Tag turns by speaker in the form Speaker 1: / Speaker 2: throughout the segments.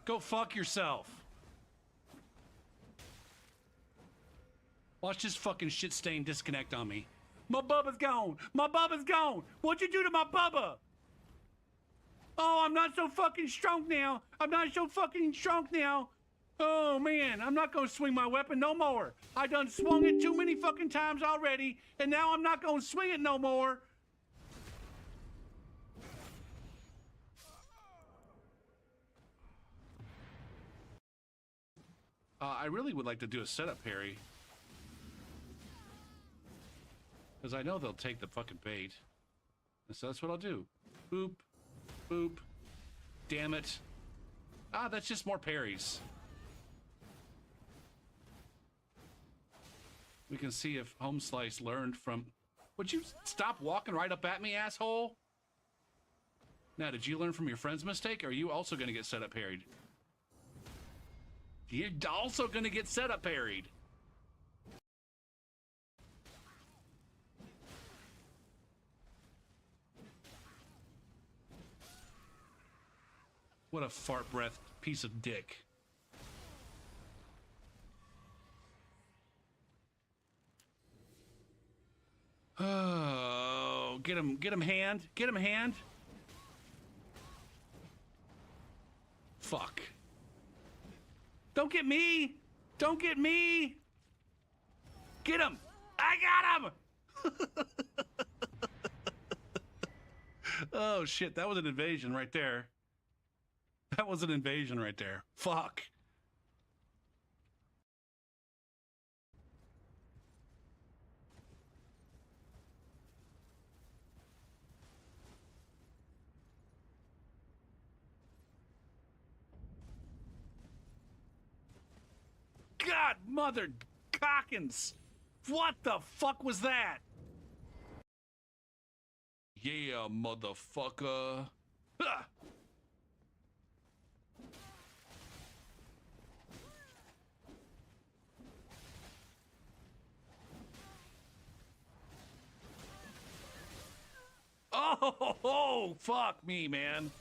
Speaker 1: Go fuck yourself. Watch this fucking shit stain disconnect on me. My Bubba's gone. My Bubba's gone. What'd you do to my Bubba? Oh, I'm not so fucking strong now. I'm not so fucking strong now. Oh, man, I'm not gonna swing my weapon no more. I done swung it too many fucking times already, and now I'm not gonna swing it no more. I really would like to do a setup parry. Because I know they'll take the fucking bait. And so that's what I'll do. Boop. Boop. Damn it. Ah, that's just more parries. We can see if Home Slice learned from... Would you stop walking right up at me, asshole? Now, did you learn from your friend's mistake, or are you also going to get set up parried? You're also going to get set up parried. What a fart breath piece of dick. Oh, get him hand. Get him hand. Fuck. Don't get me. Don't get me. Get him. I got him. Oh shit, that was an invasion right there. That was an invasion right there. Fuck. God, mother cockins. What the fuck was that? Yeah, motherfucker. Ah! Oh, fuck me, man.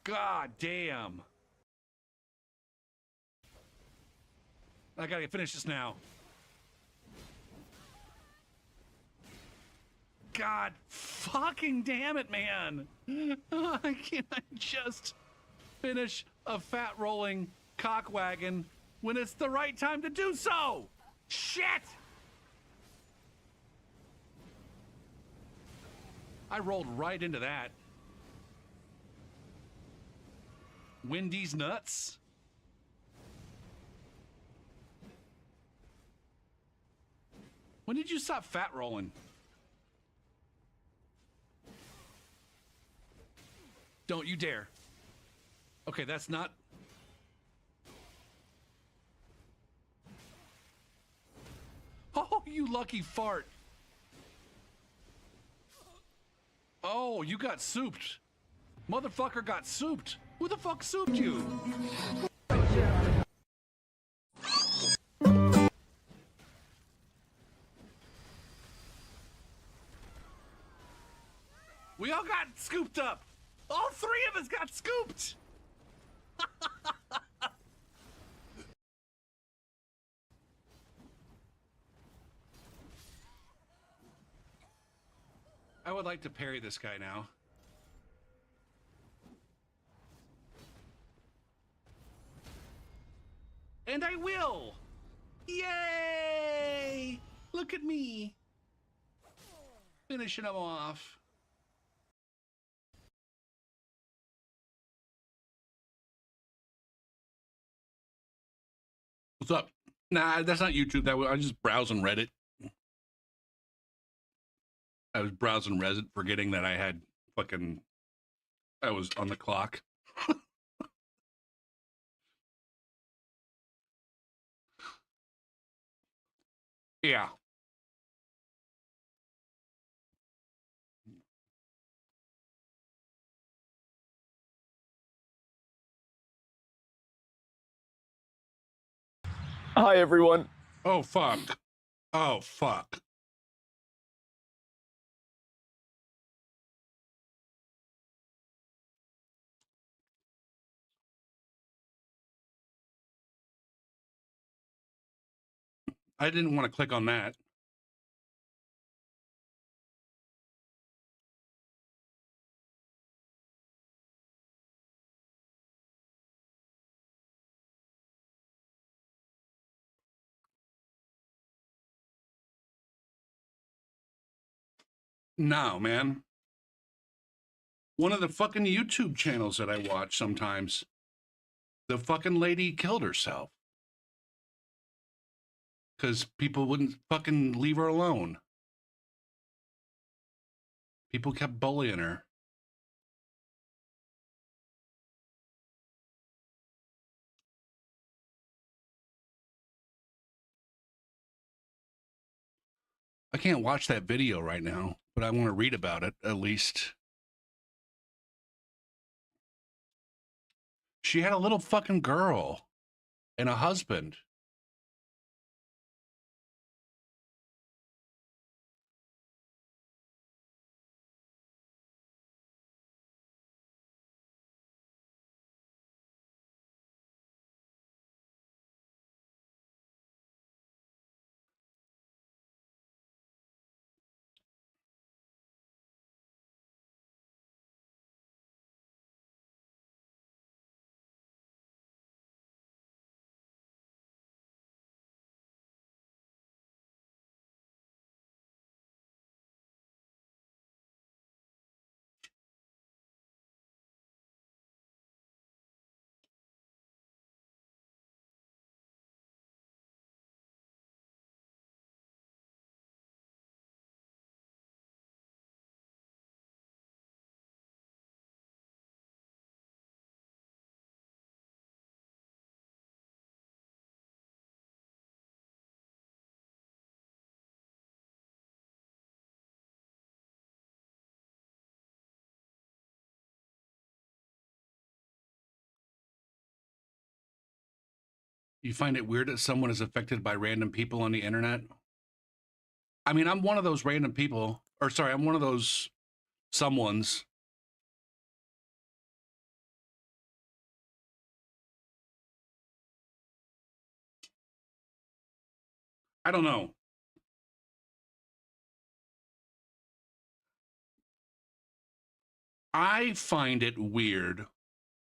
Speaker 1: God damn. I gotta finish this now. God fucking damn it, man. I can't just finish a fat rolling cockwagon when it's the right time to do so. Shit. I rolled right into that. Wendy's nuts. When did you stop fat rolling? Don't you dare. Okay, that's not... Oh, you lucky fart. Oh, you got souped. Motherfucker got souped. Who the fuck souped you? We all got scooped up. All three of us got scooped. I would like to parry this guy now. And I will! Yay! Look at me! Finishing him off. What's up? Nah, that's not YouTube. I was just browsing Reddit. I was browsing Reddit, forgetting that I was on the clock. Yeah.
Speaker 2: Hi, everyone.
Speaker 1: Oh, fuck. Oh, fuck. I didn't want to click on that. No, man. One of the fucking YouTube channels that I watch sometimes, the fucking lady killed herself because people wouldn't fucking leave her alone. People kept bullying her. I can't watch that video right now, but I want to read about it at least. She had a little fucking girl and a husband. You find it weird that someone is affected by random people on the internet? I mean, I'm one of those random people, or sorry, I'm one of those someones. I don't know. I find it weird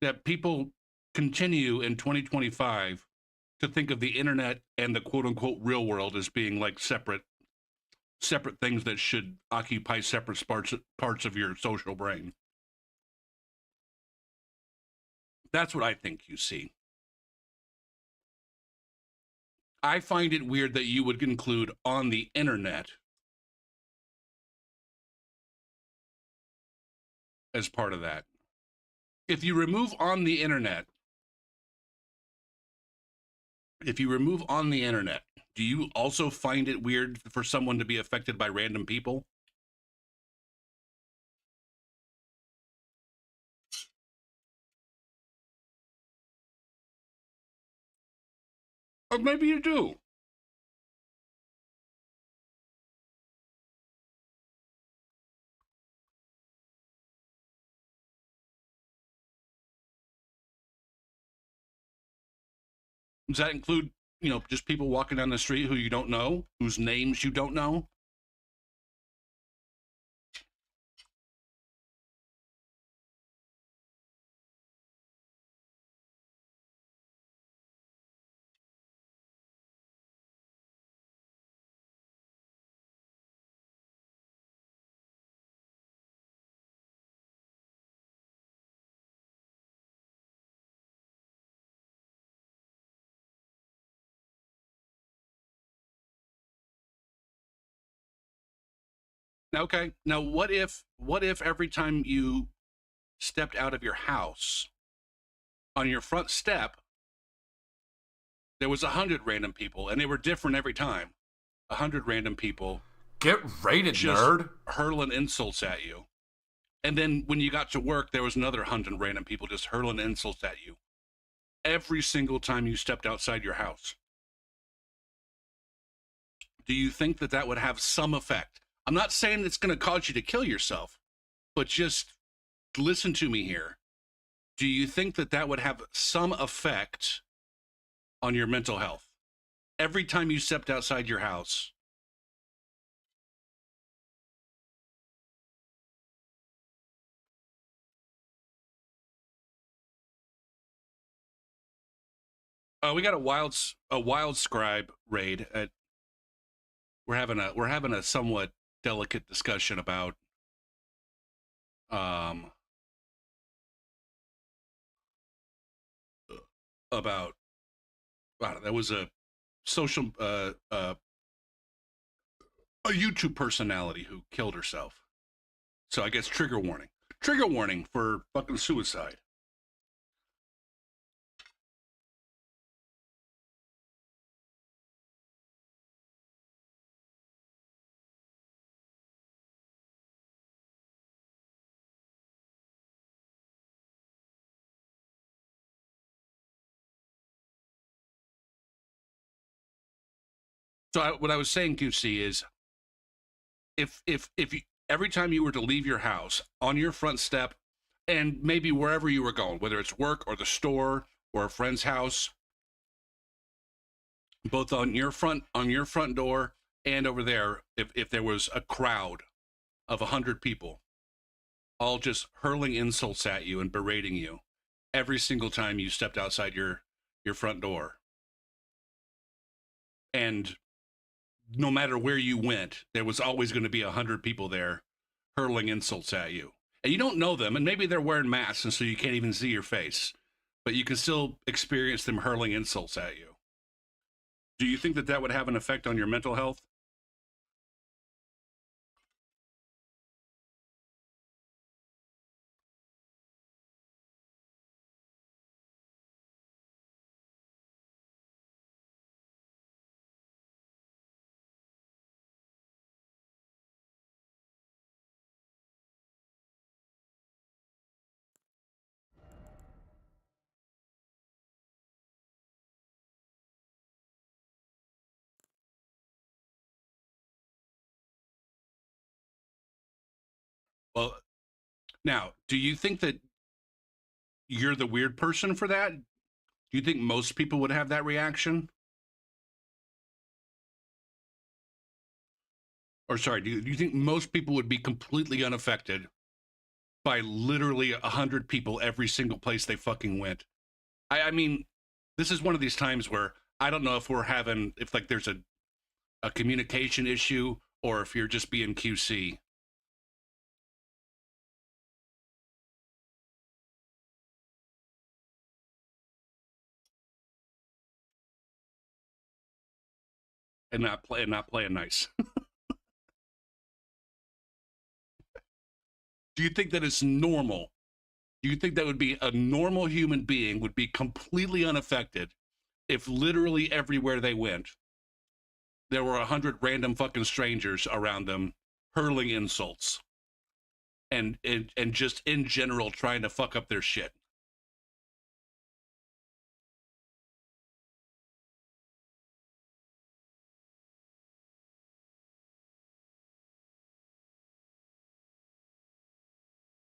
Speaker 1: that people continue in 2025 to think of the internet and the quote unquote real world as being like separate things that should occupy separate parts of your social brain. That's what I think you see. I find it weird that you would include on the internet as part of that. If you remove on the internet, do you also find it weird for someone to be affected by random people? Or maybe you do. Does that include, just people walking down the street who you don't know, whose names you don't know? Okay. Now, what if every time you stepped out of your house, on your front step, there was 100 random people, and they were different every time. 100 random people.
Speaker 2: Get rated,
Speaker 1: just
Speaker 2: nerd.
Speaker 1: hurling insults at you. And then when you got to work, there was another 100 random people just hurling insults at you. Every single time you stepped outside your house. Do you think that that would have some effect? I'm not saying it's going to cause you to kill yourself, but just listen to me here. Do you think that that would have some effect on your mental health? Every time you stepped outside your house. We got a wild scribe raid. We're having a somewhat delicate discussion um about wow, that was a social a YouTube personality who killed herself. So I guess trigger warning. Trigger warning for fucking suicide. So what I was saying, QC, is if you, every time you were to leave your house on your front step, and maybe wherever you were going, whether it's work or the store or a friend's house, both on your front door and over there, if there was a crowd of 100 people, all just hurling insults at you and berating you every single time you stepped outside your front door, and no matter where you went, there was always going to be 100 people there hurling insults at you. And you don't know them, and maybe they're wearing masks, and so you can't even see your face, but you can still experience them hurling insults at you. Do you think that that would have an effect on your mental health? Well, now, do you think that you're the weird person for that? Do you think most people would have that reaction? Or sorry, do you think most people would be completely unaffected by literally 100 people every single place they fucking went? I mean, this is one of these times where I don't know if we're having, if like there's a communication issue or if you're just being QC. And not playing nice. Do you think that it's normal? Do you think that would be a normal human being would be completely unaffected if literally everywhere they went, there were 100 random fucking strangers around them hurling insults and just in general trying to fuck up their shit?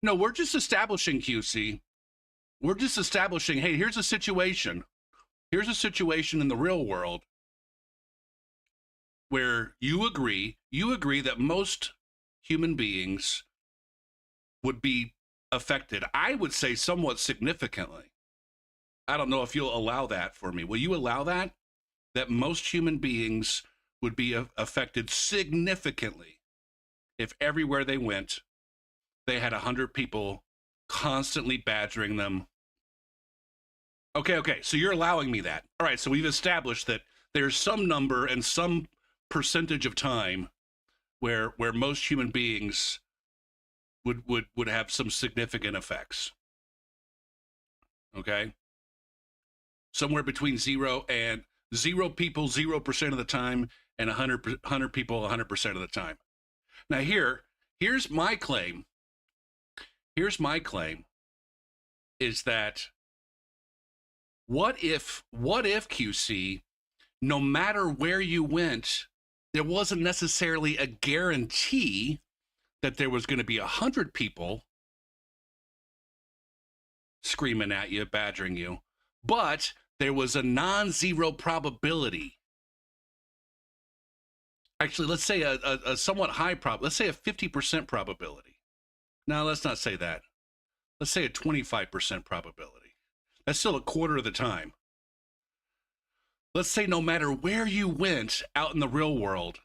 Speaker 1: No, we're just establishing, QC. We're just establishing, hey, here's a situation. Here's a situation in the real world where you agree that most human beings would be affected. I would say somewhat significantly. I don't know if you'll allow that for me. Will you allow that? That most human beings would be affected significantly if everywhere they went, they had 100 people constantly badgering them. Okay. So you're allowing me that. All right. So we've established that there's some number and some percentage of time where most human beings would have some significant effects. Okay. Somewhere between zero people 0% of the time and 100 people 100% of the time. Now here's my claim. Here's my claim is that what if QC, no matter where you went, there wasn't necessarily a guarantee that there was going to be 100 people screaming at you, badgering you, but there was a non-zero probability Actually, let's say a somewhat high let's say a 50% probability. No, let's not say that. Let's say a 25% probability. That's still a quarter of the time. Let's say no matter where you went out in the real world,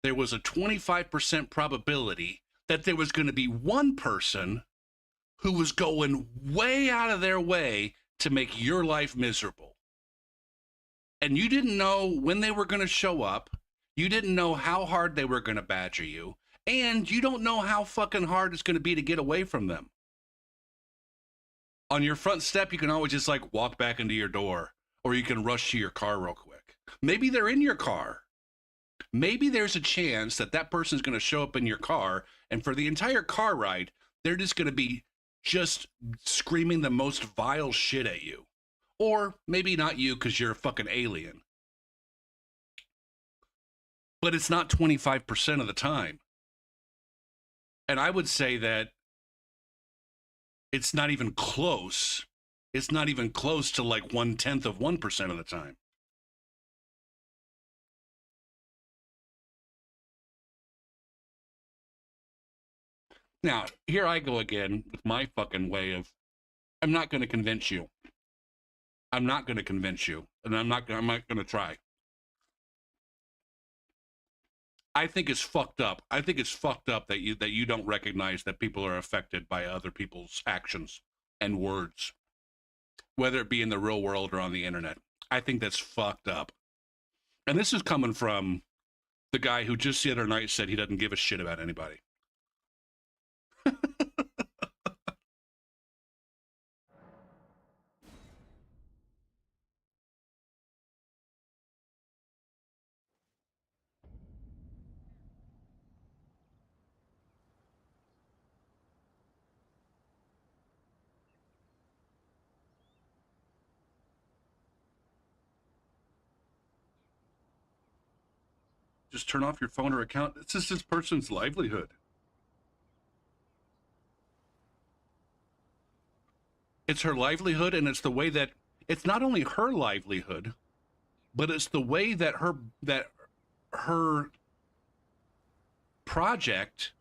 Speaker 1: there was a 25% probability that there was going to be one person who was going way out of their way to make your life miserable. And you didn't know when they were going to show up. You didn't know how hard they were going to badger you. And you don't know how fucking hard it's going to be to get away from them. On your front step, you can always just like walk back into your door, or you can rush to your car real quick. Maybe they're in your car. Maybe there's a chance that that person's going to show up in your car, and for the entire car ride, they're just going to be just screaming the most vile shit at you. Or maybe not you because you're a fucking alien. But it's not 25% of the time. And I would say that it's not even close. It's not even close to like 1/10 of 1% of the time. Now, here I go again with my fucking way of, I'm not going to convince you. I'm not going to convince you, and I'm not going to try. I think it's fucked up. I think it's fucked up that you don't recognize that people are affected by other people's actions and words, whether it be in the real world or on the internet. I think that's fucked up. And this is coming from the guy who just the other night said he doesn't give a shit about anybody. Just turn off your phone or account. It's just this person's livelihood. It's her livelihood, and it's the way that it's not only her livelihood, but it's the way that her project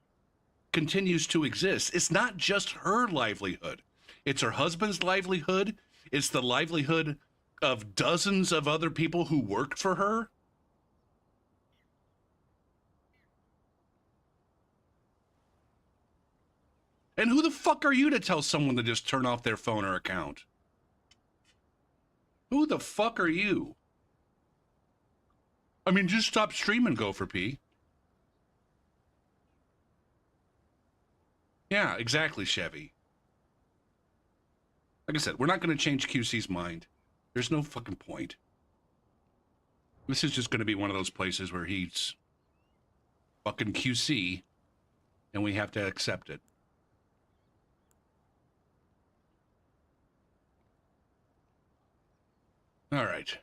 Speaker 1: continues to exist. It's not just her livelihood. It's her husband's livelihood. It's the livelihood of dozens of other people who worked for her. And who the fuck are you to tell someone to just turn off their phone or account? Who the fuck are you? I mean, just stop streaming, Gopher P. Yeah, exactly, Chevy. Like I said, we're not going to change QC's mind. There's no fucking point. This is just going to be one of those places where he's fucking QC, and we have to accept it. All right.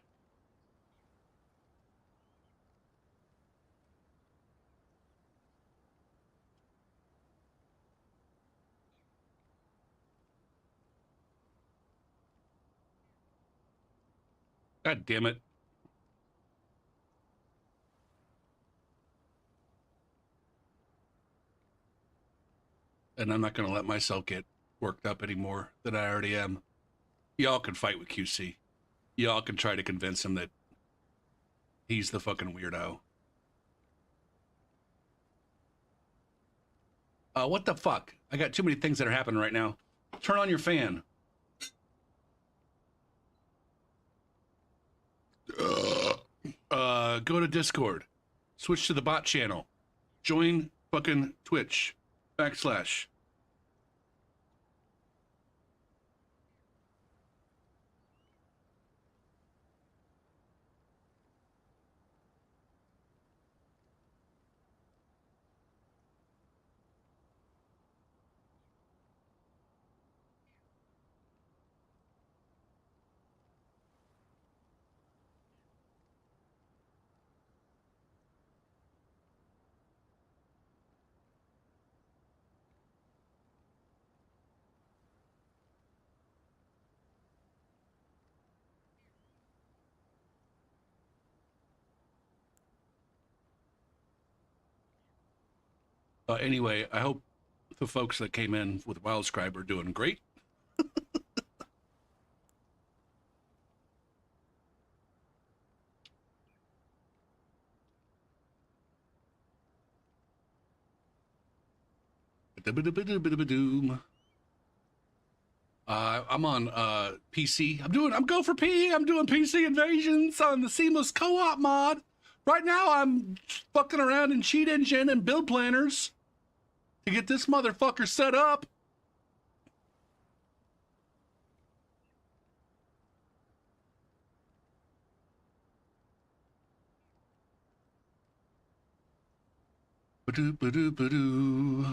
Speaker 1: God damn it. And I'm not going to let myself get worked up anymore than I already am. Y'all can fight with QC. Y'all can try to convince him that he's the fucking weirdo. What the fuck? I got too many things that are happening right now. Turn on your fan. Go to Discord. Switch to the bot channel. Join fucking Twitch. /. Anyway, I hope the folks that came in with Wildscribe are doing great. I'm on PC. I'm go for P. I'm doing PC Invasions on the Seamless Co-op mod. Right now, I'm fucking around in Cheat Engine and build planners to get this motherfucker set up. Ba-doo, ba-doo, ba-doo.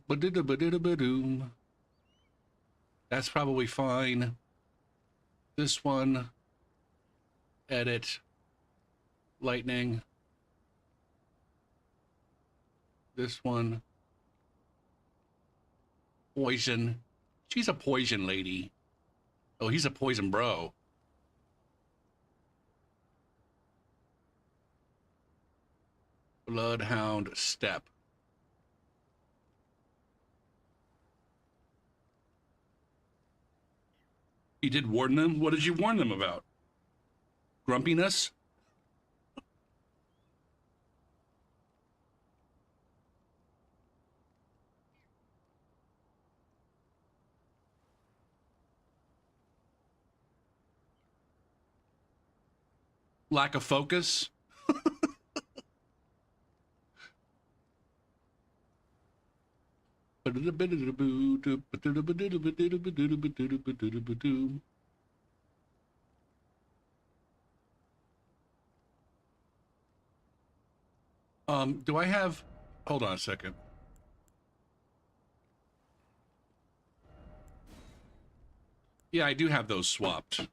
Speaker 1: Ba-doo, ba-doo, ba-doo. That's probably fine. This one, edit, lightning. This one, poison. She's a poison lady. Oh, he's a poison bro. Bloodhound step. You did warn them? What did you warn them about? Grumpiness? Lack of focus? Do I have... Hold on a second. Yeah, I do have those swapped.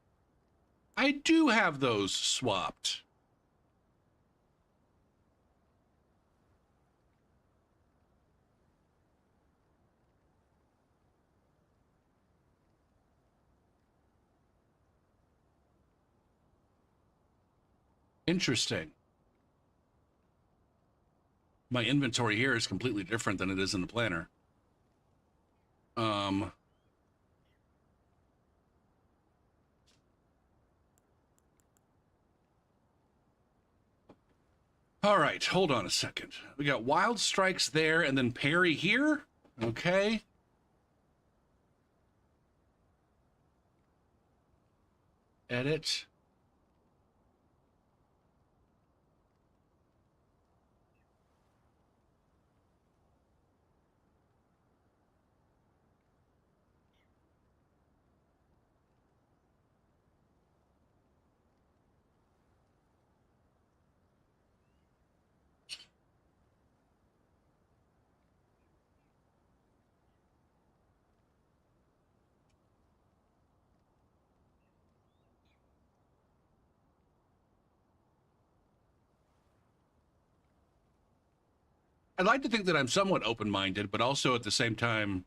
Speaker 1: I do have those swapped. Interesting. My inventory here is completely different than it is in the planner. All right, hold on a second. We got Wild Strikes there and then parry here. Okay. Edit. I'd like to think that I'm somewhat open-minded, but also at the same time,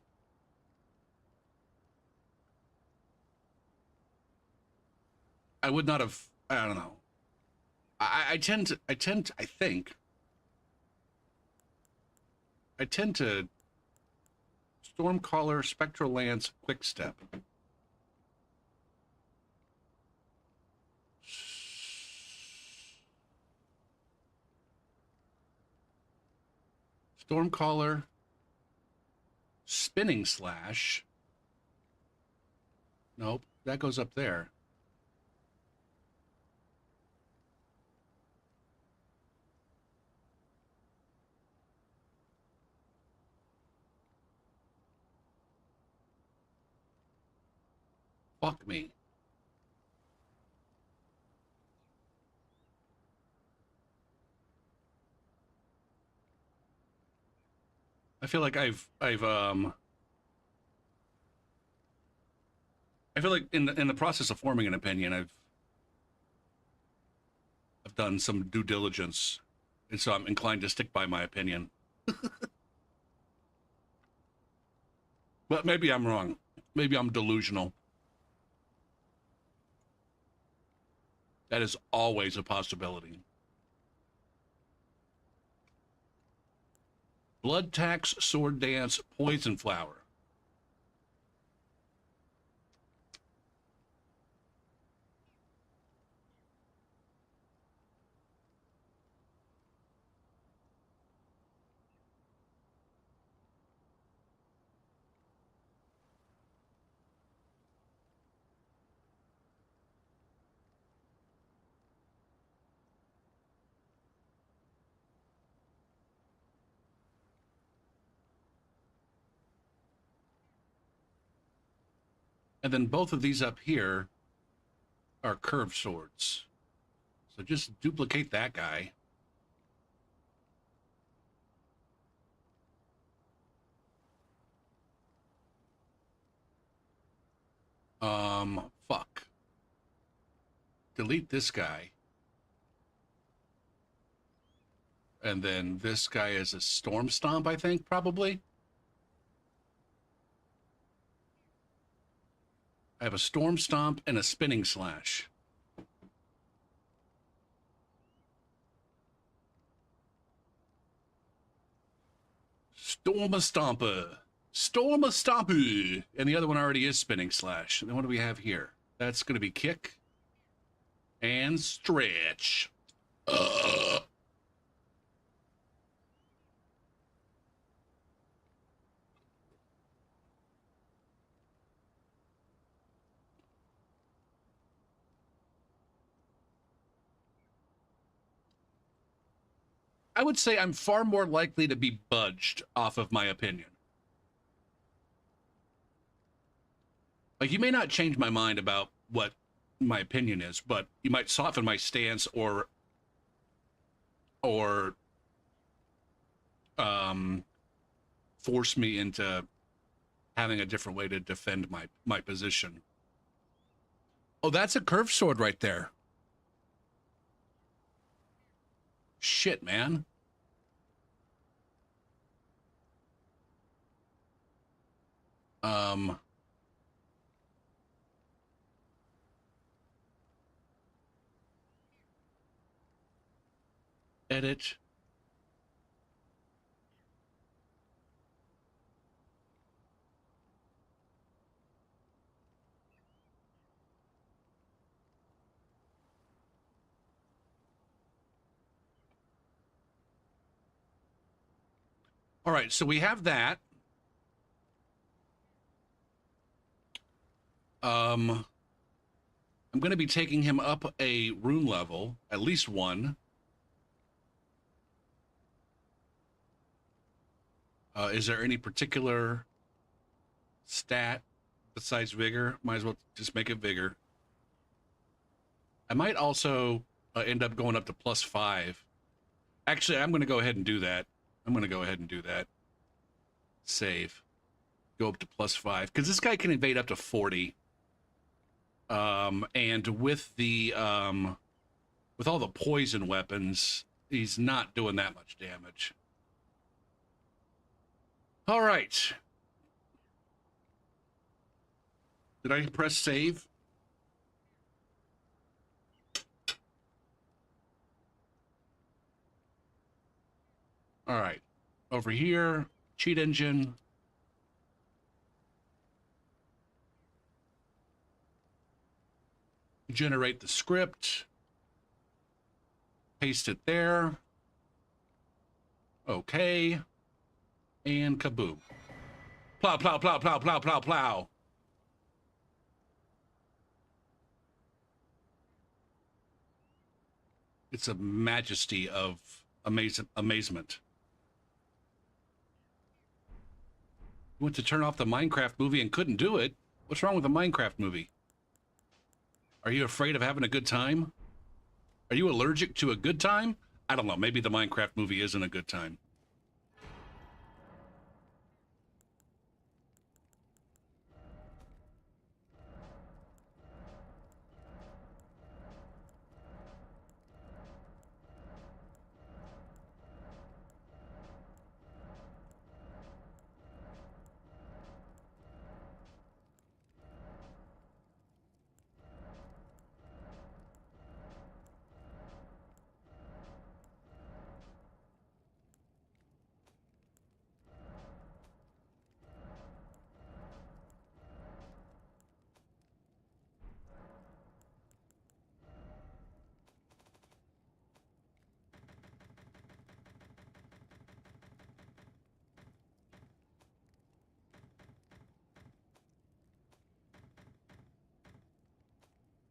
Speaker 1: I would not have, I don't know. I tend to, I think, I tend to Stormcaller, Spectral Lance, Quick Step. Stormcaller, Spinning Slash. Nope, that goes up there. Fuck me. I feel like I've I feel like in the process of forming an opinion, I've done some due diligence, and so I'm inclined to stick by my opinion. But maybe I'm wrong. Maybe I'm delusional. That is always a possibility. Blood tax, sword dance, poison flower. And then both of these up here are curved swords. So just duplicate that guy. Fuck. Delete this guy. And then this guy is a storm stomp, I think, probably. I have a storm stomp and a spinning slash. Storm a stomper. Storm a stomper. And the other one already is spinning slash. And then what do we have here? That's going to be kick and stretch. I would say I'm far more likely to be budged off of my opinion. Like, you may not change my mind about what my opinion is, but you might soften my stance or force me into having a different way to defend my position. Oh, that's a curved sword right there. Shit, man. Edit. All right, so we have that. I'm going to be taking him up a rune level, at least one. Is there any particular stat besides vigor? Might as well just make it vigor. I might also end up going up to +5. Actually, I'm going to go ahead and do that. Save. Go up to +5. Because this guy can invade up to 40. And with the with all the poison weapons, he's not doing that much damage. All right. Did I press save? All right. Over here, cheat engine. Generate the script. Paste it there. Okay. And kaboom. Plow, plow, plow, plow, plow, plow, plow. It's a majesty of amazement. Went to turn off the Minecraft movie and couldn't do it. What's wrong with the Minecraft movie? Are you afraid of having a good time? Are you allergic to a good time? I don't know. Maybe the Minecraft movie isn't a good time.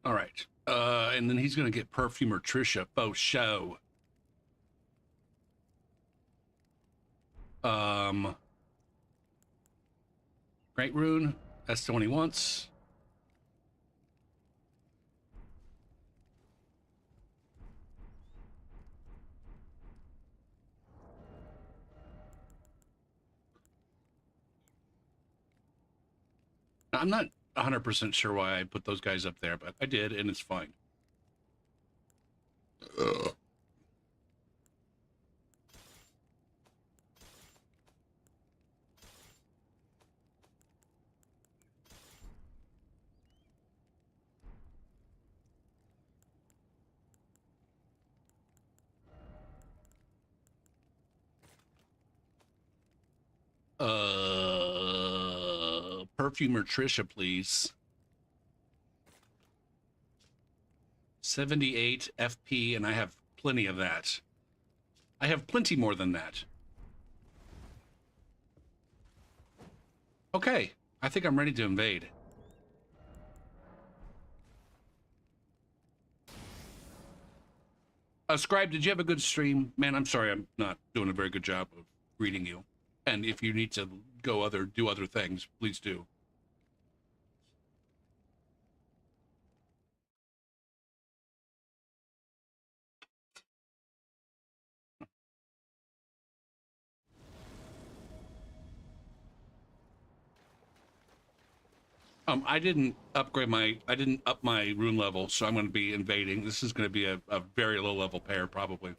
Speaker 1: All right. And then he's going to get Perfumer Trisha faux show. Great Rune. That's the one he wants. I'm not 100% sure why I put those guys up there, but I did, and it's fine. Ugh. Perfumer Trisha, please. 78 FP, and I have plenty of that. I have plenty more than that. Okay, I think I'm ready to invade. Scribe, did you have a good stream? Man, I'm sorry I'm not doing a very good job of reading you. And if you need to go do other things, please do. I didn't up my rune level, so I'm going to be invading. This is going to be a very low level pair, probably.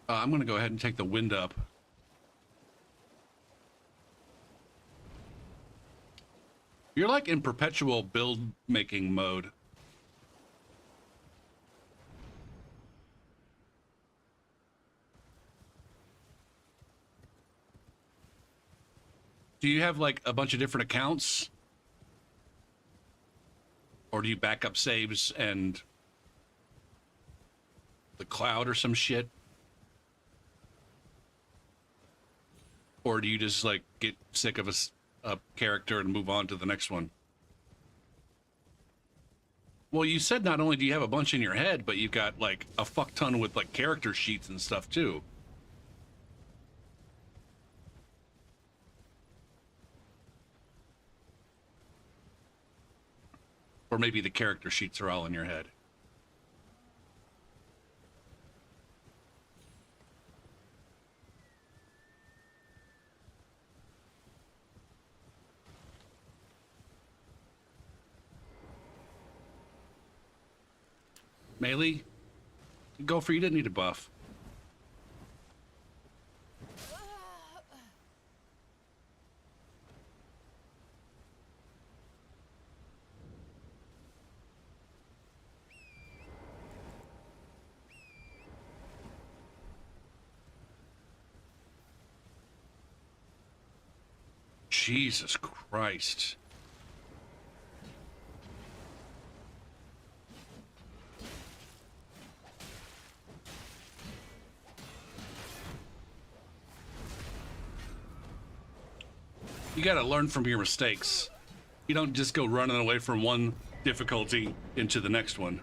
Speaker 1: I'm going to go ahead and take the wind up. You're like in perpetual build making mode. Do you have like a bunch of different accounts? Or do you back up saves and the cloud or some shit? Or do you just like get sick of a character and move on to the next one? Well, you said not only do you have a bunch in your head, but you've got like a fuck ton with like character sheets and stuff too. Or maybe the character sheets are all in your head. Melee, go for you didn't need a buff. Jesus Christ. You gotta learn from your mistakes. You don't just go running away from one difficulty into the next one.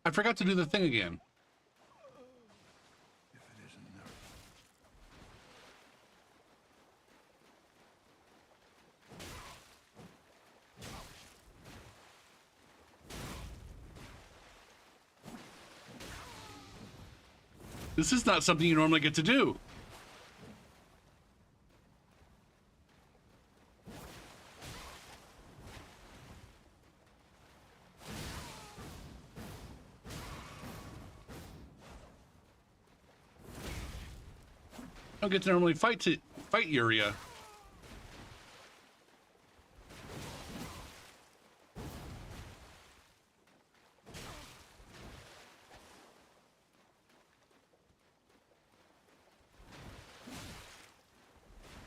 Speaker 1: I forgot to do the thing again.
Speaker 2: If it isn't there.
Speaker 1: This is not something you normally get to do. I don't get to normally fight Yuria.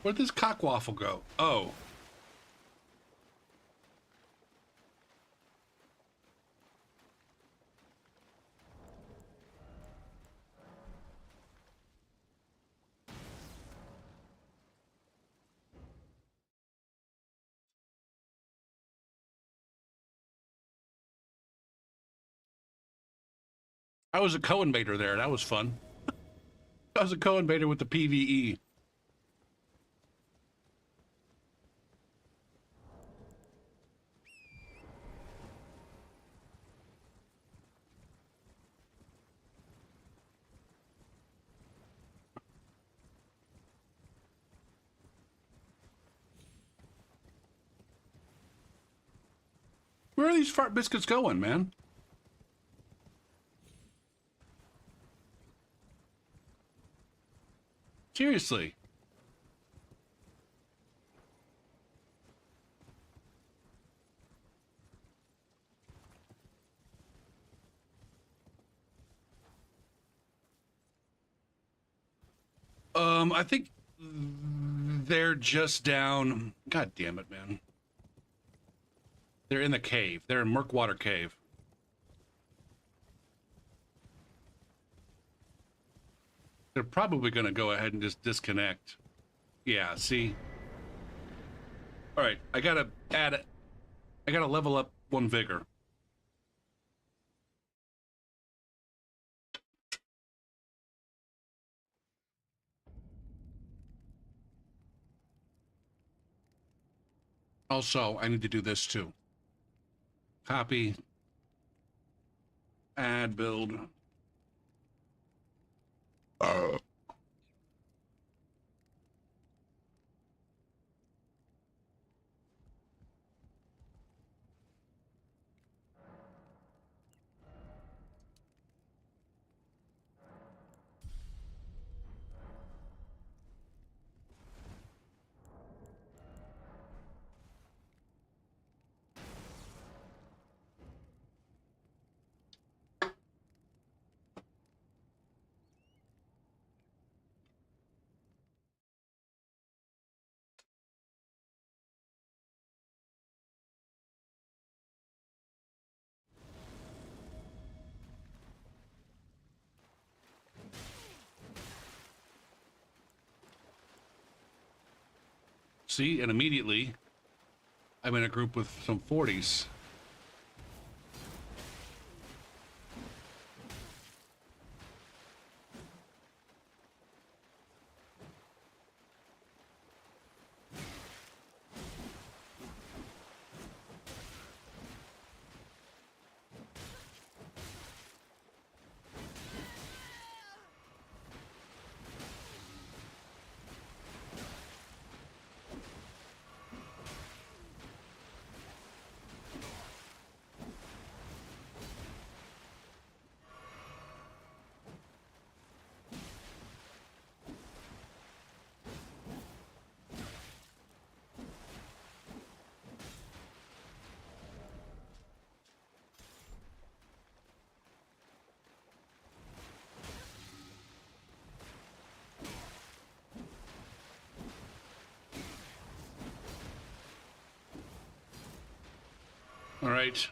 Speaker 1: Where'd this cockwaffle go? Oh. I was a co-invader there. That was fun. I was a co-invader with the PvE. Where are these fart biscuits going, man? Seriously. I think they're just down. God damn it, man. They're in the cave. They're in Murkwater Cave. They're probably going to go ahead and just disconnect. Yeah, see? All right, I got to add it. I got to level up one vigor. Also, I need to do this too. Copy. Add build. See, and immediately I'm in a group with some 40s. All right.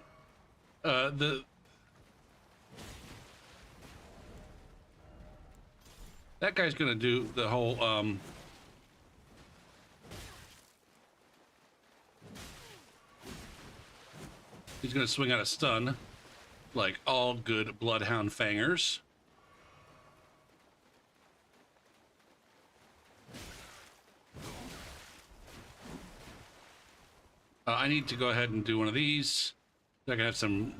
Speaker 1: That guy's gonna do the whole he's gonna swing out a stun. like all good bloodhound fangers. I need to go ahead and do one of these. I can have some.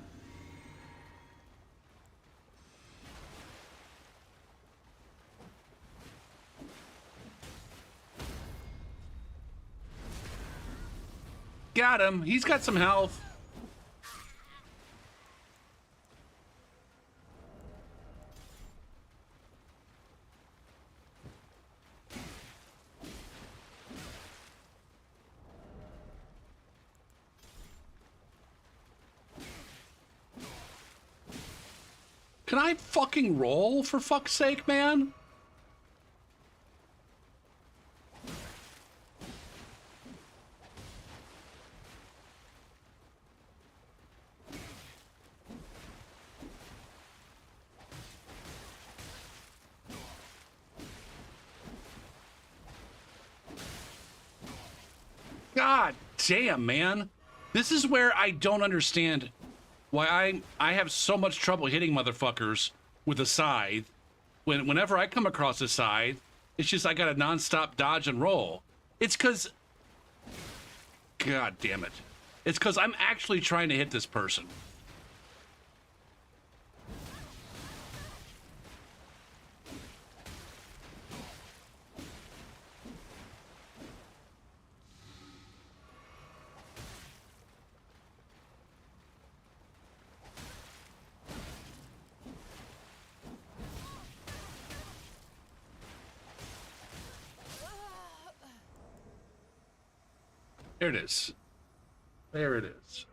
Speaker 1: Got him. He's got some health. Can I fucking roll, for fuck's sake, man? God damn, man. This is where I don't understand why I have so much trouble hitting motherfuckers with a scythe. Whenever I come across a scythe, it's just I got a nonstop dodge and roll. It's because, God damn it. It's because I'm actually trying to hit this person. There it is. There it is.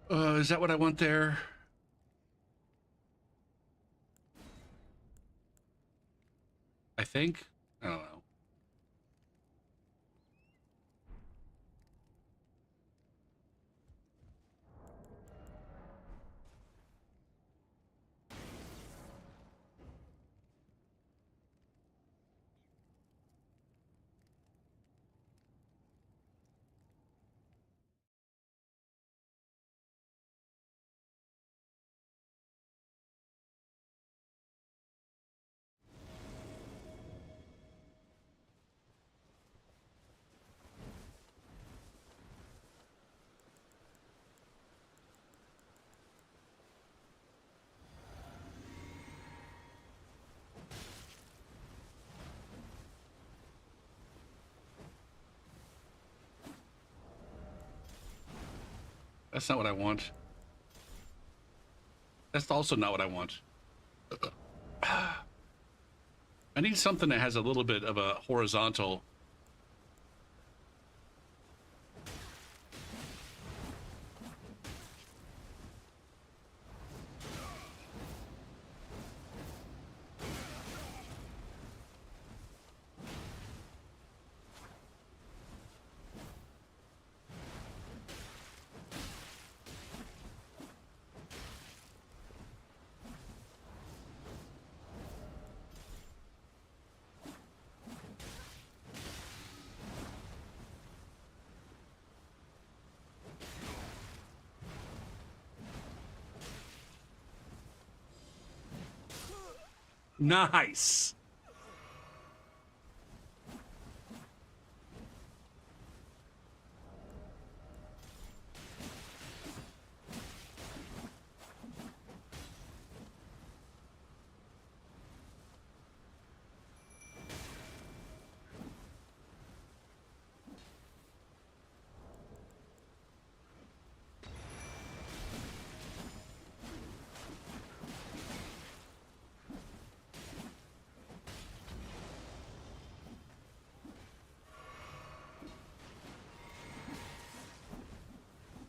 Speaker 1: Is that what I want there? I think. I don't know. That's not what I want. That's also not what I want. I need something that has a little bit of a horizontal. Nice.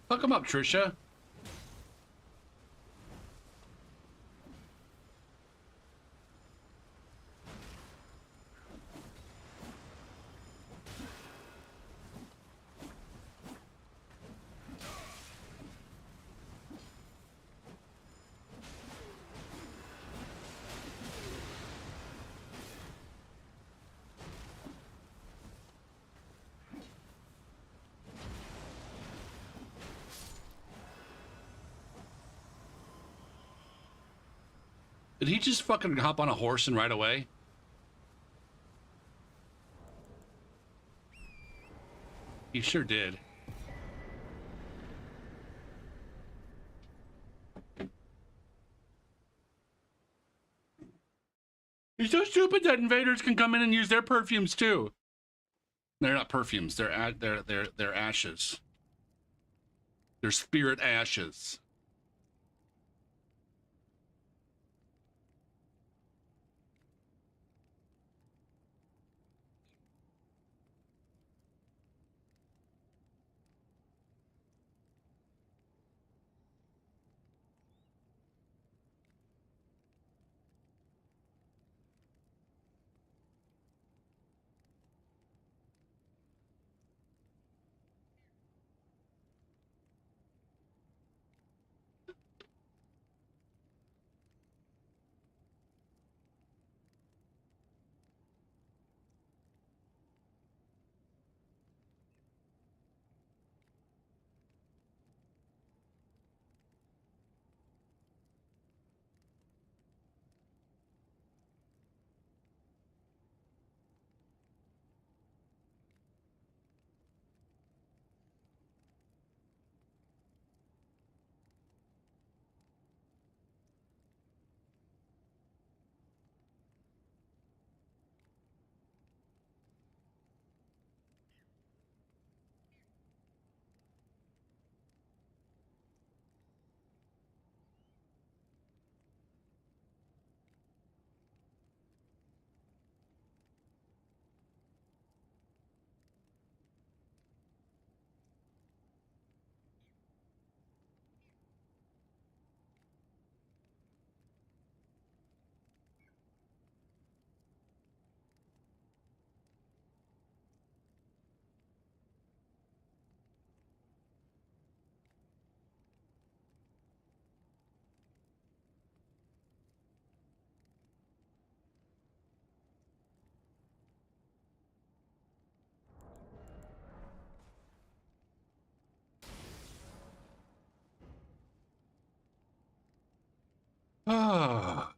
Speaker 1: Fuck him up, Trisha. Did he just fucking hop on a horse and ride away? He sure did. He's so stupid that invaders can come in and use their perfumes too. They're not perfumes. They're ashes. They're spirit ashes. Ah.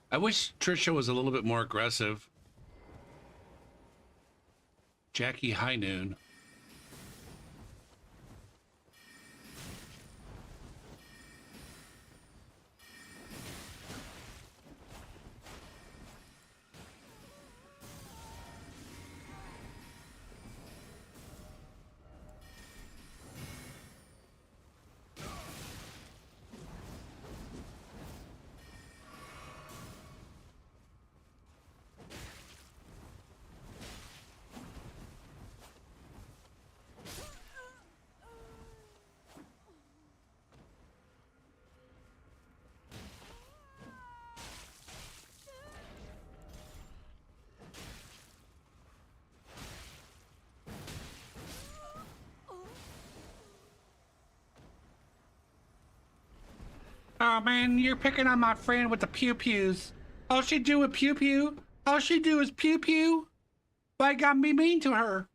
Speaker 1: I wish Trisha was a little bit more aggressive. Jackie High Noon. Oh man, you're picking on my friend with the pew-pews. All she do is pew-pew? All she do is pew-pew? Why you gotta be mean to her?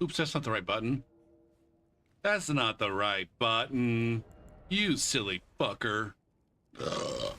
Speaker 1: Oops, that's not the right button. That's not the right button. You silly fucker. Ugh.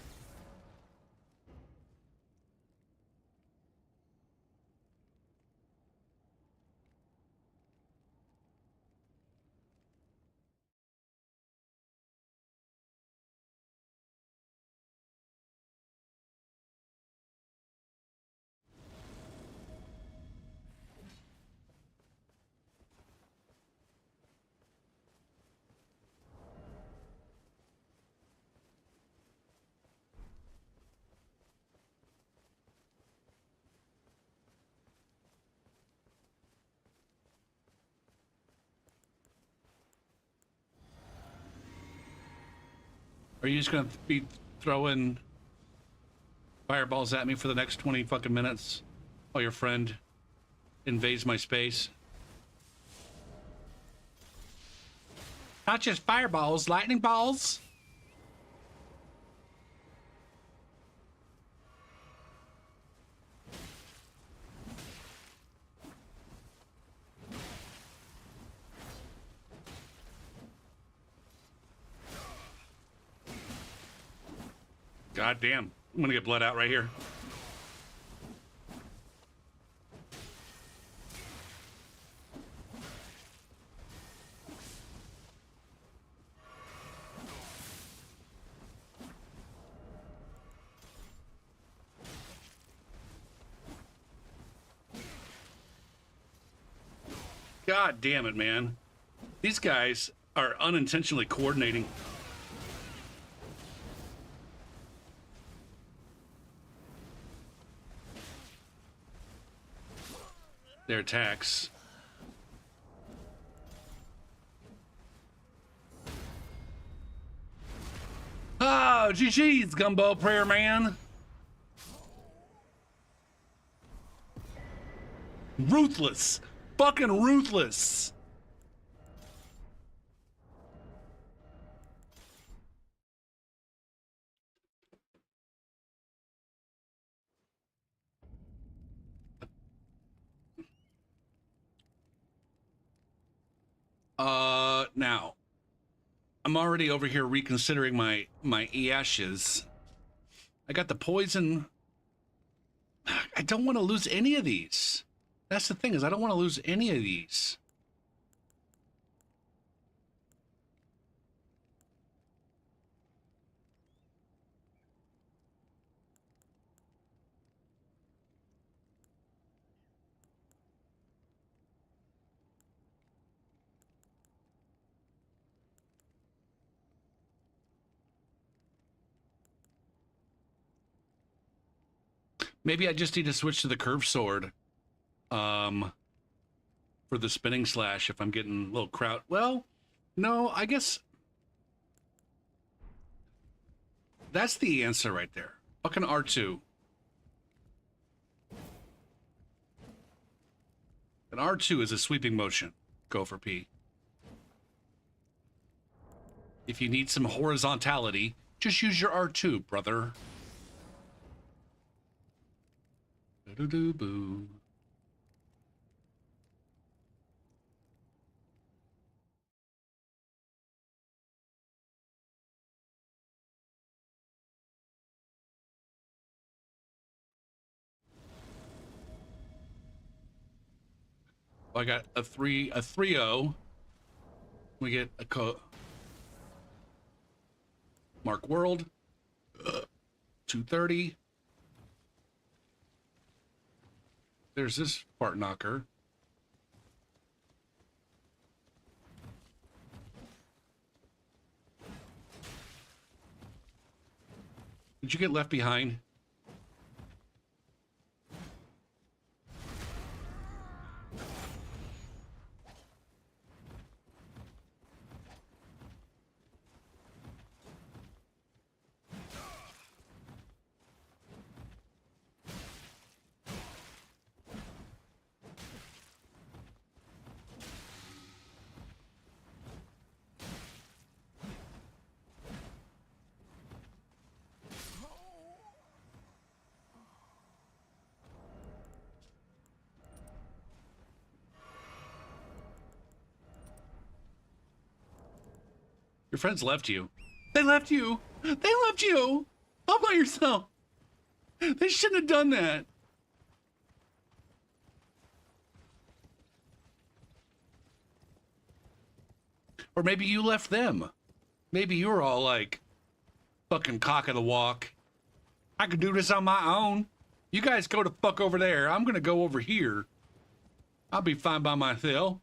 Speaker 1: Are you just gonna be throwing fireballs at me for the next 20 fucking minutes while your friend invades my space? Not just fireballs, lightning balls. God damn, I'm gonna get blood out right here. God damn it, man. These guys are unintentionally coordinating. Their attacks. Oh, GG's, Gumbo Prayer Man. Ruthless. Fucking ruthless. Now, I'm already over here reconsidering my ashes. I got the poison. I don't want to lose any of these. That's the thing, is I don't want to lose any of these. Maybe I just need to switch to the curved sword. For the spinning slash if I'm getting a little crowd. Well, no, I guess that's the answer right there. Fucking R2. And R2 is a sweeping motion. Go for P. If you need some horizontality, just use your R2, brother. Boo. I got a 3-0. We get a Mark World. 230. There's this fart knocker. Did you get left behind? Your friends left you. They left you. They left you. All by yourself. They shouldn't have done that. Or maybe you left them. Maybe you were all like, fucking cock of the walk. I can do this on my own. You guys go to fuck over there. I'm gonna go over here. I'll be fine by myself.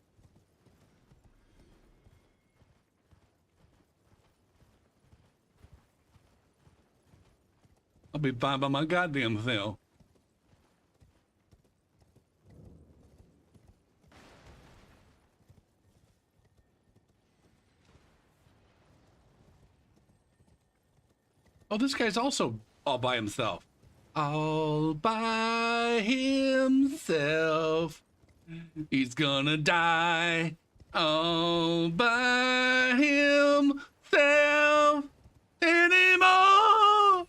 Speaker 1: I'll be fine by my goddamn self. Oh, this guy's also all by himself. All by himself. He's gonna die all by himself anymore.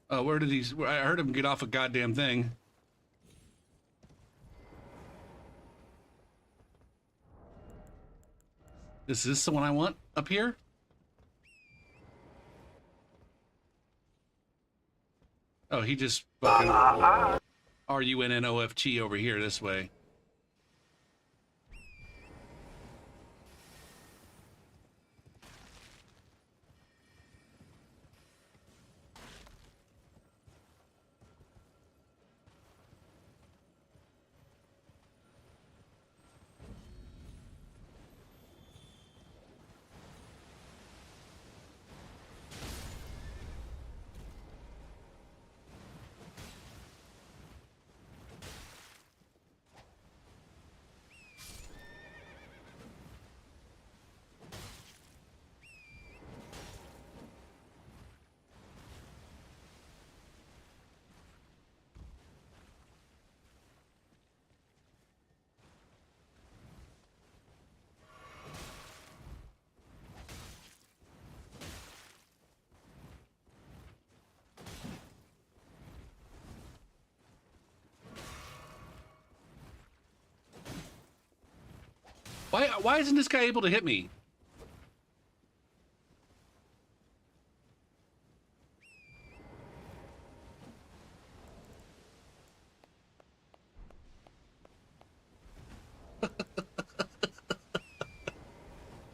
Speaker 1: Oh, where did he? I heard him get off a goddamn thing. Is this the one I want up here? Oh, he just fucking RUNNOFT over here this way. Why isn't this guy able to hit me?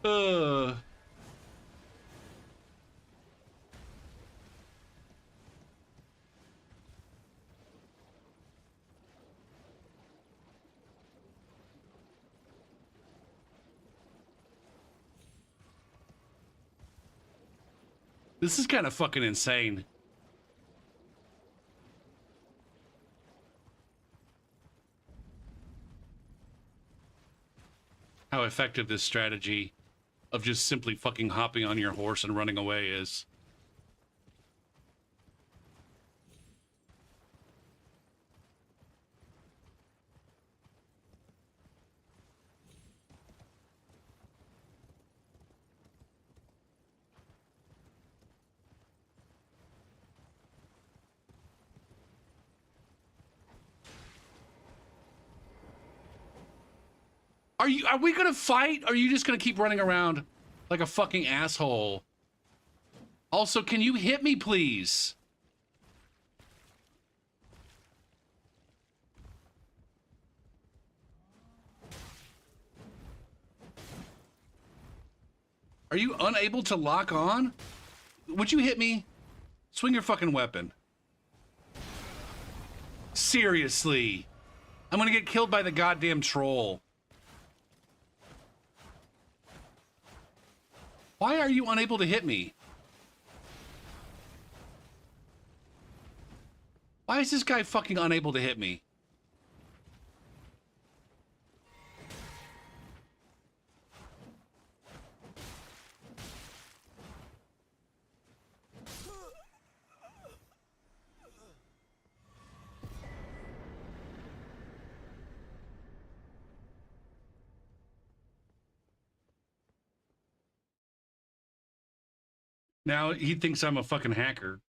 Speaker 1: uh This is kind of fucking insane. How effective this strategy of just simply fucking hopping on your horse and running away is. Are we gonna fight? Or are you just gonna keep running around like a fucking asshole? Also, can you hit me, please? Are you unable to lock on? Would you hit me? Swing your fucking weapon. Seriously. I'm gonna get killed by the goddamn troll. Why are you unable to hit me? Why is this guy fucking unable to hit me? Now he thinks I'm a fucking hacker.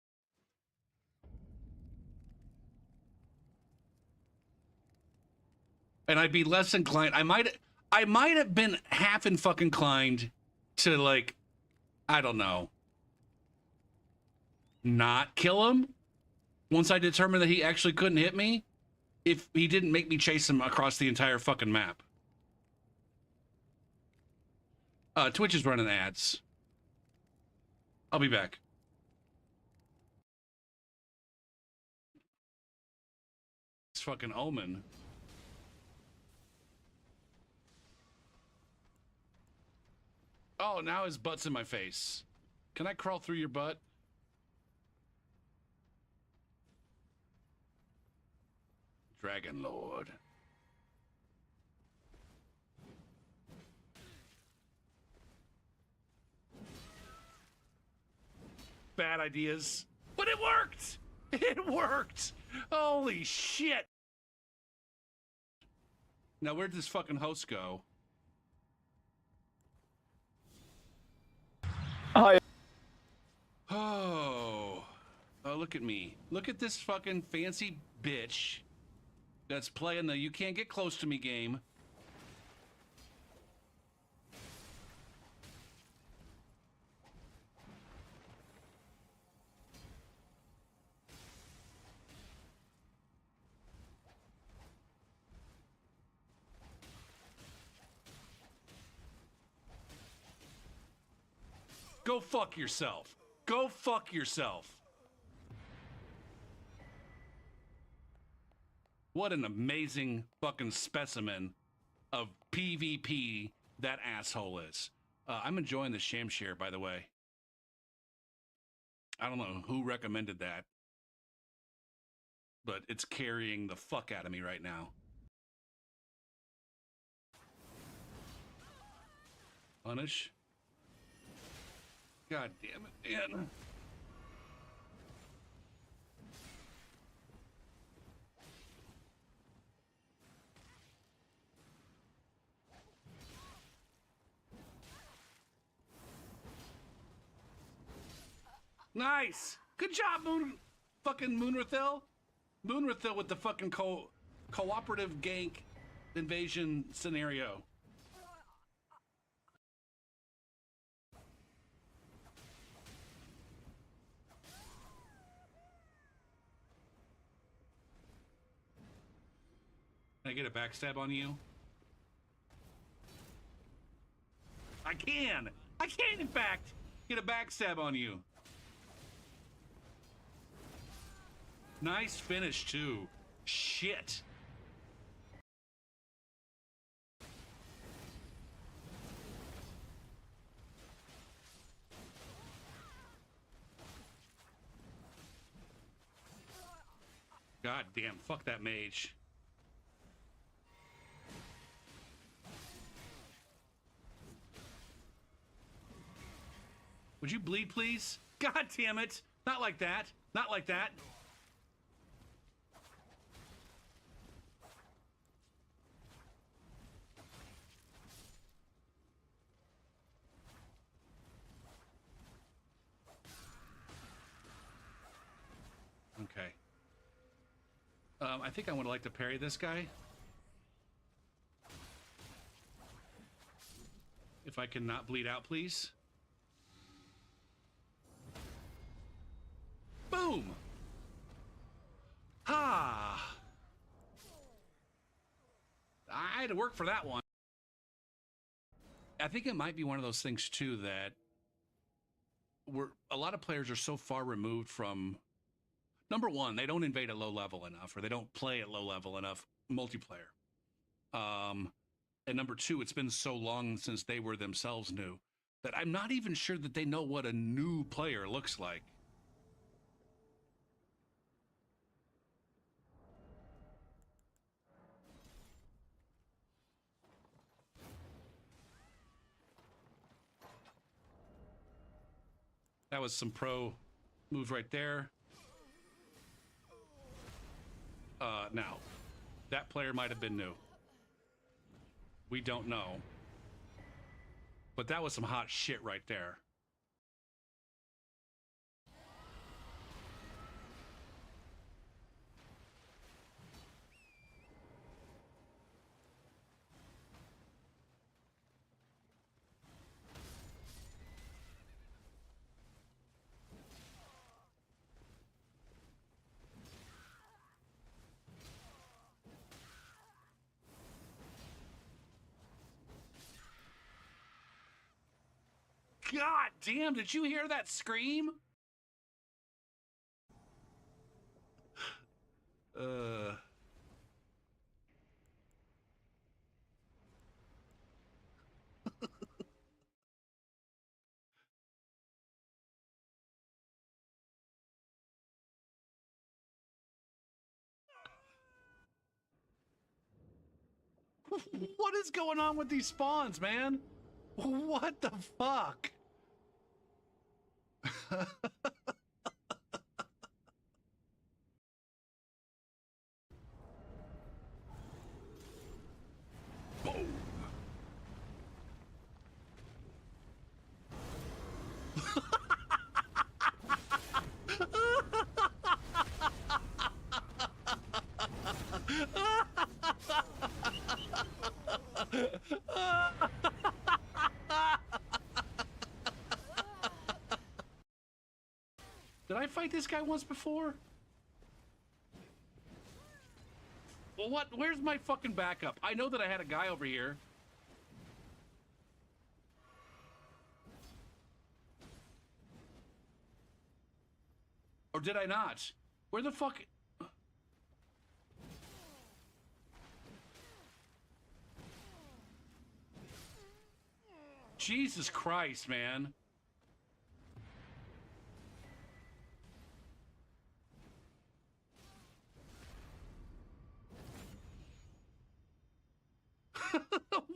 Speaker 1: And I'd be less inclined. I might have been half in fucking inclined to, like, I don't know, not kill him once I determined that he actually couldn't hit me if he didn't make me chase him across the entire fucking map. Twitch is running ads. I'll be back. It's fucking Omen. Oh, now his butt's in my face. Can I crawl through your butt? Dragon Lord. Bad ideas, but it worked! It worked! Holy shit! Now, where'd this fucking host go?
Speaker 2: Hi.
Speaker 1: Oh, look at me. Look at this fucking fancy bitch that's playing the you can't get close to me game. Go fuck yourself. Go fuck yourself. What an amazing fucking specimen of PvP that asshole is. I'm enjoying the Shamshare, by the way. I don't know who recommended that, but it's carrying the fuck out of me right now. Punish. God damn it, man. Nice. Good job, Moonrathil. Moonrathil with the fucking cooperative gank invasion scenario. Can I get a backstab on you? I can, in fact, get a backstab on you. Nice finish, too. Shit. God damn, fuck that mage. Would you bleed, please? God damn it. Not like that. Not like that. Okay. I think I would like to parry this guy. If I can not bleed out, please. Boom! Ha! I had to work for that one. I think it might be one of those things, too, that a lot of players are so far removed from... Number one, they don't invade at low level enough, or they don't play at low level enough multiplayer. And number two, it's been so long since they were themselves new that I'm not even sure that they know what a new player looks like. That was some pro moves right there. Now, that player might have been new. We don't know. But that was some hot shit right there. God damn, did you hear that scream? What is going on with these spawns, man? What the fuck? Boom. Did I fight this guy once before? Well, what? Where's my fucking backup? I know that I had a guy over here. Or did I not? Where the fuck? Jesus Christ, man.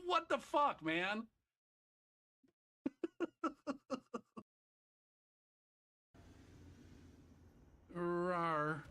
Speaker 1: What the fuck, man? Rawr.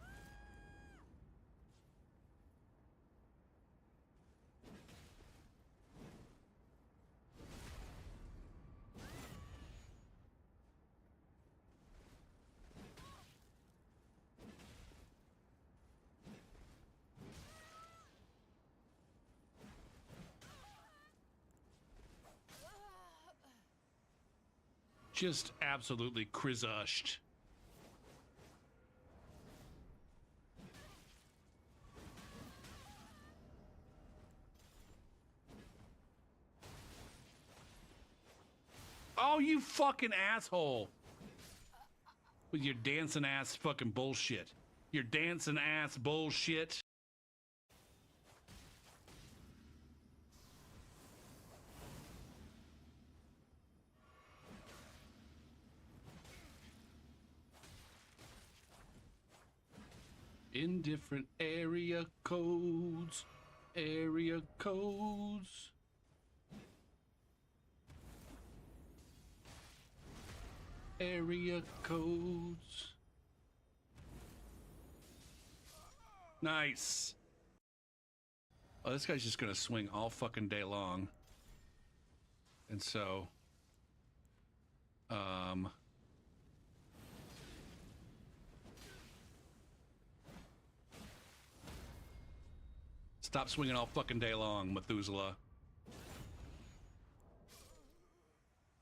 Speaker 1: Just absolutely crizushed. Oh, you fucking asshole. With your dancing ass fucking bullshit. Your dancing ass bullshit. In different area codes. Area codes. Area codes. Nice. Oh, this guy's just gonna swing all fucking day long. And so, stop swinging all fucking day long, Methuselah.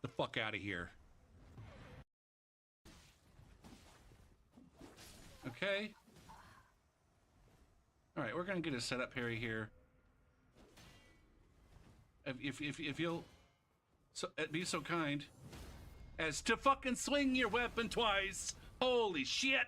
Speaker 1: The fuck out of here. Okay. All right, we're gonna get a setup Harry here. If you'll be so kind as to fucking swing your weapon twice. Holy shit.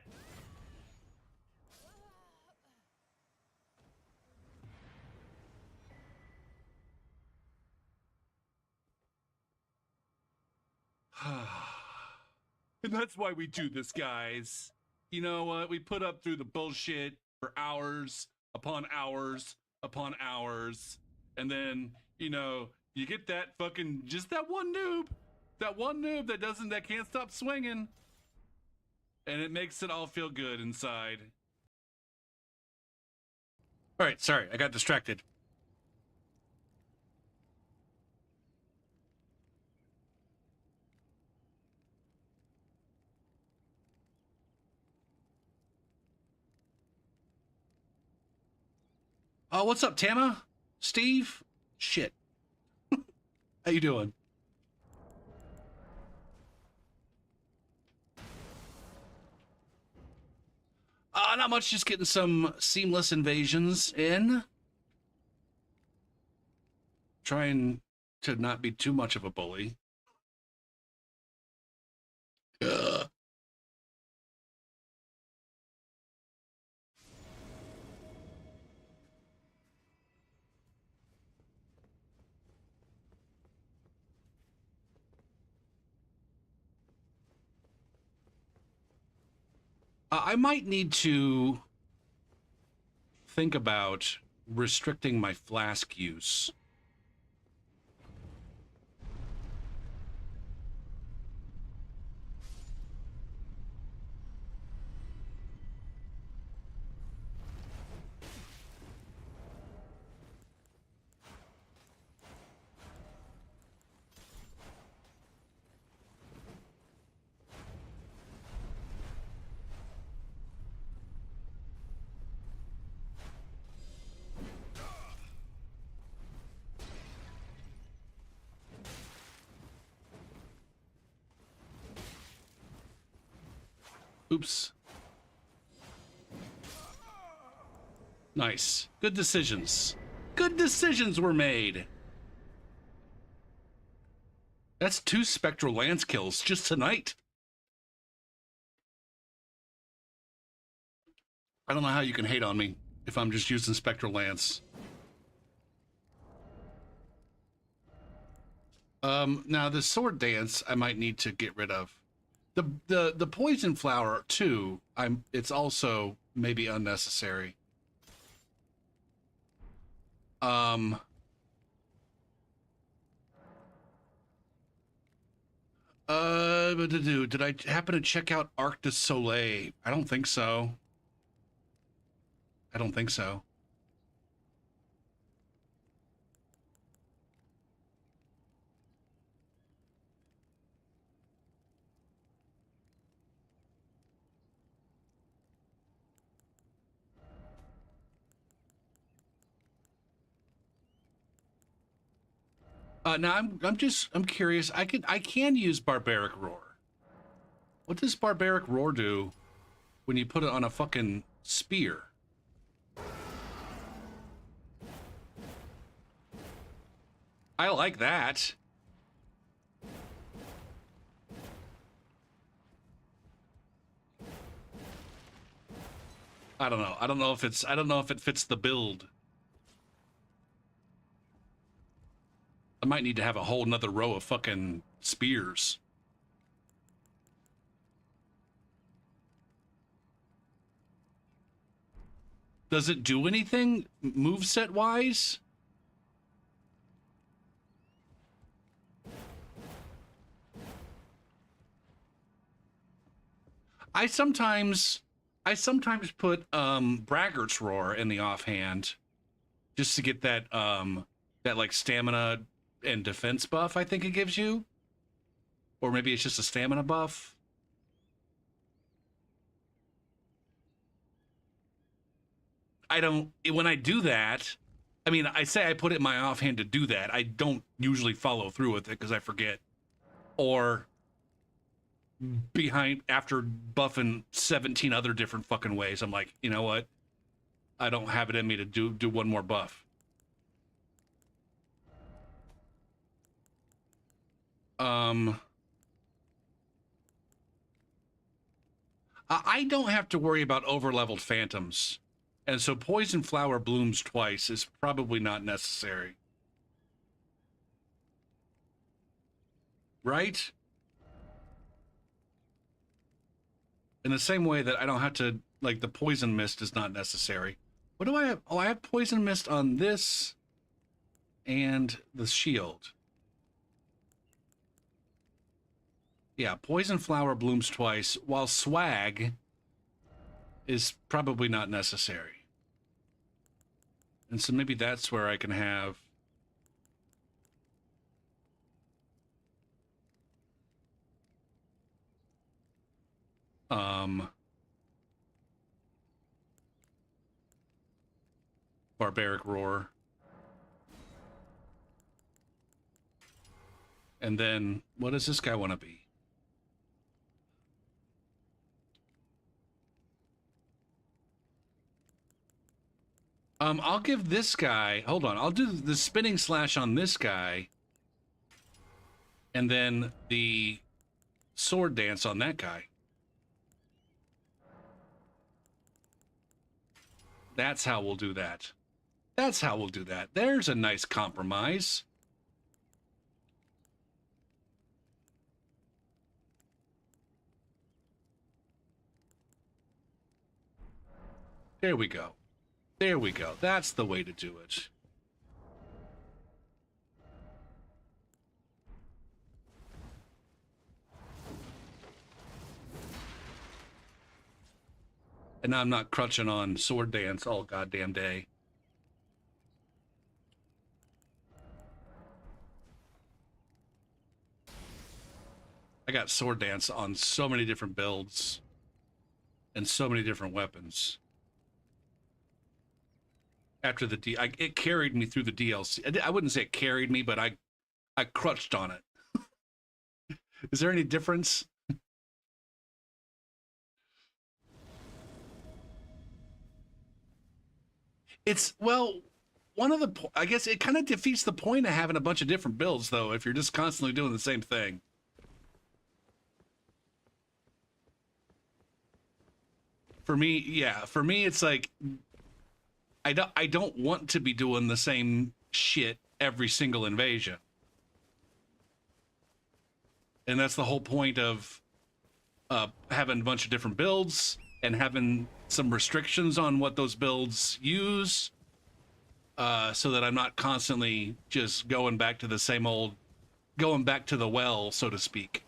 Speaker 1: And that's why we do this, guys. You know what? We put up through the bullshit for hours upon hours upon hours. And then, you know, you get that fucking, just that one noob. That one noob that can't stop swinging. And it makes it all feel good inside. All right, sorry, I got distracted. Oh, what's up, Tama? Steve? Shit. How you doing? Not much, just getting some seamless invasions in. Trying to not be too much of a bully. Ugh. I might need to think about restricting my flask use. Oops. Nice. Good decisions. Good decisions were made. That's 2 spectral lance kills just tonight. I don't know how you can hate on me if I'm just using spectral lance. Now the sword dance I might need to get rid of. The poison flower too. It's also maybe unnecessary. Did I happen to check out Arc de Soleil? I don't think so. I don't think so. Now I'm curious. I can use Barbaric Roar. What does Barbaric Roar do when you put it on a fucking spear? I like that. I don't know. I don't know if it fits the build. I might need to have a whole nother row of fucking spears. Does it do anything moveset wise? I sometimes put Braggart's Roar in the offhand just to get that that like stamina and defense buff I think it gives you. Or maybe it's just a stamina buff. When I do that, I mean, I say I put it in my offhand to do that. I don't usually follow through with it because I forget. Or after buffing 17 other different fucking ways, I'm like, you know what? I don't have it in me to do one more buff. I don't have to worry about over-leveled phantoms. And so Poison Flower blooms twice is probably not necessary. Right? In the same way that I don't have to, like, the Poison Mist is not necessary. What do I have? Oh, I have Poison Mist on this and the shield. Yeah, Poison Flower blooms twice, while Swag is probably not necessary. And so maybe that's where I can have... Barbaric Roar. And then, what does this guy want to be? I'll give this guy... Hold on, I'll do the Spinning Slash on this guy. And then the Sword Dance on that guy. That's how we'll do that. That's how we'll do that. There's a nice compromise. There we go. There we go. That's the way to do it. And now I'm not crutching on sword dance all goddamn day. I got sword dance on so many different builds and so many different weapons. After the it carried me through the DLC. I wouldn't say it carried me, but I crutched on it. Is there any difference? It's, well, one of the, I guess it kind of defeats the point of having a bunch of different builds, though, if you're just constantly doing the same thing. For me, yeah, for me, it's like, I don't want to be doing the same shit every single invasion. And that's the whole point of having a bunch of different builds and having some restrictions on what those builds use, so that I'm not constantly just going back to the same old, going back to the well, so to speak.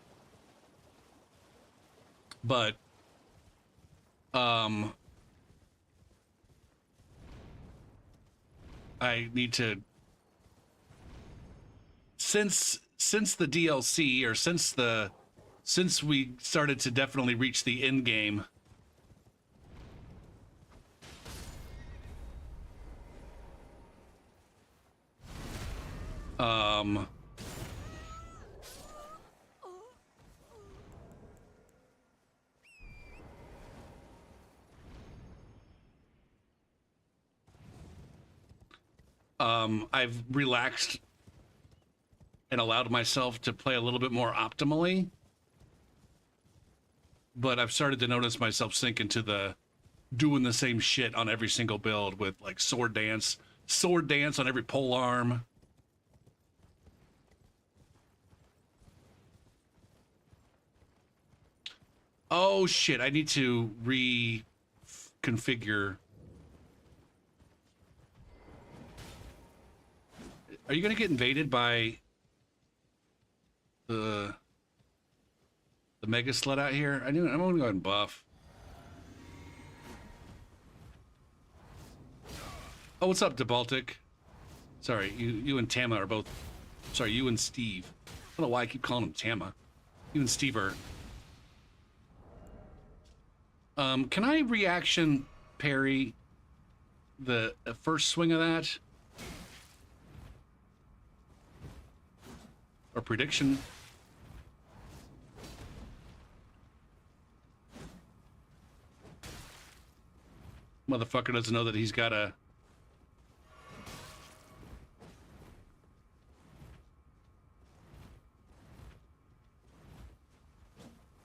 Speaker 1: But I need to, since the DLC, or since we started to definitely reach the end game, I've relaxed and allowed myself to play a little bit more optimally, but I've started to notice myself sink into the doing the same shit on every single build with like sword dance on every pole arm. Oh shit, I need to reconfigure. Are you gonna get invaded by the mega slut out here? I'm gonna go ahead and buff. Oh, what's up, DeBaltic? Sorry, you and Tama are both. Sorry, you and Steve. I don't know why I keep calling him Tama. You and Steve are. Can I reaction parry the first swing of that? Or prediction? Motherfucker doesn't know that he's got a...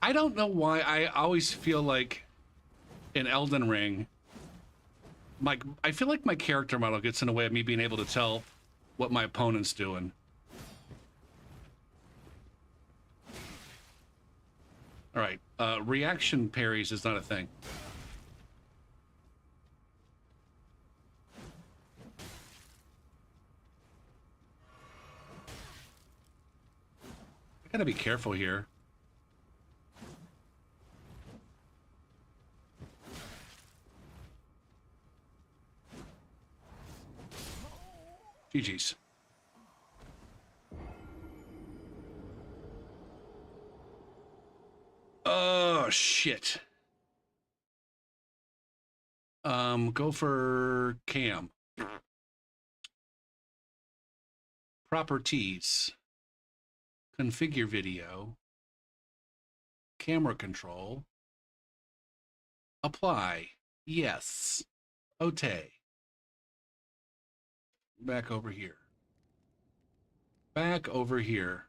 Speaker 1: I don't know why I always feel like in Elden Ring, I feel like my character model gets in the way of me being able to tell what my opponent's doing. All right, reaction parries is not a thing. I gotta be careful here. GG's. Oh, shit. Go for cam. Properties. Configure video. Camera control. Apply. Yes. Okay. Back over here. Back over here.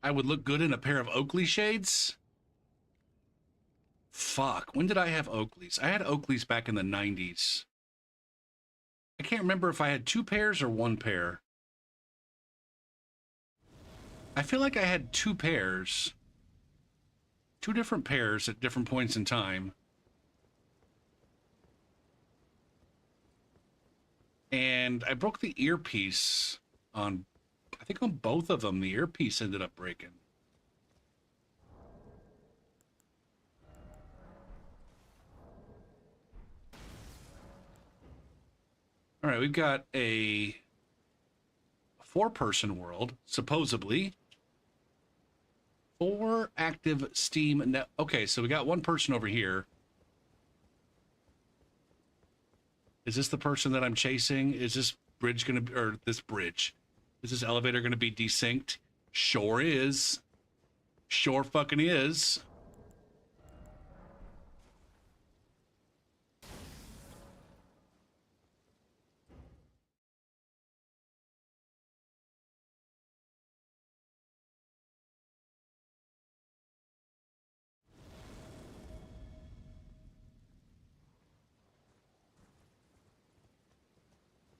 Speaker 1: I would look good in a pair of Oakley shades. Fuck, when did I have Oakleys? I had Oakleys back in the 90s. I can't remember if I had 2 pairs or 1 pair. I feel like I had 2 pairs. 2 different pairs at different points in time. And I broke the earpiece on, I think on both of them, the earpiece ended up breaking. All right, we've got a 4-person world, supposedly. 4 active Steam net. Okay, so we got 1 person over here. Is this the person that I'm chasing? Is this bridge gonna be, or this bridge? Is this elevator gonna be desynced? Sure is. Sure fucking is.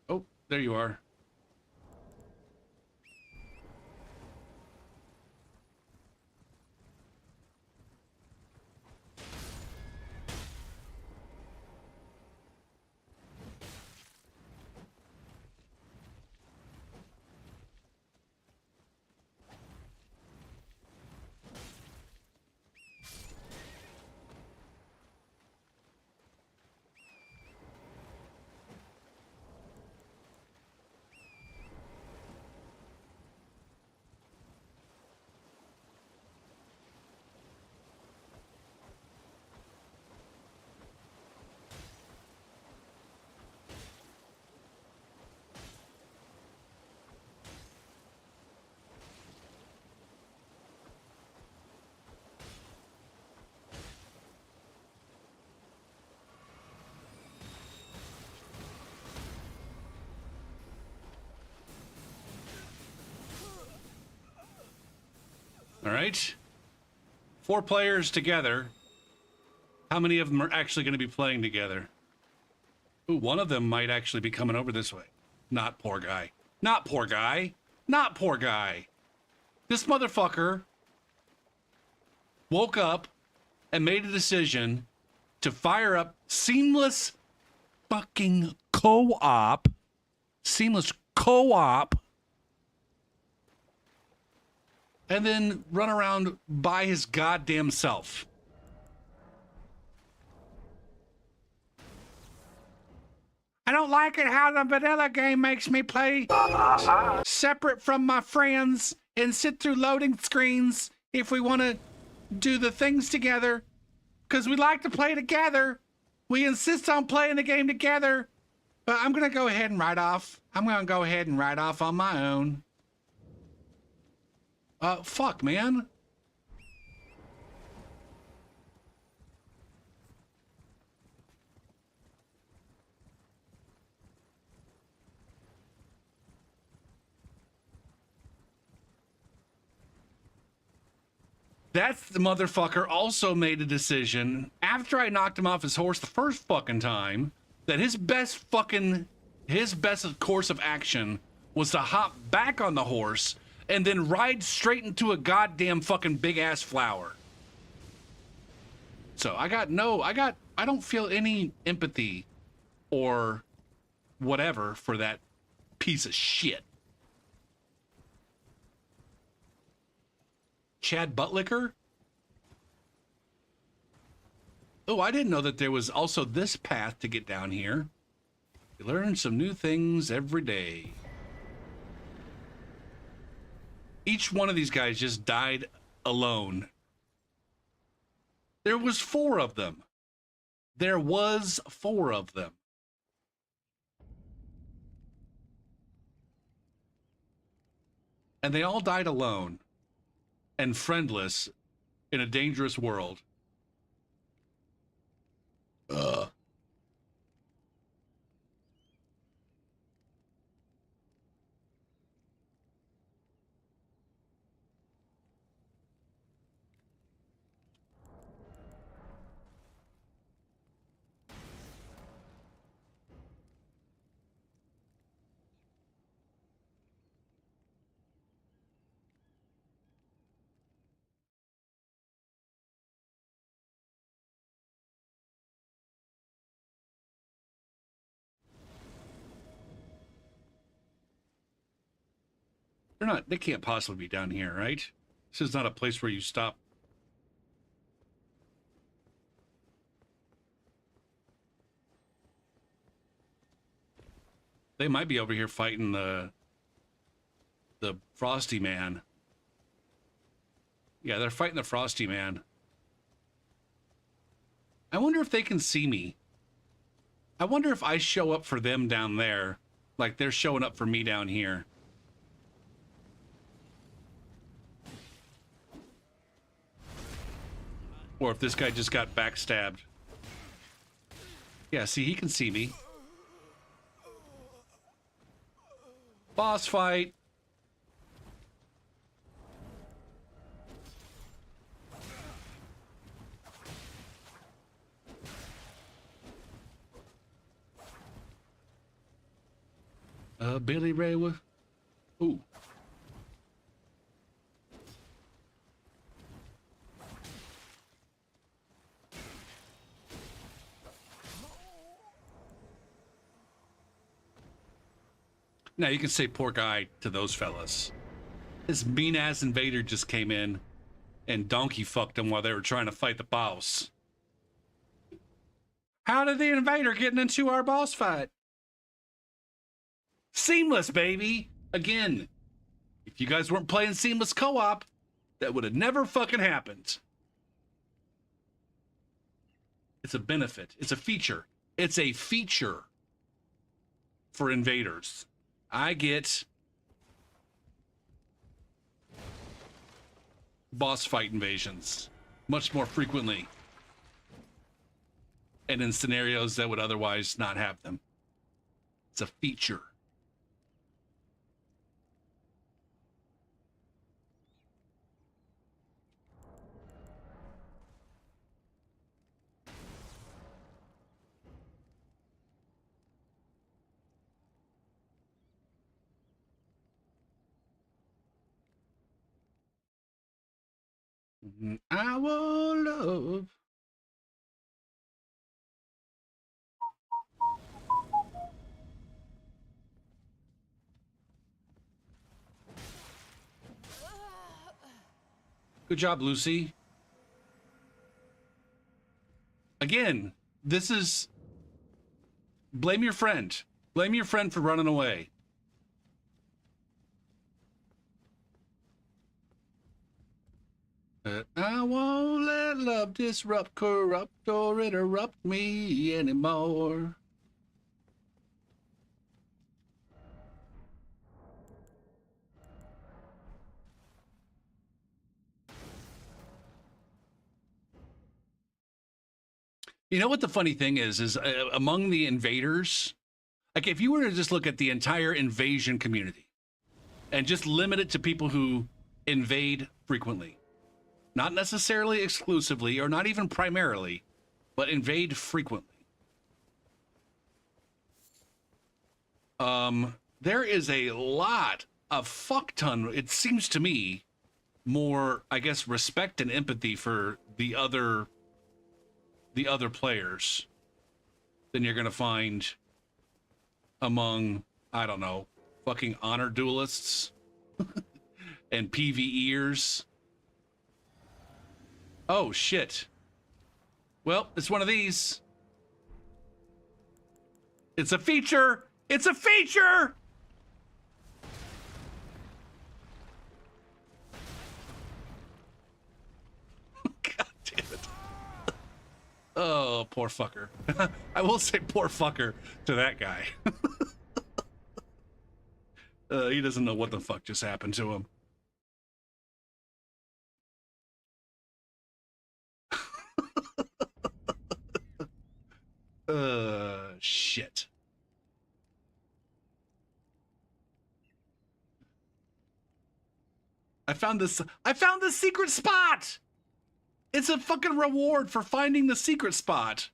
Speaker 1: Oh, there you are. All right. 4 players together. How many of them are actually going to be playing together? Ooh, one of them might actually be coming over this way. Not poor guy. Not poor guy. Not poor guy. This motherfucker woke up and made a decision to fire up seamless fucking co-op. Seamless co-op. And then run around by his goddamn self. I don't like it how the vanilla game makes me play separate from my friends and sit through loading screens if we want to do the things together. Because we like to play together. We insist on playing the game together. But I'm going to go ahead and write off. I'm going to go ahead and write off on my own. Fuck, man. That's the motherfucker also made a decision after I knocked him off his horse the first fucking time that his best course of action was to hop back on the horse and then ride straight into a goddamn fucking big ass flower. So I don't feel any empathy or whatever for that piece of shit. Chad Buttlicker? Oh, I didn't know that there was also this path to get down here. You learn some new things every day. Each one of these guys just died alone. There was 4 of them. There was 4 of them. And they all died alone and friendless in a dangerous world. They're not, they can't possibly be down here, right? This is not a place where you stop. They might be over here fighting the Frosty Man. Yeah, they're fighting the Frosty Man. I wonder if they can see me. I wonder if I show up for them down there, like they're showing up for me down here. Or if this guy just got backstabbed. Yeah, see, he can see me. Boss fight. Billy Ray. Ooh. Now you can say poor guy to those fellas. This mean ass invader just came in and donkey fucked them while they were trying to fight the boss. How did the invader get into our boss fight? Seamless, baby. Again, if you guys weren't playing seamless co-op, that would have never fucking happened. It's a benefit. It's a feature. It's a feature for invaders. I get boss fight invasions much more frequently and in scenarios that would otherwise not have them. It's a feature. I want love. Good job, Lucy. Again, this is... Blame your friend. Blame your friend for running away. I won't let love disrupt, corrupt, or interrupt me anymore. You know what the funny thing is among the invaders, like if you were to just look at the entire invasion community and just limit it to people who invade frequently, not necessarily exclusively or not even primarily, but invade frequently. There is a lot of fuck ton, it seems to me, more, I guess, respect and empathy for the other players than you're gonna find among, I don't know, fucking honor duelists and PvEers. Oh shit. Well, it's one of these. It's a feature. It's a feature. God damn it. Oh, poor fucker. I will say poor fucker to that guy. He doesn't know what the fuck just happened to him. Shit. I found this secret spot. It's a fucking reward for finding the secret spot.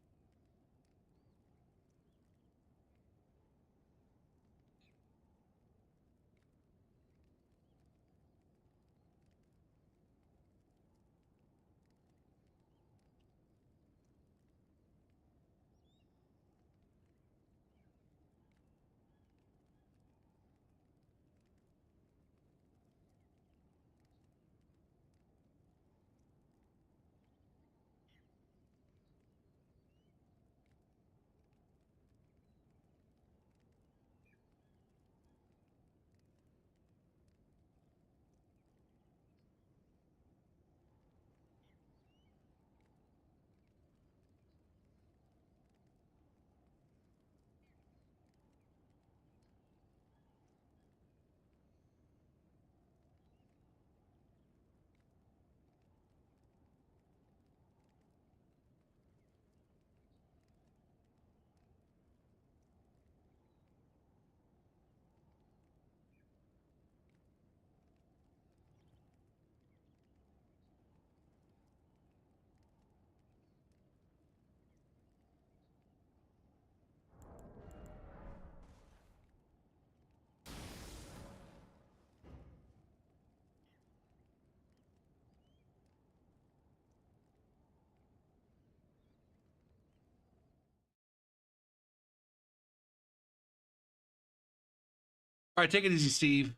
Speaker 1: All right, take it easy, Steve.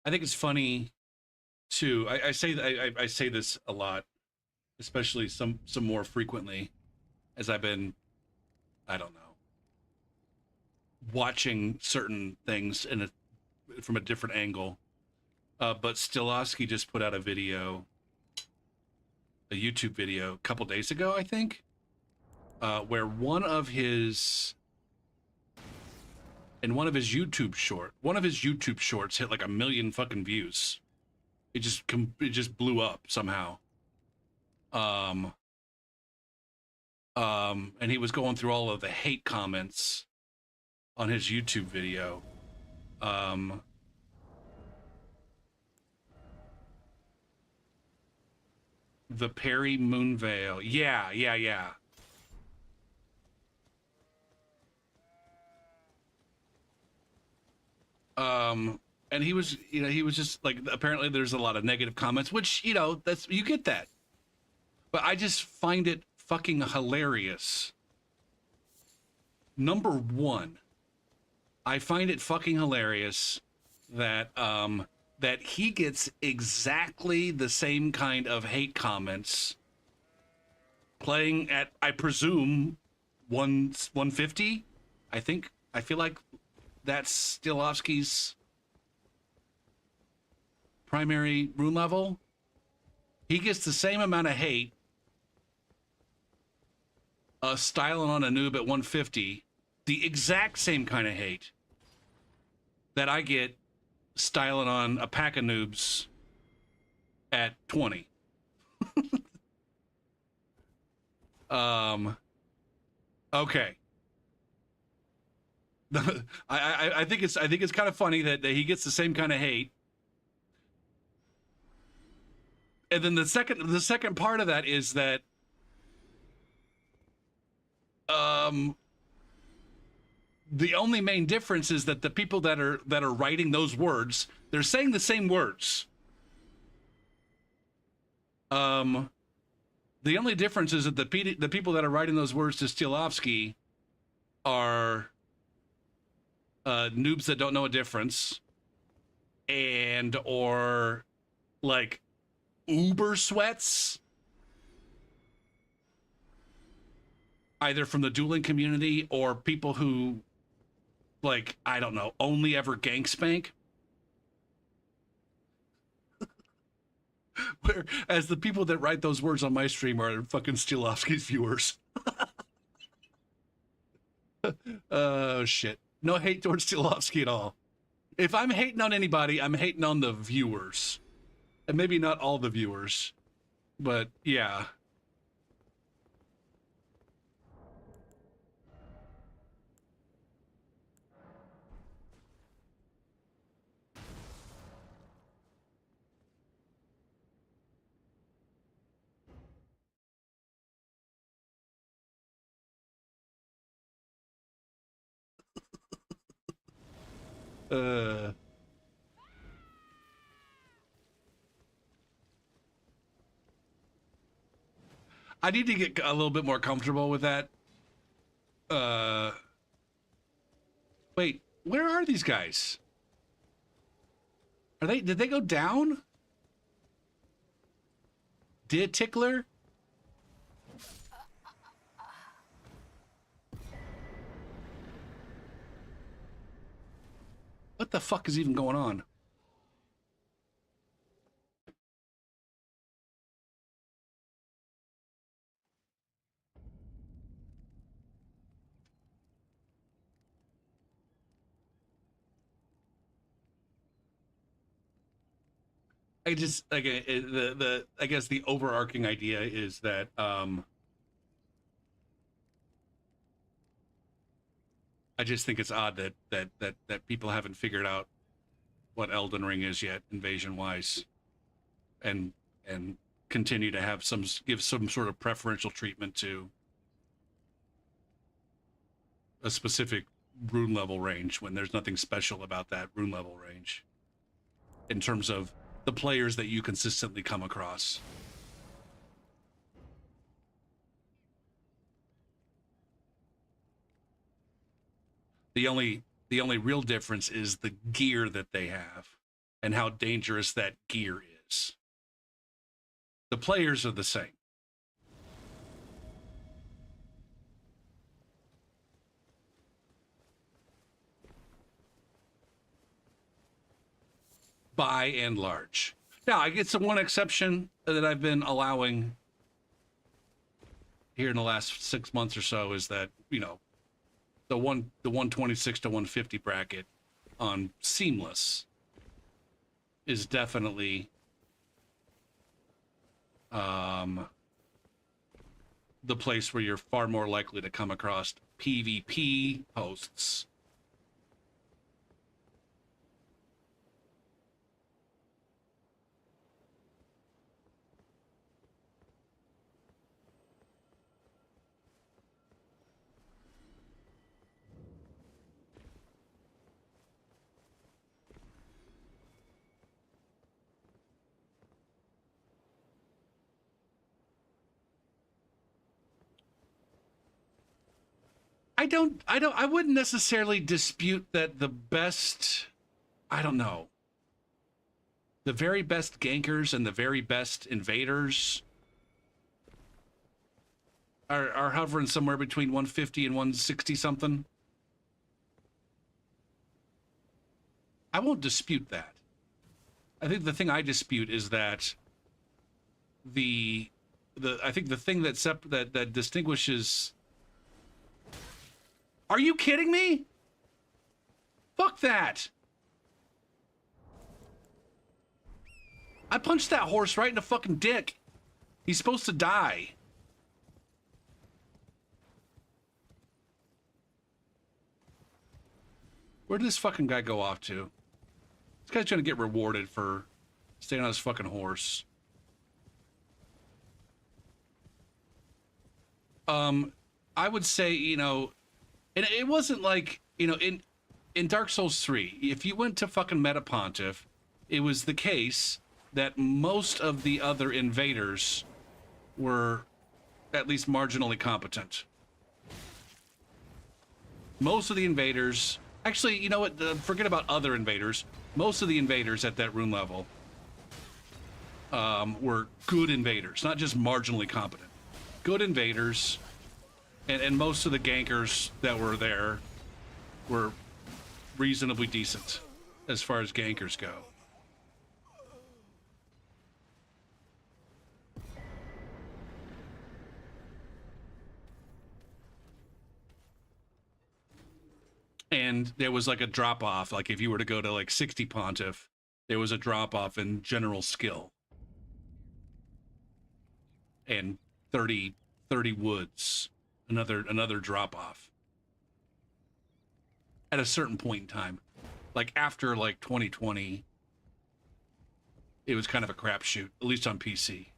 Speaker 1: I think it's funny too. I say this a lot, especially some more frequently as I've been, I don't know, watching certain things from a different angle. But Stilovsky just put out a YouTube video a couple days ago, I think, where one of his YouTube shorts hit like 1 million fucking views. It just blew up somehow. And he was going through all of the hate comments on his YouTube video. The Perry Moonvale. Yeah. And he was just like, apparently there's a lot of negative comments, which, you get that. But I just find it fucking hilarious. Number one, I find it fucking hilarious that that he gets exactly the same kind of hate comments playing at, I presume, 150. I feel like that's Stilovsky's primary rune level. He gets the same amount of hate styling on a noob at 150, the exact same kind of hate that I get styling on a pack of noobs at 20. Okay. I think it's kind of funny that he gets the same kind of hate. And then the second part of that is that the only main difference is that the people that are writing those words, they're saying the same words. The only difference is that the people that are writing those words to Stilovsky are noobs that don't know a difference, and or like uber sweats, either from the dueling community or people who, like, I don't know, only ever gank spank. Whereas the people that write those words on my stream are fucking Stilovsky's viewers. Oh, shit. No hate towards Stilovsky at all. If I'm hating on anybody, I'm hating on the viewers. And maybe not all the viewers. But, yeah. I need to get a little bit more comfortable with that. Wait, where are these guys? Did they go down? Did Tickler? What the fuck is even going on? I just like I guess the overarching idea is that I just think it's odd that people haven't figured out what Elden Ring is yet, invasion wise, and continue to give some sort of preferential treatment to a specific rune level range when there's nothing special about that rune level range in terms of the players that you consistently come across. The only real difference is the gear that they have and how dangerous that gear is. The players are the same. By and large. Now, I get some one exception that I've been allowing here in the last 6 months or so is that, you know, the 126 to 150 bracket on Seamless is definitely the place where you're far more likely to come across PvP hosts. I wouldn't necessarily dispute that the best, I don't know, the very best gankers and the very best invaders are hovering somewhere between 150 and 160 something. I won't dispute that. I think the thing I dispute is that I think the thing that distinguishes. Are you kidding me? Fuck that. I punched that horse right in the fucking dick. He's supposed to die. Where did this fucking guy go off to? This guy's trying to get rewarded for staying on his fucking horse. I would say, you know, and it wasn't like, you know, in Dark Souls 3, if you went to fucking Metapontiff, it was the case that most of the other invaders were at least marginally competent. Most of the invaders, actually, you know what, forget about other invaders. Most of the invaders at that rune level were good invaders, not just marginally competent. Good invaders. And most of the gankers that were there were reasonably decent as far as gankers go. And there was like a drop off. Like if you were to go to like 60 Pontiff, there was a drop off in general skill. And 30 Woods. Another drop off at a certain point in time. Like after like 2020, it was kind of a crapshoot, at least on PC.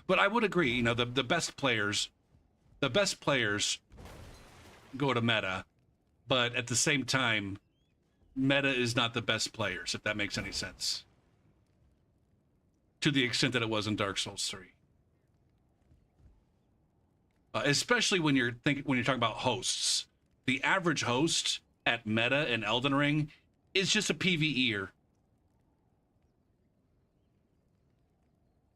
Speaker 1: But I would agree, you know, the best players go to meta, but at the same time, meta is not the best players, if that makes any sense. To the extent that it was in Dark Souls 3. Especially when you're talking about hosts. The average host at meta and Elden Ring is just a PvEer.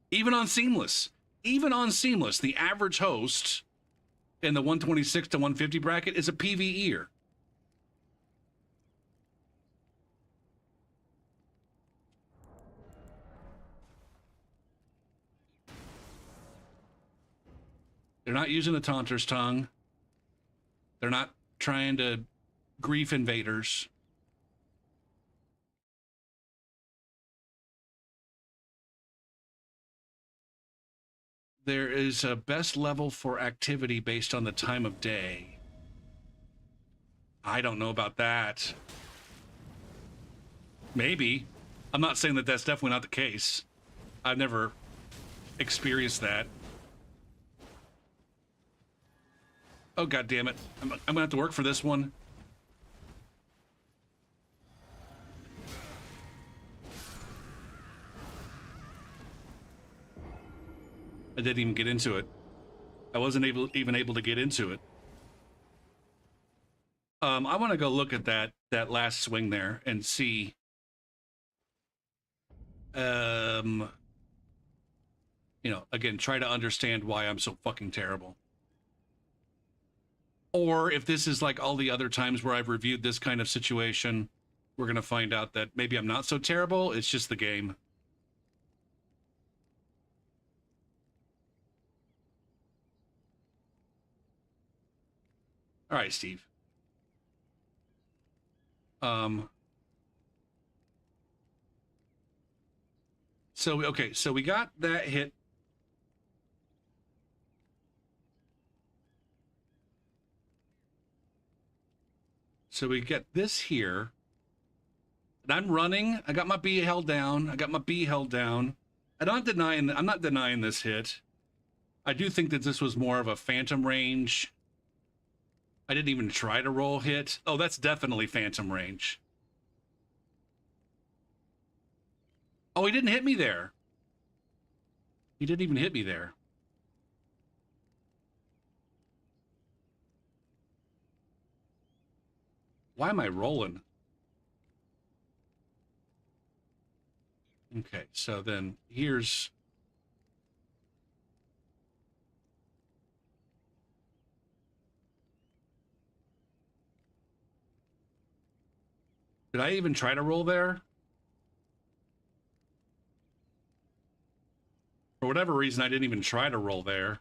Speaker 1: Even on Seamless, the average host in the 126 to 150 bracket is a PvEer. They're not using a taunter's tongue. They're not trying to grief invaders. There is a best level for activity based on the time of day. I don't know about that. Maybe. I'm not saying that that's definitely not the case. I've never experienced that. Oh, God damn it. I'm gonna have to work for this one. I didn't even get into it. I wasn't even able to get into it. I want to go look at that last swing there and see. You know, again, try to understand why I'm so fucking terrible. Or if this is like all the other times where I've reviewed this kind of situation, we're gonna find out that maybe I'm not so terrible. It's just the game. All right, Steve. So okay, so we got that hit. So we get this here. And I'm running. I got my B held down. I got my B held down. I'm not denying this hit. I do think that this was more of a phantom range. I didn't even try to roll hit. Oh, that's definitely phantom range. Oh, he didn't hit me there. He didn't even hit me there. Why am I rolling? Okay, so then here's... Did I even try to roll there? For whatever reason, I didn't even try to roll there.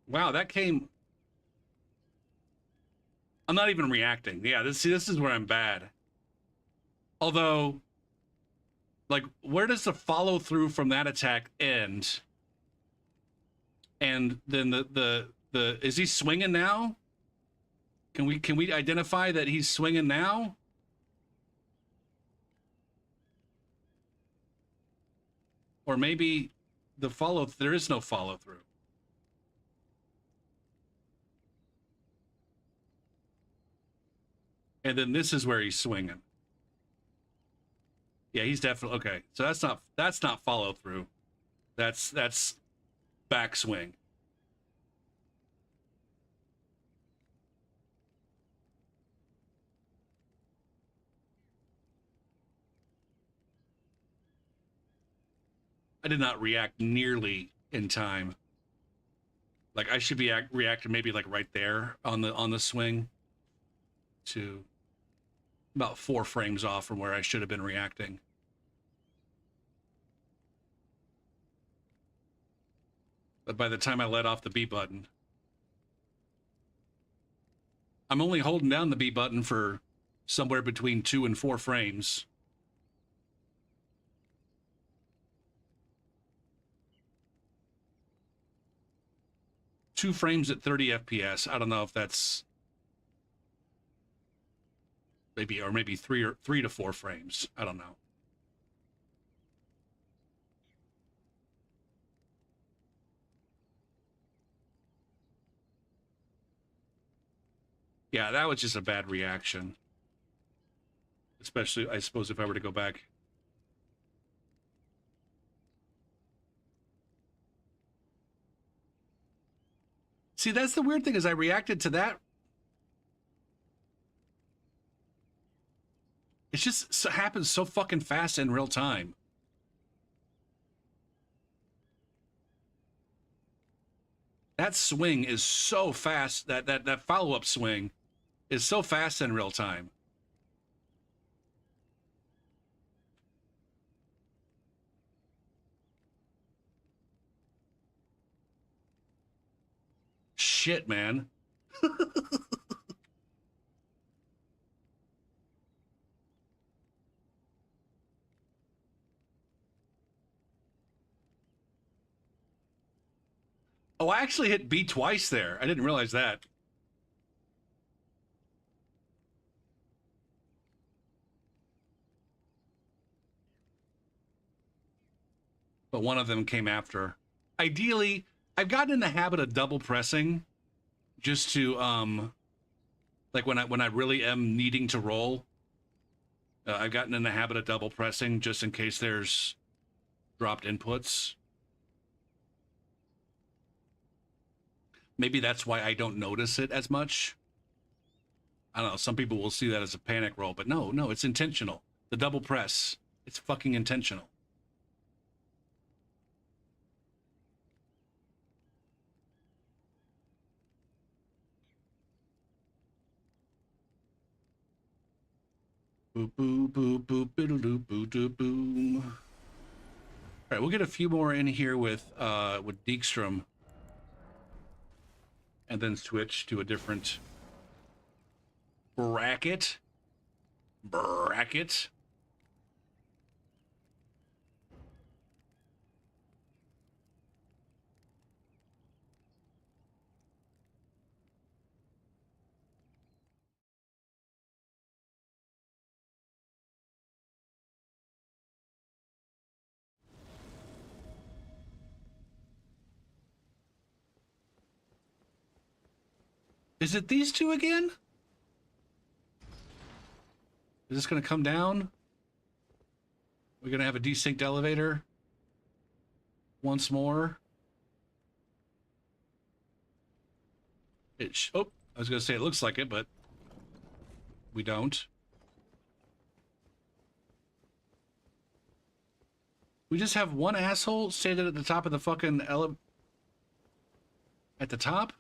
Speaker 1: Wow, that came... I'm not even reacting. Yeah, this is where I'm bad. Although, like, where does the follow through from that attack end? And then the is he swinging now? Can we identify that he's swinging now? Or maybe there is no follow through. And then this is where he's swinging. Yeah, he's definitely okay. So that's not follow through. That's backswing. I did not react nearly in time. Like I should be reacting maybe like right there on the swing to about 4 frames off from where I should have been reacting. But by the time I let off the B button, I'm only holding down the B button for somewhere between 2 and 4 frames. Two frames at 30 FPS. I don't know if that's maybe 3 to 4 frames. I don't know. Yeah, that was just a bad reaction. Especially, I suppose, if I were to go back. See, that's the weird thing is I reacted to that. It just happens so fucking fast in real time. That swing is so fast. That follow-up swing is so fast in real time. Shit, man. Oh, I actually hit B twice there. I didn't realize that. But one of them came after. Ideally, I've gotten in the habit of double pressing just to like when I really am needing to roll. I've gotten in the habit of double pressing just in case there's dropped inputs. Maybe that's why I don't notice it as much. I don't know. Some people will see that as a panic roll, but no, it's intentional. The double press, it's fucking intentional. Boop, boop, boop, boop, biddle, doop, boop, doop, boom. All right, we'll get a few more in here with Dijkstrom, and then switch to a different bracket. Is it these two again? Is this going to come down? We're going to have a desynced elevator once more. Oh, I was going to say it looks like it, but we don't. We just have one asshole standing at the top of the fucking at the top?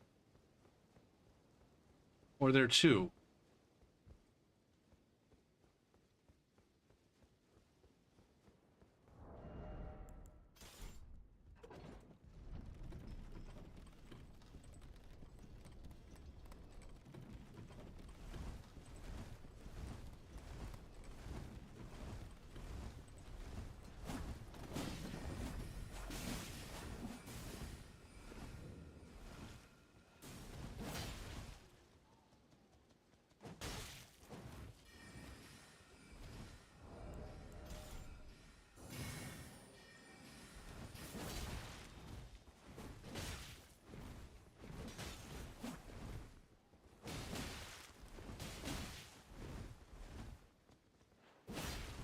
Speaker 1: Or there are two?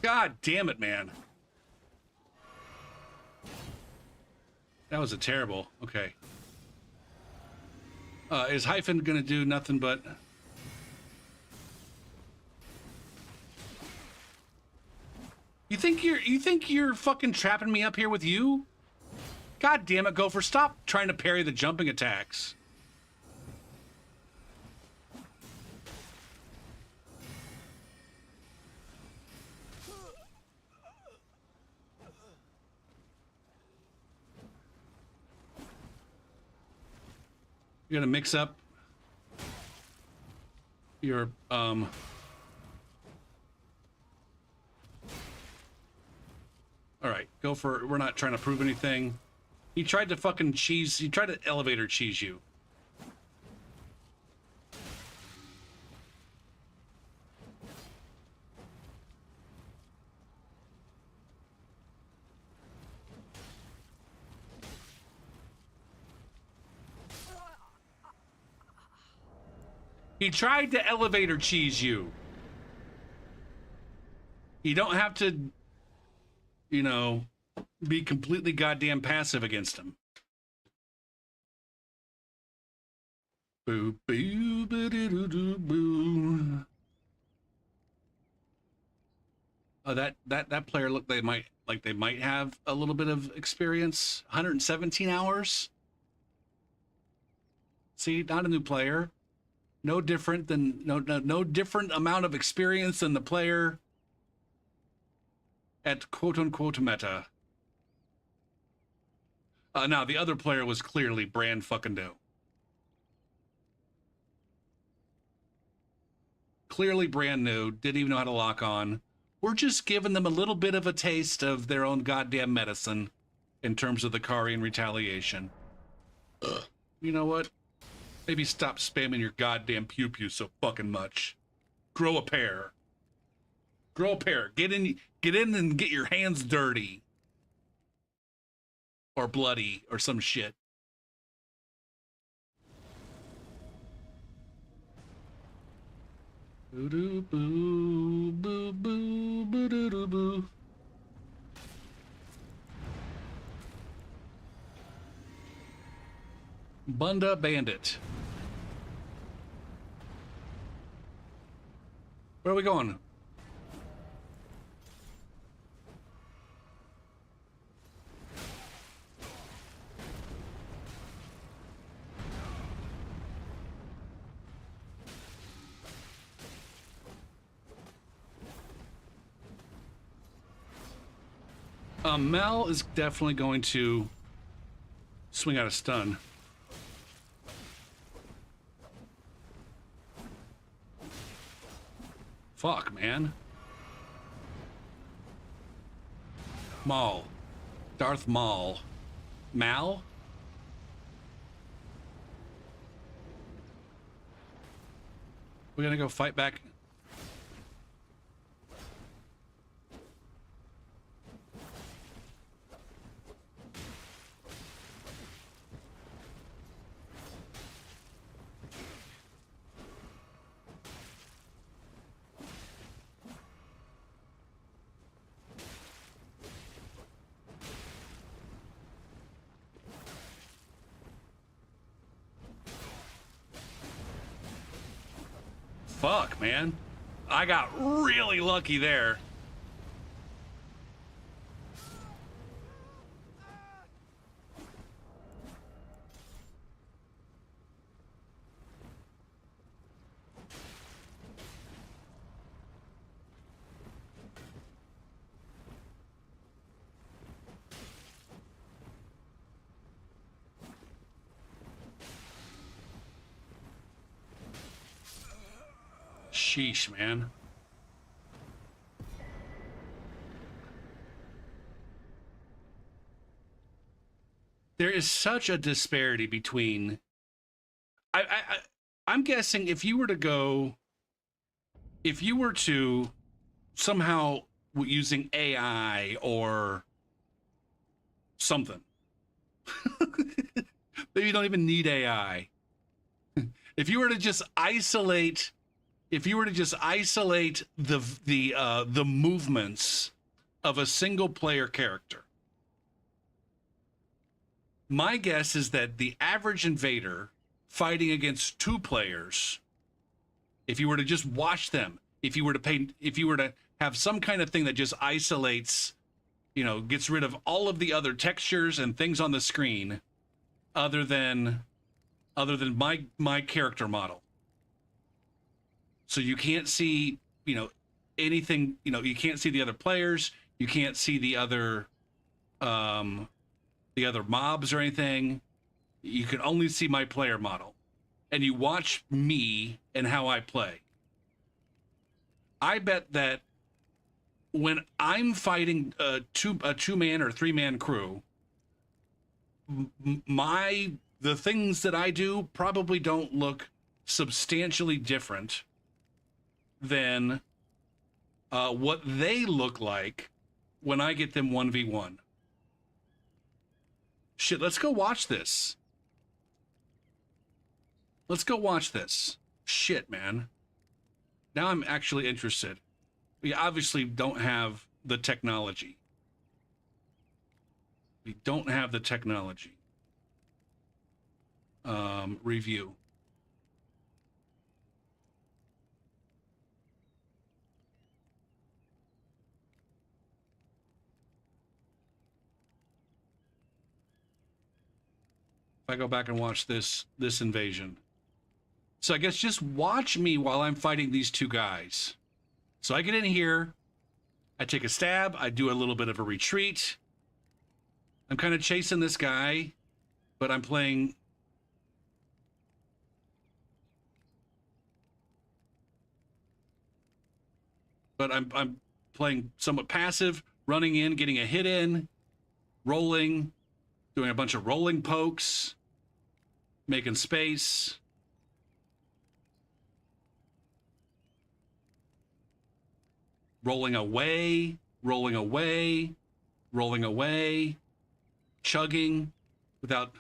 Speaker 1: God damn it, man. That was a terrible. Okay. Is Hyphen gonna do nothing but... You think you're fucking trapping me up here with you? God damn it, Gopher, stop trying to parry the jumping attacks. You're gonna mix up your all right, go for, we're not trying to prove anything. He tried to fucking cheese, he tried to elevator cheese you. He tried to elevator cheese you. You don't have to, you know, be completely goddamn passive against him. Boo, boo, boo, doo, doo, boo. Oh, that player looked they might have a little bit of experience. 117 hours. See, not a new player. No different than no different amount of experience than the player at quote unquote meta. Now the other player was clearly brand fucking new. Clearly brand new, didn't even know how to lock on. We're just giving them a little bit of a taste of their own goddamn medicine in terms of the Karian retaliation. You know what? Maybe stop spamming your goddamn pew-pew so fucking much. Grow a pair. Grow a pair. Get in and get your hands dirty. Or bloody or some shit. Boo doo boo boo boo boo doo doo boo. Bunda Bandit. Where are we going? Mel is definitely going to swing out a stun. Fuck, man. Maul. Darth Maul. Mal? We're gonna go fight back. Fuck, man. I got really lucky there. Sheesh, man. There is such a disparity between I'm guessing if you were to somehow using AI or something. Maybe you don't even need AI. If you were to just isolate the movements of a single player character, my guess is that the average invader fighting against two players, if you were to just watch them, if you were to have some kind of thing that just isolates, gets rid of all of the other textures and things on the screen other than my character model. So you can't see, anything, you can't see the other players, you can't see the other mobs or anything. You can only see my player model. And you watch me and how I play. I bet that when I'm fighting a two-man or three-man crew, the things that I do probably don't look substantially different than what they look like when I get them 1v1. Shit, let's go watch this. Let's go watch this. Shit, man. Now I'm actually interested. We obviously don't have the technology. We don't have the technology. Review. If I go back and watch this invasion. So I guess just watch me while I'm fighting these two guys. So I get in here, I take a stab, I do a little bit of a retreat. I'm kind of chasing this guy, but I'm playing... But I'm playing somewhat passive, running in, getting a hit in, rolling, doing a bunch of rolling pokes, Making space. Rolling away, rolling away, rolling away, chugging without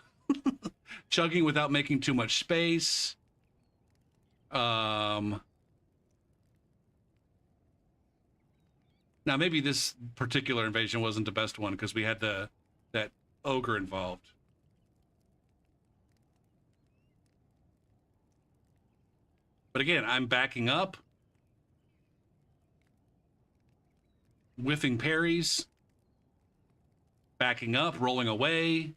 Speaker 1: chugging without making too much space. Now maybe this particular invasion wasn't the best one because we had that ogre involved. But again, I'm backing up. Whiffing parries. Backing up, rolling away.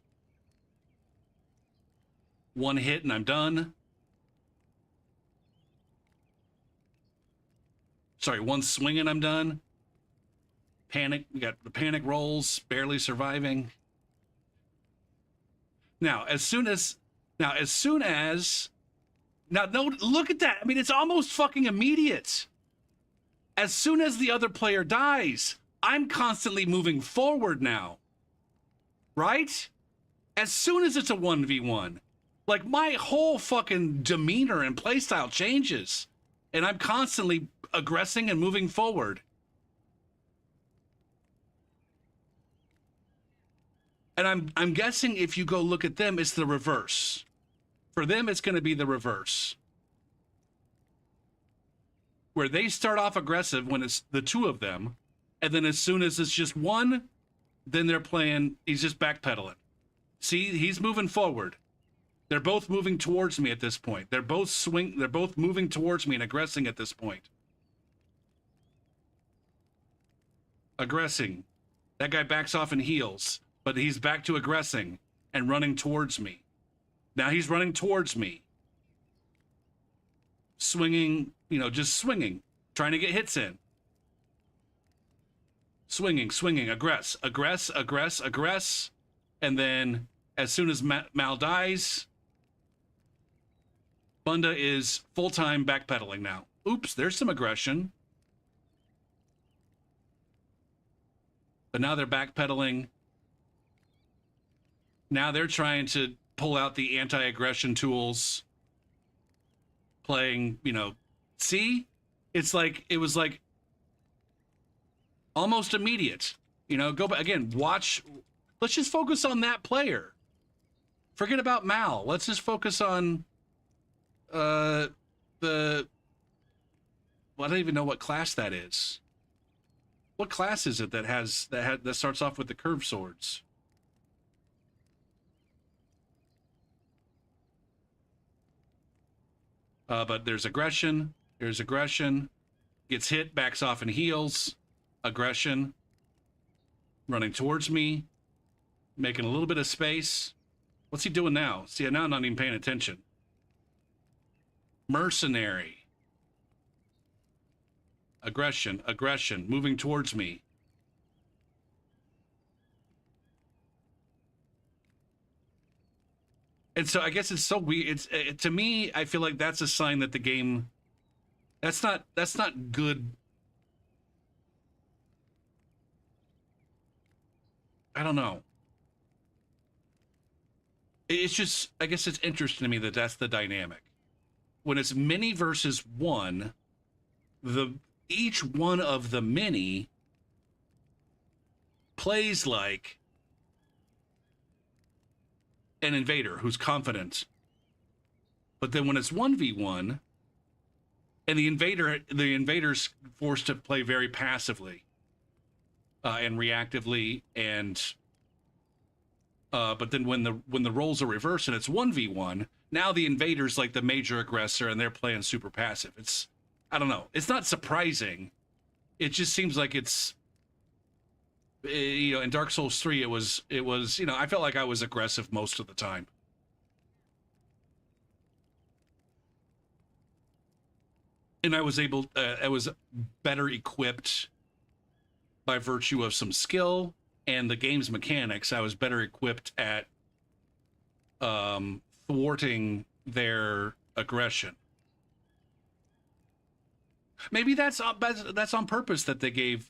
Speaker 1: One hit and I'm done. Sorry, one swing and I'm done. Panic, we got the panic rolls, barely surviving. Now, no, look at that. I mean, it's almost fucking immediate. As soon as the other player dies, I'm constantly moving forward now. Right? As soon as it's a 1v1, like my whole fucking demeanor and playstyle changes, and I'm constantly aggressing and moving forward. And I'm guessing if you go look at them, it's the reverse. For them, it's going to be the reverse. Where they start off aggressive when it's the two of them, and then as soon as it's just one, then they're playing, he's just backpedaling. See, he's moving forward. They're both moving towards me at this point. They're both moving towards me and aggressing at this point. Aggressing. That guy backs off and heals, but he's back to aggressing and running towards me. Now he's running towards me. Swinging, just swinging, trying to get hits in. Swinging, aggress. And then as soon as Mal dies, Bunda is full-time backpedaling now. Oops, there's some aggression. But now they're backpedaling. Now they're trying to pull out the anti-aggression tools. Playing, see? It was like almost immediate. Go back again, watch. Let's just focus on that player. Forget about Mal. Let's just focus on I don't even know what class that is. What class is it that starts off with the curved swords? But there's aggression. Gets hit, backs off and heals. Aggression. Running towards me. Making a little bit of space. What's he doing now? See, now I'm not even paying attention. Mercenary. Aggression. Moving towards me. And so I guess it's so weird. To me, I feel like that's a sign that the game, that's not good. I don't know. It's just, I guess it's interesting to me that that's the dynamic. When it's many versus one, each one of the many plays like an invader who's confident. But then when it's 1v1 and the invader's forced to play very passively and reactively, and but then when the roles are reversed and it's 1v1, now the invader's like the major aggressor and they're playing super passive. I don't know. It's not surprising. It just seems like it's, in Dark Souls 3, it was, I felt like I was aggressive most of the time. And I was better equipped by virtue of some skill and the game's mechanics. I was better equipped at thwarting their aggression. Maybe that's on purpose that they gave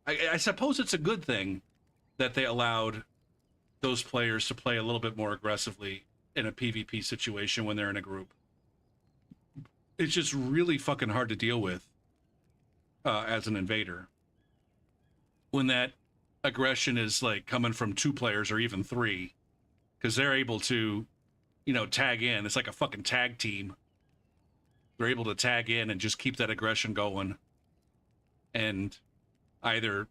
Speaker 1: I suppose it's a good thing that they allowed those players to play a little bit more aggressively in a PvP situation when they're in a group. It's just really fucking hard to deal with as an invader when that aggression is like coming from 2 players or even 3, because they're able to, you know, tag in. It's like a fucking tag team. They're able to tag in and just keep that aggression going. And either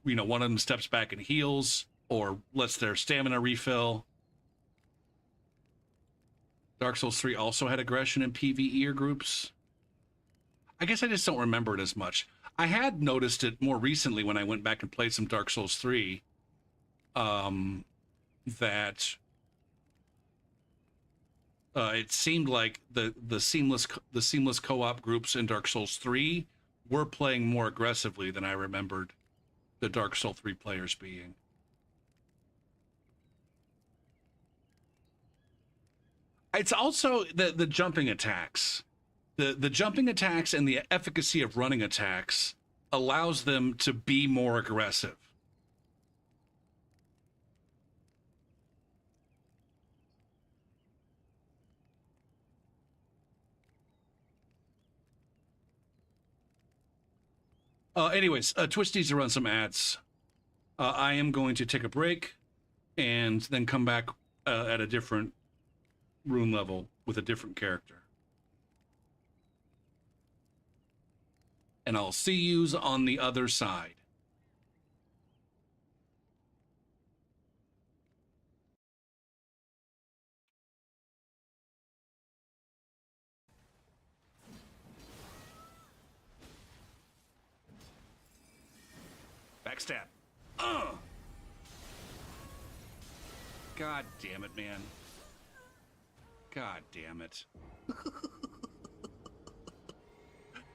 Speaker 1: you know, one of them steps back and heals or lets their stamina refill. Dark Souls 3 also had aggression in PvE groups. I guess I just don't remember it as much. I had noticed it more recently when I went back and played some Dark Souls 3, that it seemed like the seamless co-op groups in Dark Souls 3 were playing more aggressively than I remembered the Dark Souls 3 players being. It's also the jumping attacks. The jumping attacks and the efficacy of running attacks allows them to be more aggressive. Anyways, Twitch needs to run some ads. I am going to take a break and then come back at a different room level with a different character. And I'll see yous on the other side. Backstab. God damn it, man. God damn it.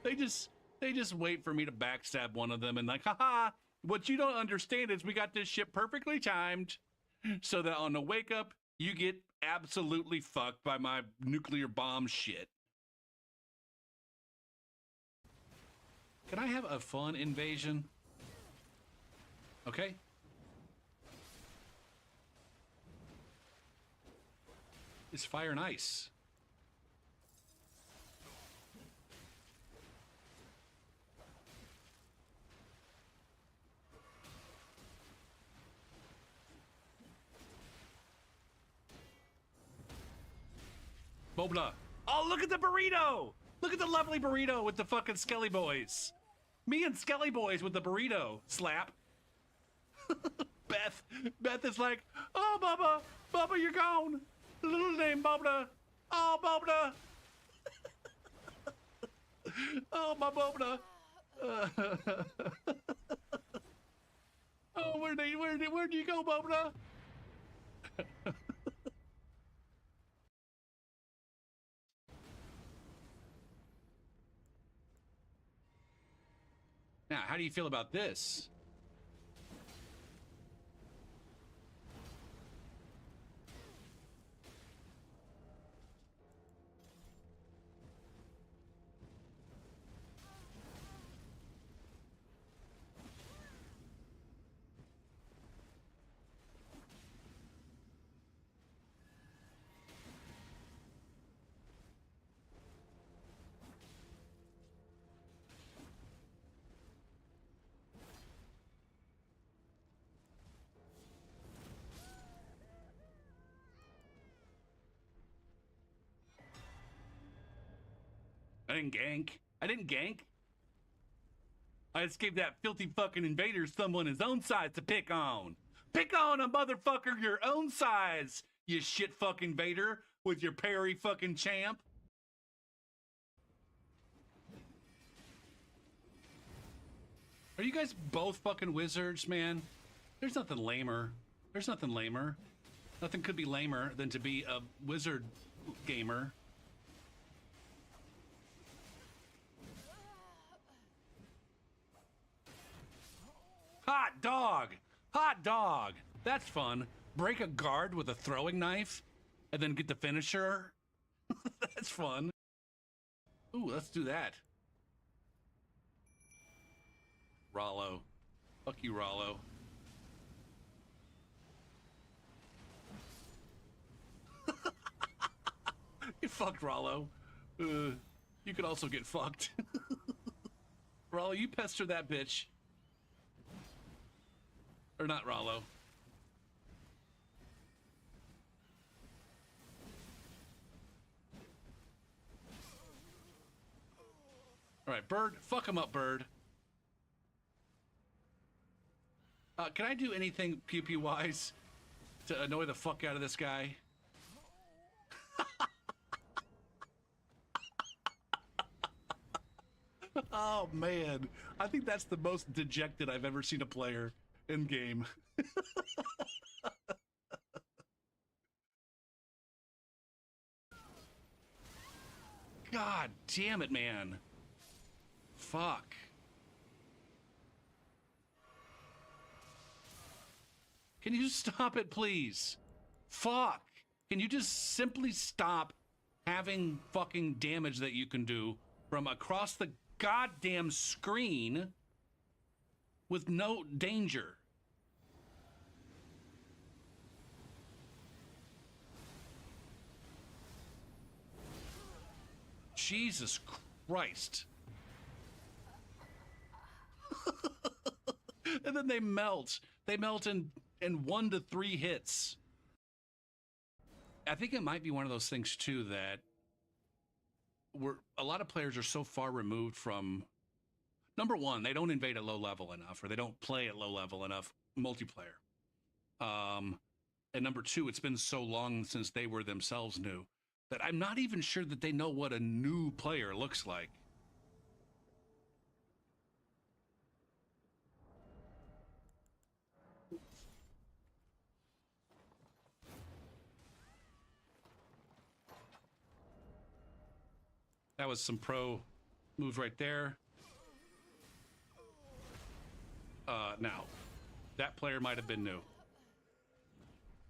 Speaker 1: They just wait for me to backstab one of them and like, haha, what you don't understand is we got this shit perfectly timed so that on the wake up, you get absolutely fucked by my nuclear bomb shit. Can I have a fun invasion? Okay. It's fire and ice. Bobla. Oh, look at the burrito! Look at the lovely burrito with the fucking Skelly Boys. Me and Skelly Boys with the burrito slap. Beth is like, oh, Bubba, you're gone. Little name, Bobla. Oh, Bobla. Oh, my Bobla. Oh, where'd you go, Bobla? Now, how do you feel about this? I didn't gank. I just gave that filthy fucking invader someone his own size to pick on. Pick on a motherfucker your own size, you shit fucking invader with your parry fucking champ. Are you guys both fucking wizards, man? There's nothing lamer. Nothing could be lamer than to be a wizard gamer. Hot dog. That's fun. Break a guard with a throwing knife and then get the finisher. That's fun. Ooh, let's do that. Rollo. Fuck you, Rollo. fucked, Rollo. You could also get fucked. Rollo, you pester that bitch. Or not Rollo. All right, Bird. Fuck him up, Bird. Can I do anything pew-pew-wise to annoy the fuck out of this guy? Oh, man. I think that's the most dejected I've ever seen a player in game. God damn it, man. Fuck. Can you stop it, please? Fuck. Can you just simply stop having fucking damage that you can do from across the goddamn screen with no danger? Jesus Christ. And then they melt. They melt in 1 to 3 hits. I think it might be one of those things too that a lot of players are so far removed from, number one, they don't invade at low level enough, or they don't play at low level enough multiplayer. And number two, it's been so long since they were themselves new that I'm not even sure that they know what a new player looks like. That was some pro move right there. Now, that player might have been new.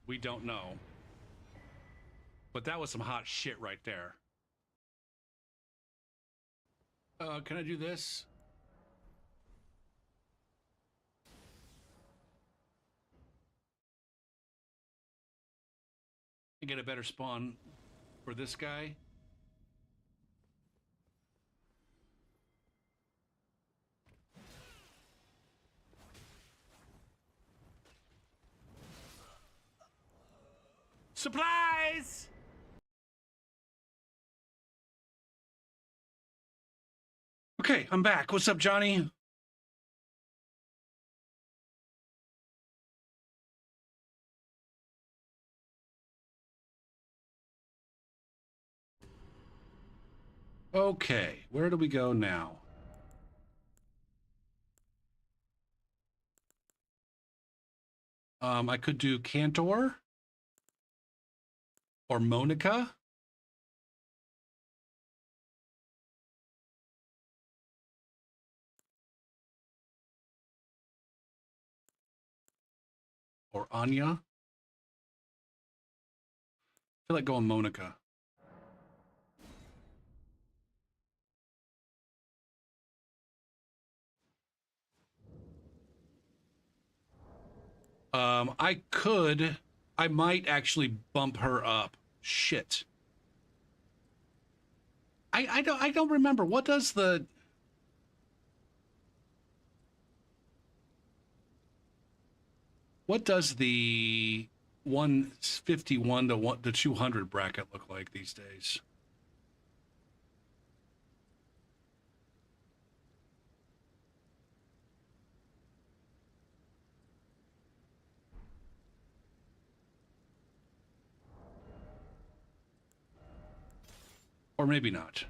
Speaker 1: We don't know. But that was some hot shit right there. Can I do this? And get a better spawn for this guy. Supplies! Okay, I'm back. What's up, Johnny? Okay, where do we go now? I could do Cantor or Monica. Or Anya. I feel like going Monica. I might actually bump her up. Shit. I don't remember. What does the What does the 151 to 200 bracket look like these days? Or maybe not.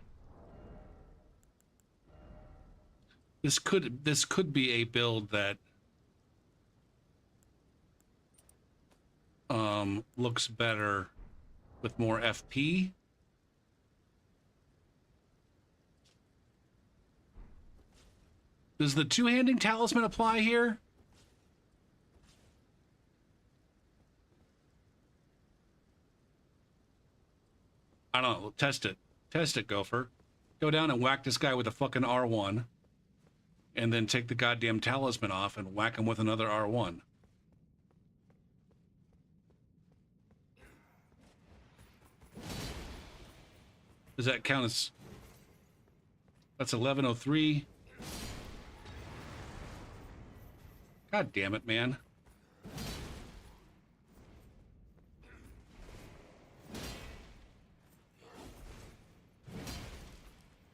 Speaker 1: This could be a build that looks better with more FP. Does the two-handing talisman apply here? I don't know. Test it. Test it, Gopher. Go down and whack this guy with a fucking R1. And then take the goddamn talisman off and whack him with another R1. Does that count as... That's 1103. God damn it, man.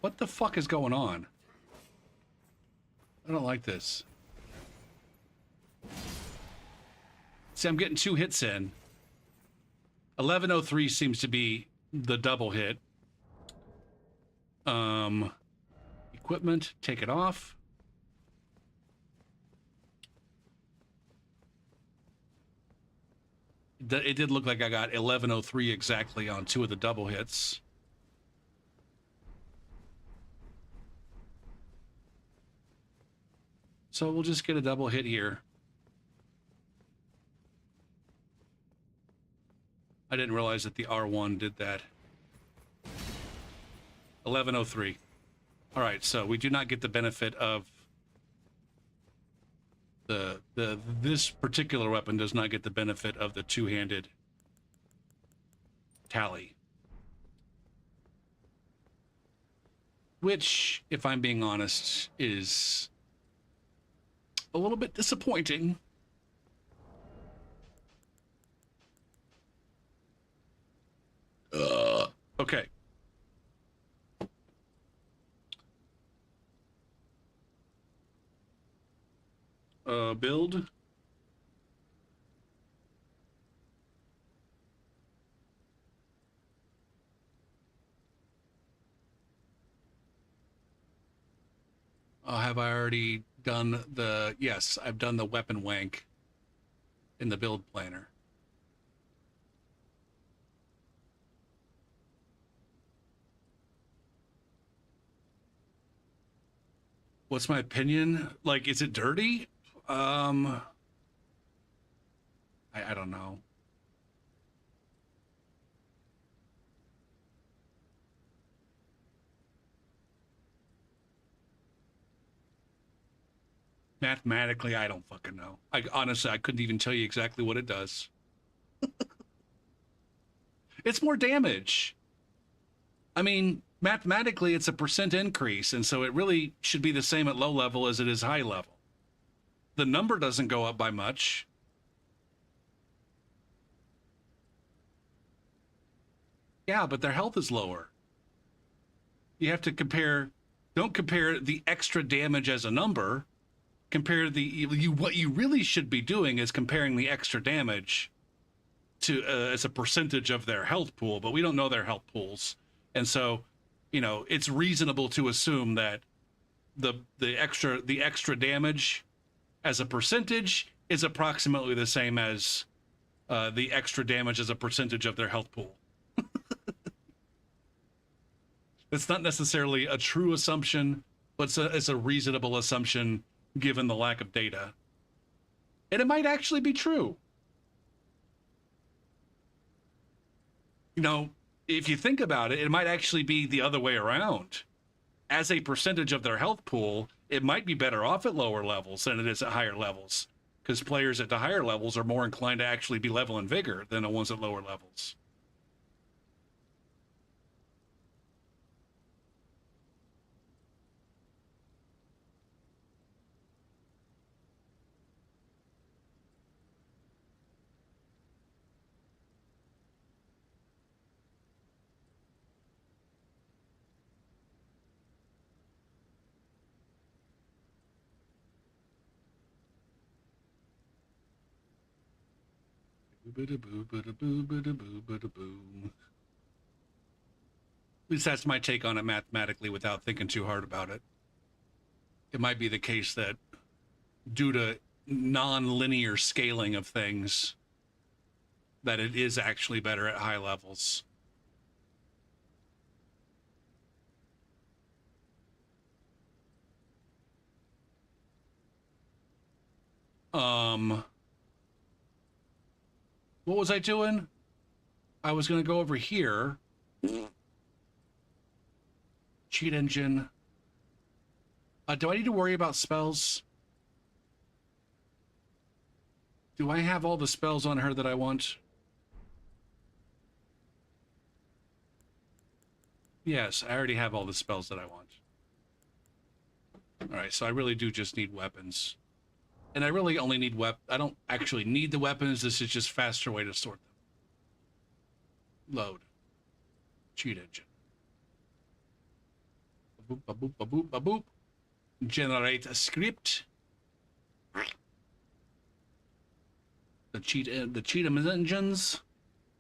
Speaker 1: What the fuck is going on? I don't like this. See, I'm getting 2 hits in. 1103 seems to be the double hit. Equipment, take it off. It did look like I got 1103 exactly on 2 of the double hits. So we'll just get a double hit here. I didn't realize that the R1 did that. 1103. All right, so we do not get the benefit of this particular weapon does not get the benefit of the two-handed tally. Which, if I'm being honest, is a little bit disappointing. Okay. Build. Have I already done the... Yes, I've done the weapon wank in the build planner. What's my opinion? Like, is it dirty? I don't know. Mathematically, I don't fucking know. Honestly, I couldn't even tell you exactly what it does. It's more damage. I mean, mathematically, it's a % increase, and so it really should be the same at low level as it is high level. The number doesn't go up by much. Yeah, but their health is lower. You have to compare... Don't compare the extra damage as a number. Compare the... what you really should be doing is comparing the extra damage to as a percentage of their health pool, but we don't know their health pools. And so, you know, it's reasonable to assume that the extra damage as a percentage is approximately the same as the extra damage as a percentage of their health pool. It's not necessarily a true assumption, but it's a reasonable assumption given the lack of data. And it might actually be true. You know, if you think about it, it might actually be the other way around. As a percentage of their health pool, it might be better off at lower levels than it is at higher levels, because players at the higher levels are more inclined to actually be level and vigor than the ones at lower levels. At least that's my take on it mathematically without thinking too hard about it. It might be the case that due to non-linear scaling of things, that it is actually better at high levels. What was I doing? I was going to go over here. Cheat engine. Do I need to worry about spells? Do I have all the spells on her that I want? Yes, I already have all the spells that I want. All right, so I really do just need weapons. And I really only need I don't actually need the weapons. This is just faster way to sort them. Load. Cheat engine. Ba-boop, ba-boop, ba-boop, ba-boop. Generate a script. The Cheatham's engines.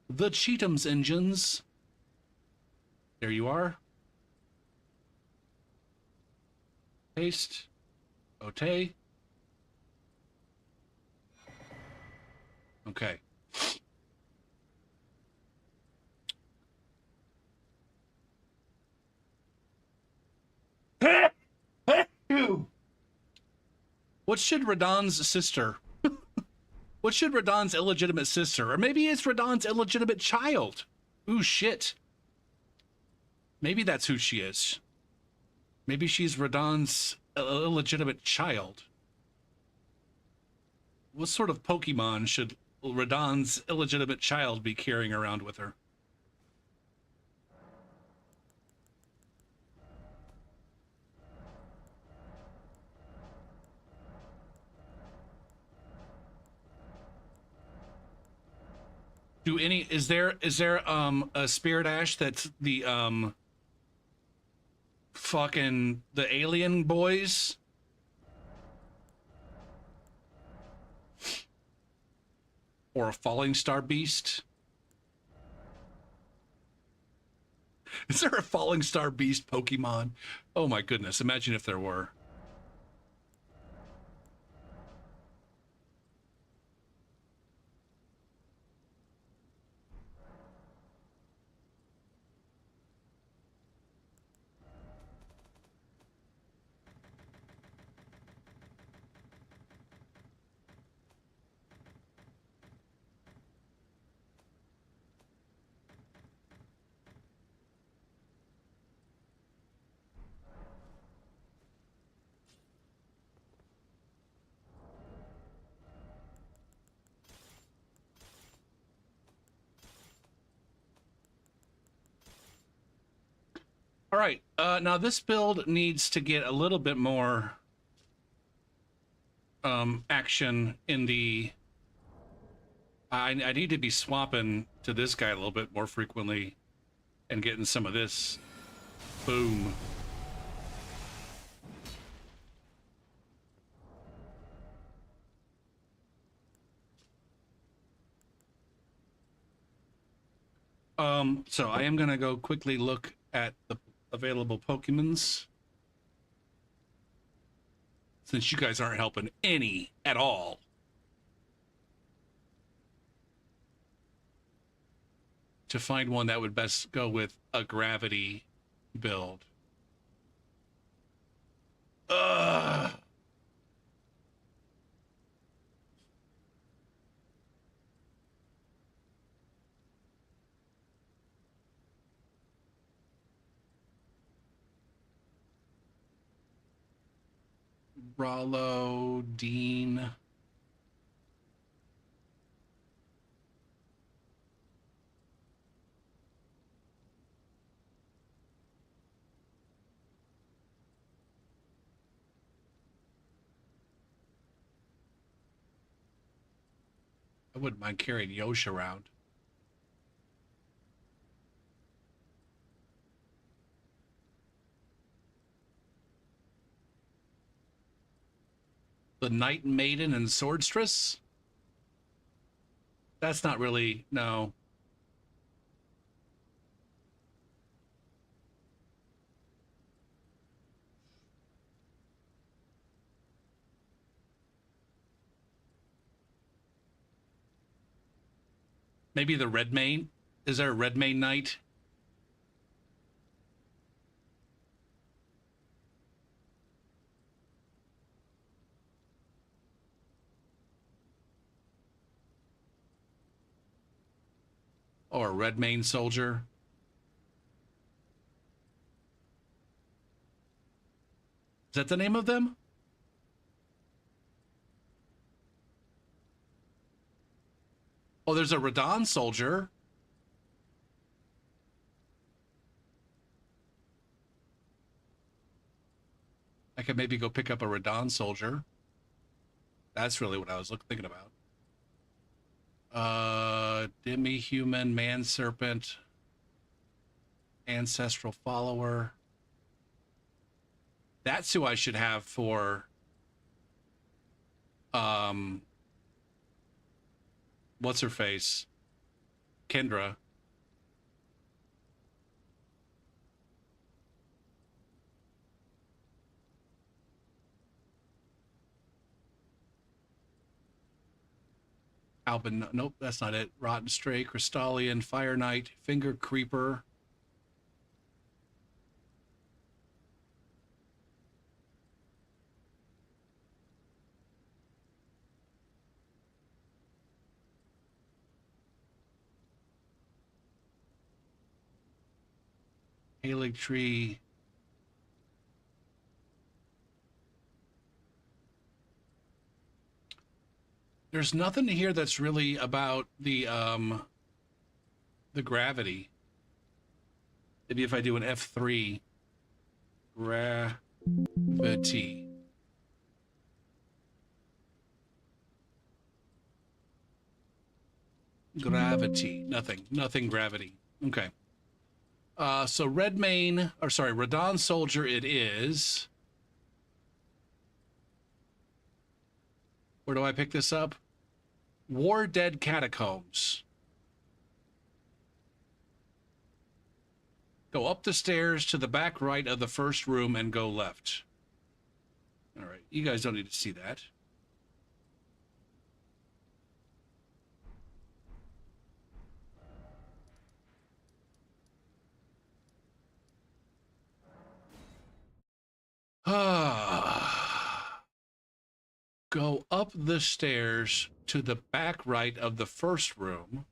Speaker 1: The Cheatham's engines. There you are. Paste. Okay. Okay. What should Radon's sister? What should Radon's illegitimate sister? Or maybe it's Radon's illegitimate child. Ooh, shit. Maybe that's who she is. Maybe she's Radon's illegitimate child. What sort of Pokemon should Radon's illegitimate child be carrying around with her? Is there a Spirit Ash that's the fucking the alien boys? Or a Falling Star Beast? Is there a Falling Star Beast Pokemon? Oh my goodness, imagine if there were. All right, now this build needs to get a little bit more action in the... I need to be swapping to this guy a little bit more frequently and getting some of this. Boom. So I am gonna go quickly look at the available Pokemons. Since you guys aren't helping any at all. To find one that would best go with a gravity build. Ugh. Rollo, Dean. I wouldn't mind carrying Yosh around. The Night Maiden and Swordstress? That's not really, no. Maybe the Redmane? Is there a Redmane Knight? Or a Redmane Soldier? Is that the name of them? Oh, there's a Radon Soldier. I could maybe go pick up a Radon soldier. That's really what I was thinking about. Demi-human, man-serpent, ancestral follower. That's who I should have for what's her face? Kendra. Albin, nope, that's not it. Rotten Stray, Crystallian, Fire Knight, Finger Creeper. Halig Tree. There's nothing here that's really about the gravity. Maybe if I do an F3, gravity. Gravity. Nothing gravity. Okay. So Redmane, or sorry, Radon Soldier it is. Where do I pick this up? War Dead Catacombs. Go up the stairs to the back right of the first room and go left. All right, you guys don't need to see that. Go up the stairs to the back right of the first room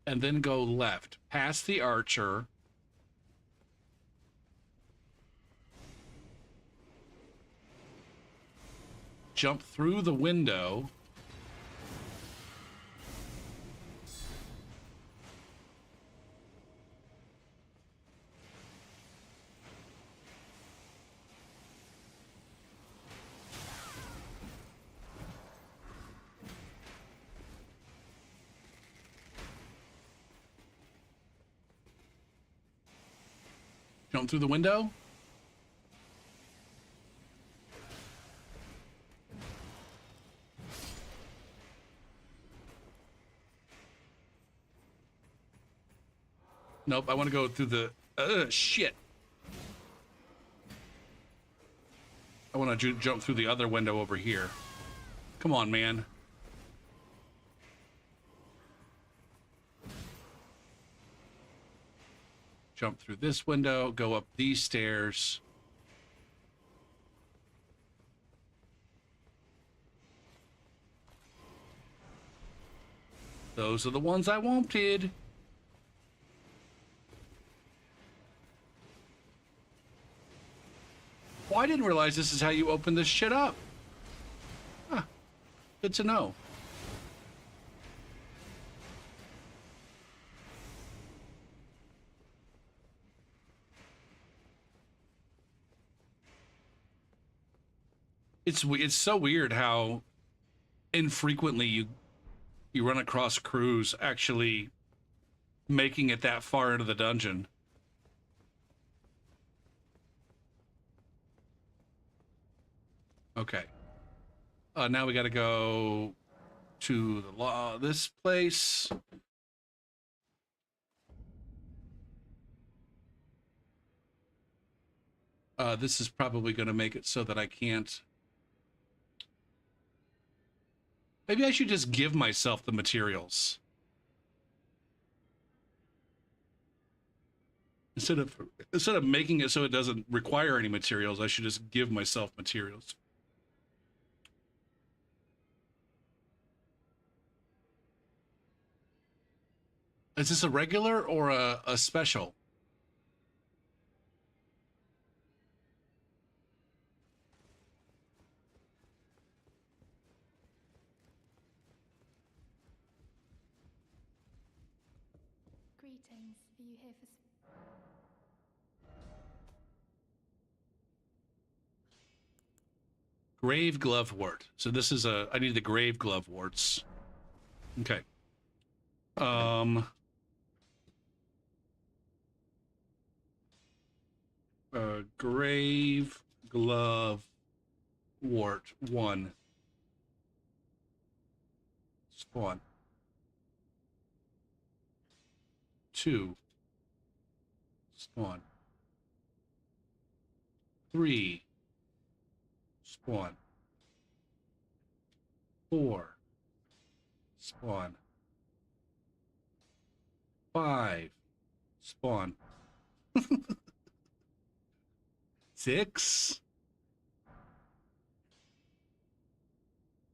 Speaker 1: and then go left past the archer. Jump through the window. Jump through the window. Nope, I want to go through the... shit. I want to jump through the other window over here. Come on, man. Jump through this window, go up these stairs. Those are the ones I wanted. Well, I didn't realize this is how you open this shit up. Huh. Good to know. It's so weird how infrequently you run across crews actually making it that far into the dungeon. Okay. Now we got to go to this place. This is probably going to make it so that I can't. Maybe I should just give myself the materials. Instead of making it so it doesn't require any materials, I should just give myself materials. Is this a regular or a special?
Speaker 2: Greetings. Are you here for...
Speaker 1: Grave glovewort. So this is I need the grave gloveworts. Okay. Grave glove wart 1. Spawn. 2. Spawn. 3. Spawn. 4. Spawn. 5. Spawn. 6.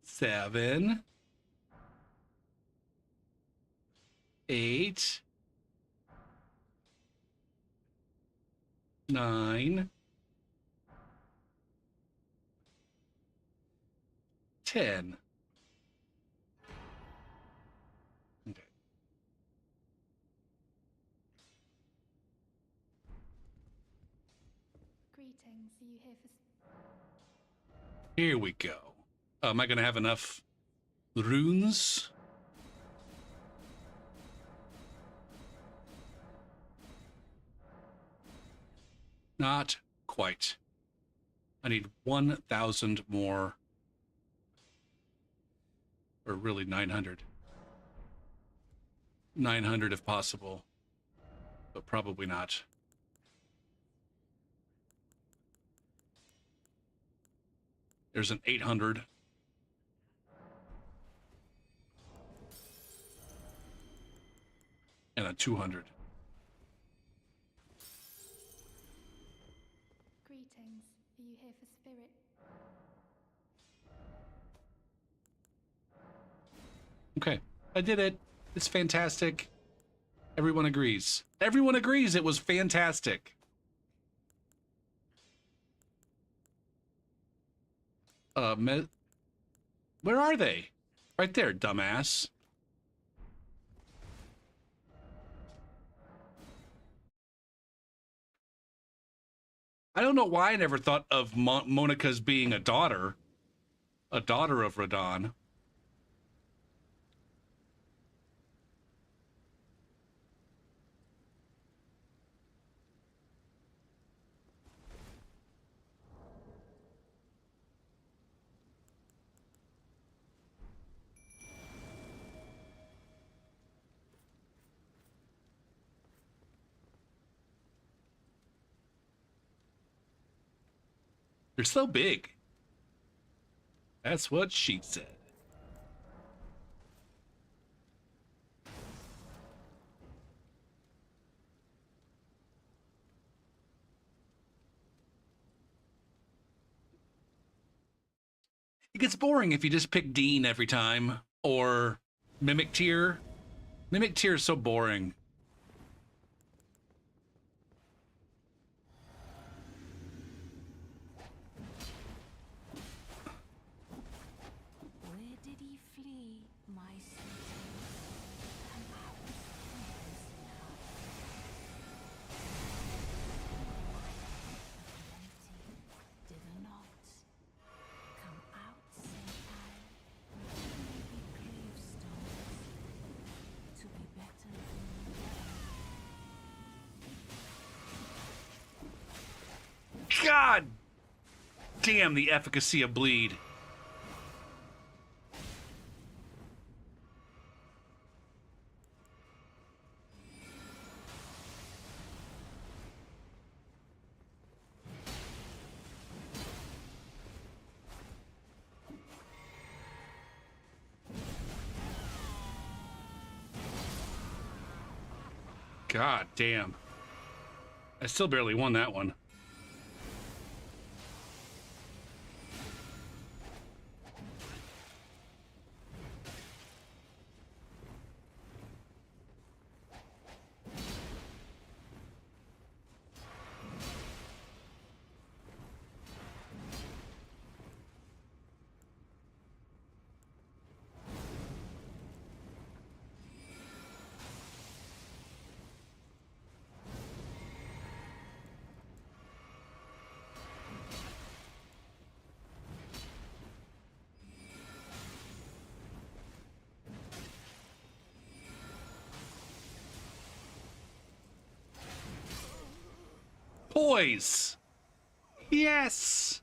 Speaker 1: 7. 8. 9. 10. Okay.
Speaker 2: Greetings. Are you here for...
Speaker 1: Here we go. Am I going to have enough runes? Not quite. I need 1,000 more. Or really 900. 900 if possible. But probably not. There's an 800. And a 200.
Speaker 2: Greetings. Are you here for spirit?
Speaker 1: Okay, I did it. It's fantastic. Everyone agrees. Everyone agrees it was fantastic. Where are they? Right there, dumbass. I don't know why I never thought of Monica's being a daughter of Radon. They're so big. That's what she said. It gets boring if you just pick Dean every time, or Mimic Tier. Mimic Tier is so boring.
Speaker 3: Where did he flee, my city? And out from his love. Plenty did not come out, say I. Maybe gravestones to be better than
Speaker 1: God damn the efficacy of bleed. God damn. I still barely won that one. boys. Yes.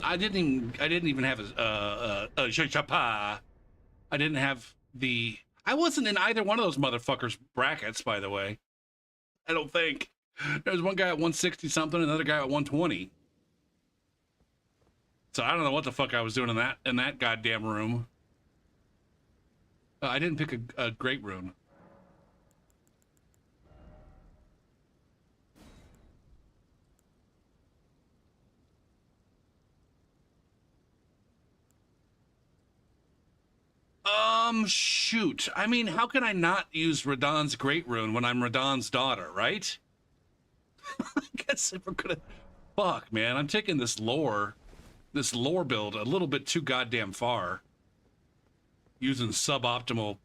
Speaker 1: I didn't even have a chapa. I didn't have the. I wasn't in either one of those motherfuckers' brackets, by the way. I don't think. There's one guy at 160 something, another guy at 120. So I don't know what the fuck I was doing in that goddamn room. I didn't pick a great rune. Shoot. I mean, how can I not use Radahn's great rune when I'm Radahn's daughter, right? I guess if we're gonna... Fuck, man. I'm taking this lore build a little bit too goddamn far. Using suboptimal...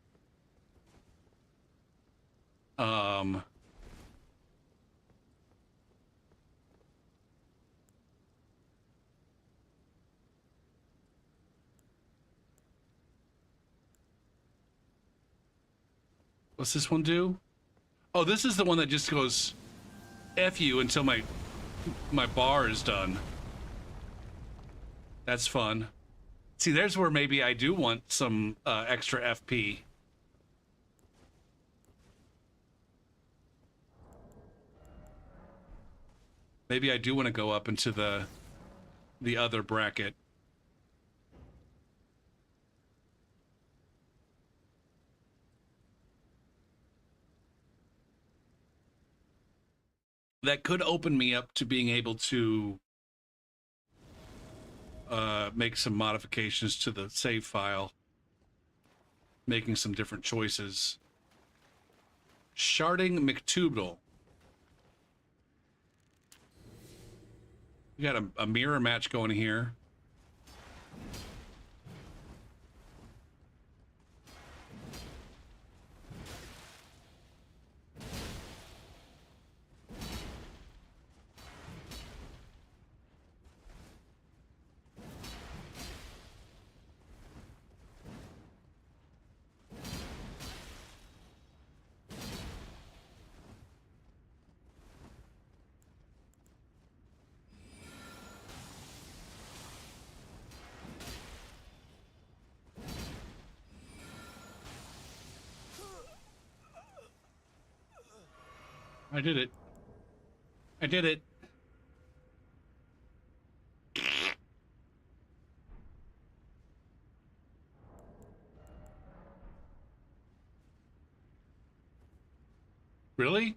Speaker 1: What's this one do? Oh, this is the one that just goes F you until my bar is done. That's fun. See, there's where maybe I do want some extra FP. Maybe I do want to go up into the other bracket. That could open me up to being able to make some modifications to the save file, making some different choices. Sharding McTubal. We got a mirror match going here. I did it. I did it. Really?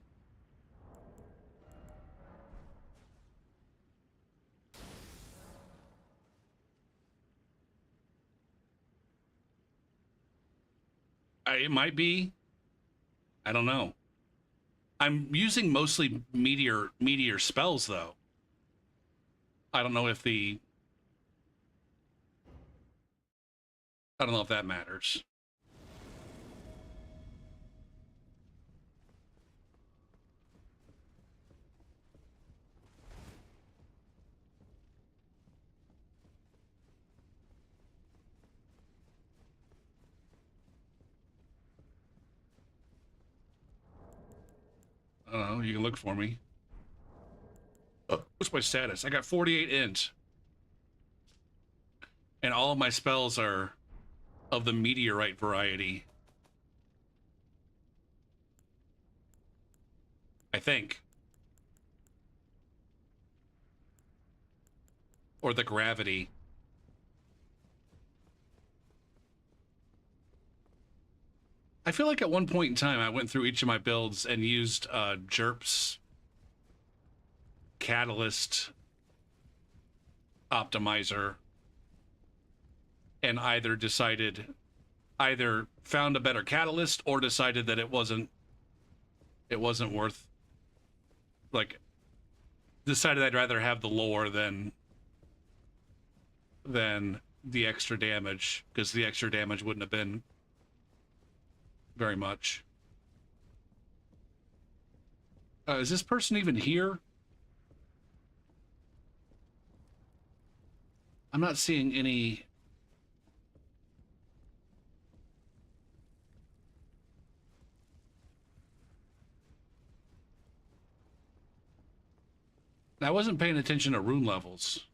Speaker 1: It might be. I don't know. I'm using mostly meteor spells though. I don't know if that matters. I don't know. You can look for me. What's my status? I got 48 int. And all of my spells are of the meteorite variety. I think. Or the gravity. I feel like at one point in time I went through each of my builds and used Jerp's Catalyst Optimizer and either found a better catalyst or decided that it wasn't worth, like, decided I'd rather have the lore than the extra damage, because the extra damage wouldn't have been very much. Is this person even here? I'm not seeing any. I wasn't paying attention to rune levels.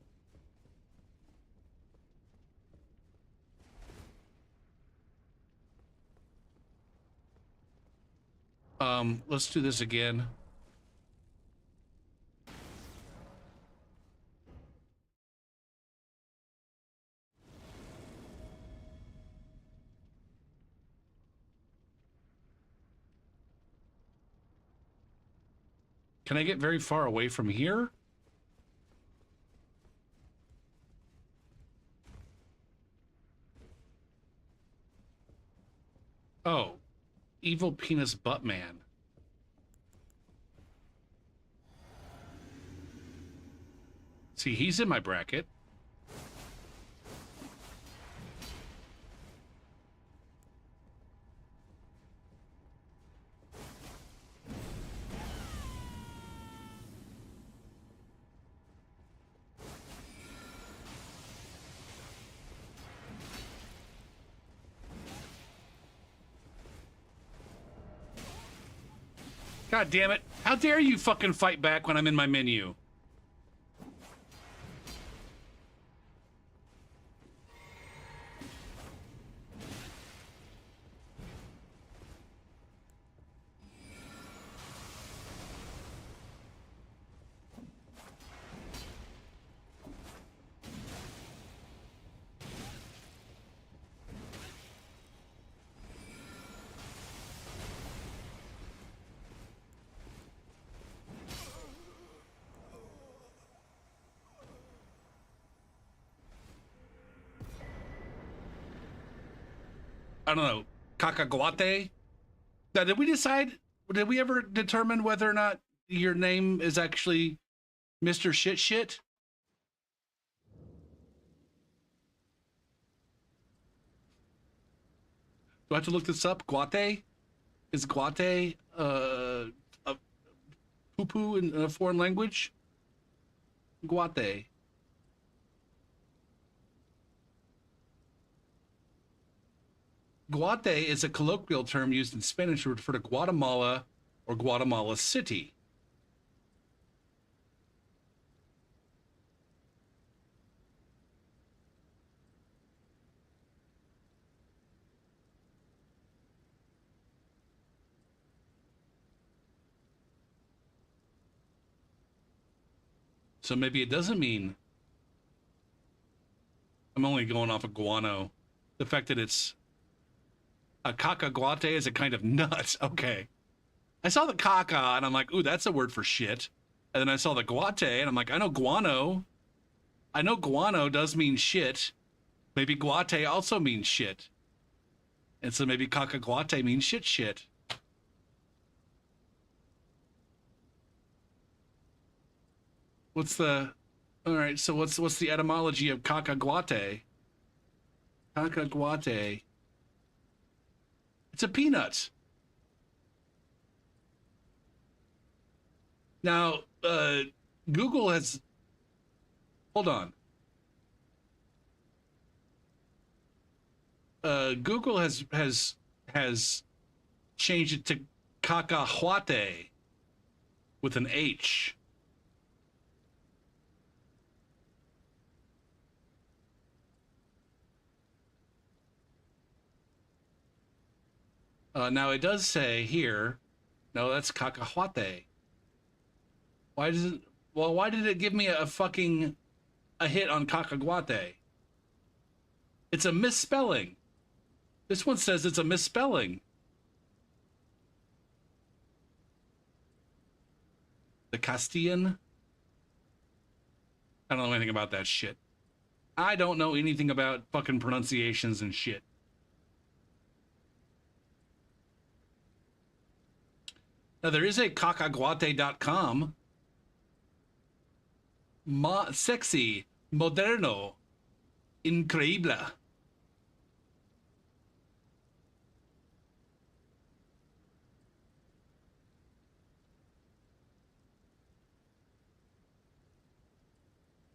Speaker 1: Let's do this again. Can I get very far away from here? Oh, evil penis butt man. See, he's in my bracket. God damn it. How dare you fucking fight back when I'm in my menu? I don't know, Kakaguate? Now, did we ever determine whether or not your name is actually Mr. Shit Shit? Do I have to look this up? Guate? Is Guate a poo-poo in a foreign language? Guate. Guate is a colloquial term used in Spanish to refer to Guatemala or Guatemala City. So maybe it doesn't mean... I'm only going off of guano. The fact that it's... A cacahuate is a kind of nut. Okay. I saw the caca and I'm like, ooh, that's a word for shit. And then I saw the guate and I'm like, I know guano. I know guano does mean shit. Maybe guate also means shit. And so maybe cacahuate means shit. What's the... All right, so what's the etymology of cacahuate? Cacahuate. It's a peanut. Now, Google has... Hold on. Google has changed it to cacahuate with an H. Now it does say here, no, that's cacahuate. Why does it? Well, why did it give me a hit on cacahuate? It's a misspelling. This one says it's a misspelling. The Castilian. I don't know anything about that shit. I don't know anything about fucking pronunciations and shit. Now, there is a cacahuate.com. Sexy, moderno, increíble.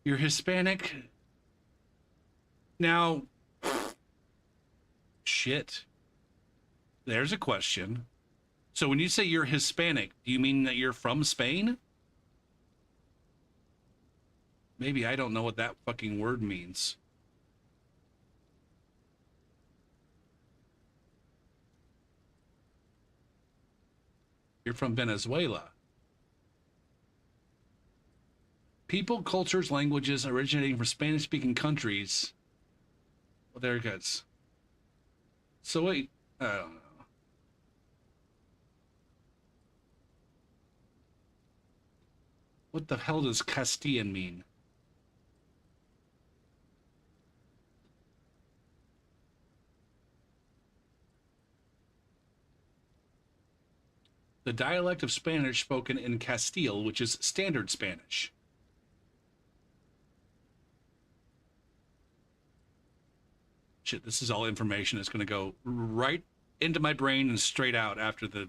Speaker 1: You're Hispanic? Now, shit. There's a question. So when you say you're Hispanic, do you mean that you're from Spain? Maybe I don't know what that fucking word means. You're from Venezuela. People, cultures, languages originating from Spanish-speaking countries. Well, there it goes. So wait, I don't know. What the hell does Castilian mean? The dialect of Spanish spoken in Castile, which is standard Spanish. Shit, this is all information that's going to go right into my brain and straight out after the...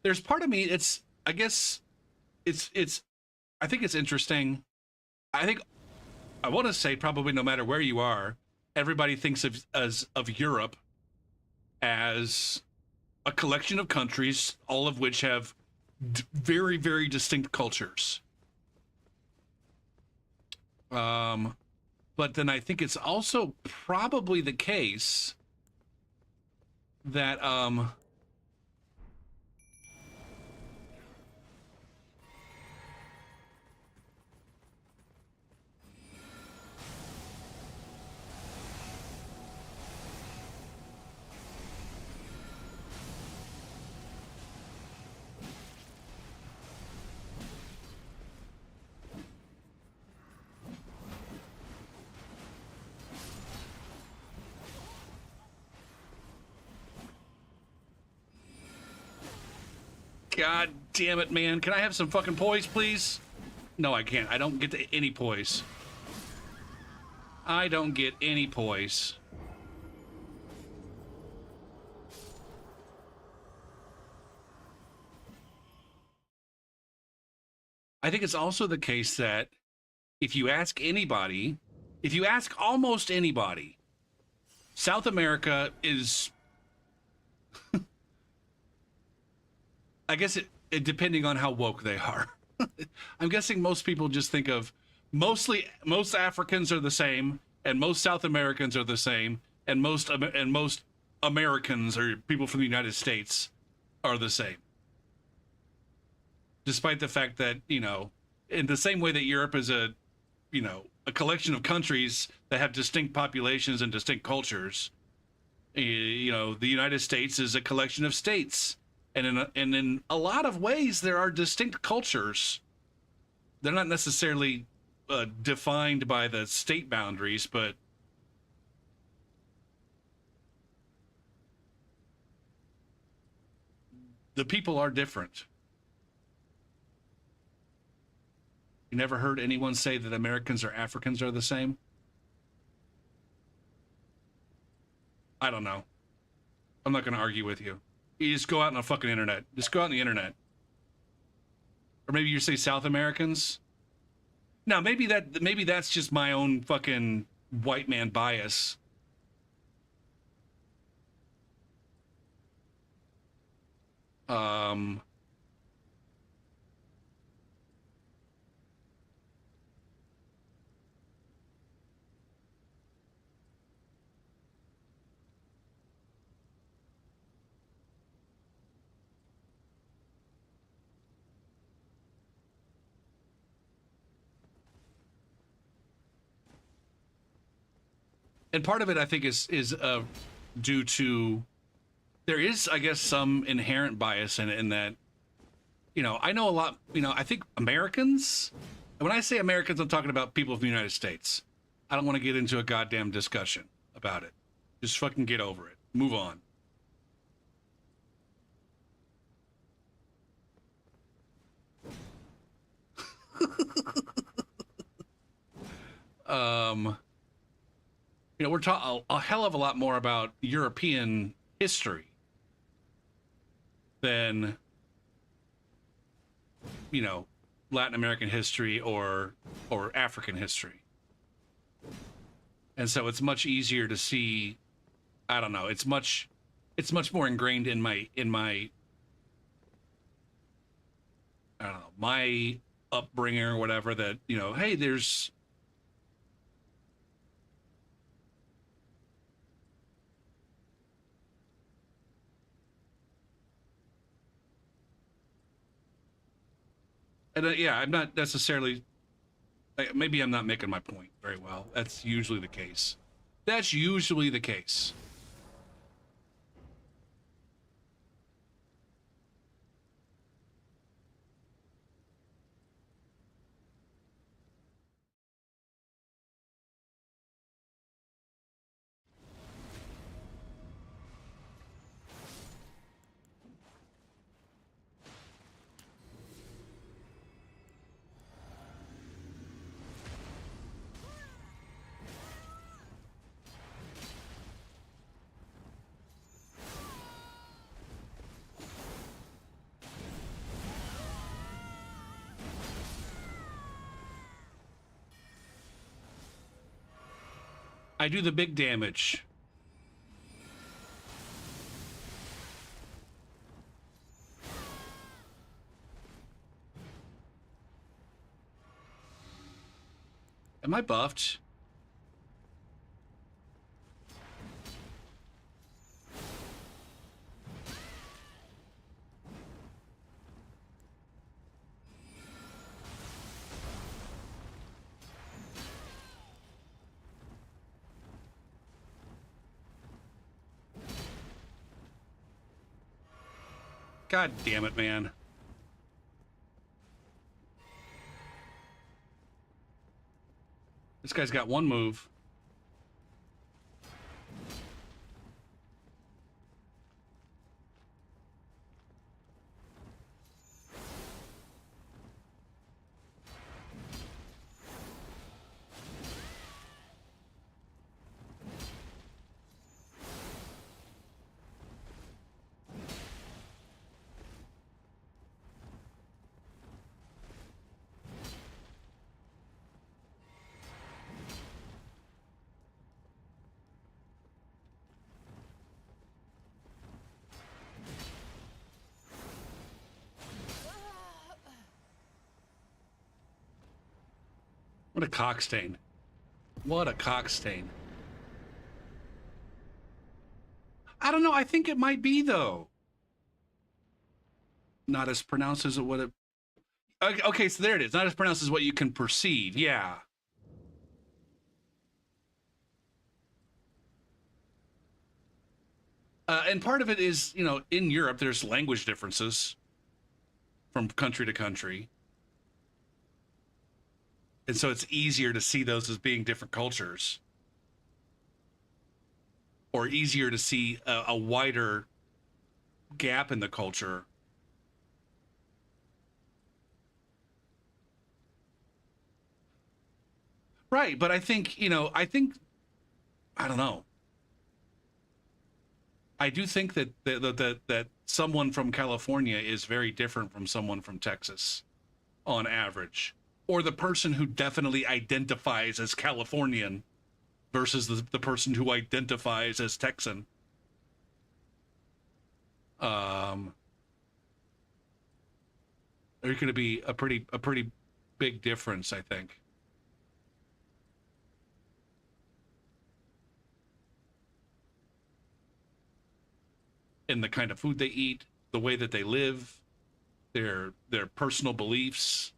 Speaker 1: There's part of me, I guess I think it's interesting. I want to say probably no matter where you are, everybody thinks of Europe as a collection of countries, all of which have very, very distinct cultures. But then I think it's also probably the case that God damn it, man. Can I have some fucking poise, please? No, I can't. I don't get to any poise. I don't get any poise. I think it's also the case that if you ask anybody, if you ask almost anybody, South America is... I guess it depending on how woke they are. I'm guessing most people just think of most Africans are the same, and most South Americans are the same, and most Americans or people from the United States are the same. Despite the fact that, you know, in the same way that Europe is a collection of countries that have distinct populations and distinct cultures, you know, the United States is a collection of states. And in a lot of ways, there are distinct cultures. They're not necessarily defined by the state boundaries, but the people are different. You never heard anyone say that Americans or Africans are the same? I don't know. I'm not going to argue with you. You just go out on the fucking internet. Just go out on the internet. Or maybe you say South Americans. No, maybe that's just my own fucking white man bias. And part of it, I think, is due to, there is, I guess, some inherent bias in that, you know, I know a lot, you know, I think Americans, when I say Americans, I'm talking about people from the United States. I don't want to get into a goddamn discussion about it. Just fucking get over it. Move on. You know, we're talking a hell of a lot more about European history than, you know, Latin American history or African history. And so it's much easier to see, I don't know, it's much more ingrained in my I don't know, my upbringing or whatever, that, you know, hey, there's and yeah, I'm not necessarily, maybe I'm not making my point very well. That's usually the case. That's usually the case. I do the big damage. Am I buffed? God damn it, man. This guy's got one move. What a cockstain. What a cockstain. I don't know. I think it might be, though. Not as pronounced as what it... Okay, so there it is. Not as pronounced as what you can perceive. Yeah. And part of it is, you know, in Europe, there's language differences from country to country. And so it's easier to see those as being different cultures. Or easier to see a wider gap in the culture. Right, but I think, you know, I don't know. I do think that someone from California is very different from someone from Texas on average. Or the person who definitely identifies as Californian versus the person who identifies as Texan. There's going to be a pretty big difference, I think. In the kind of food they eat, the way that they live, their personal beliefs.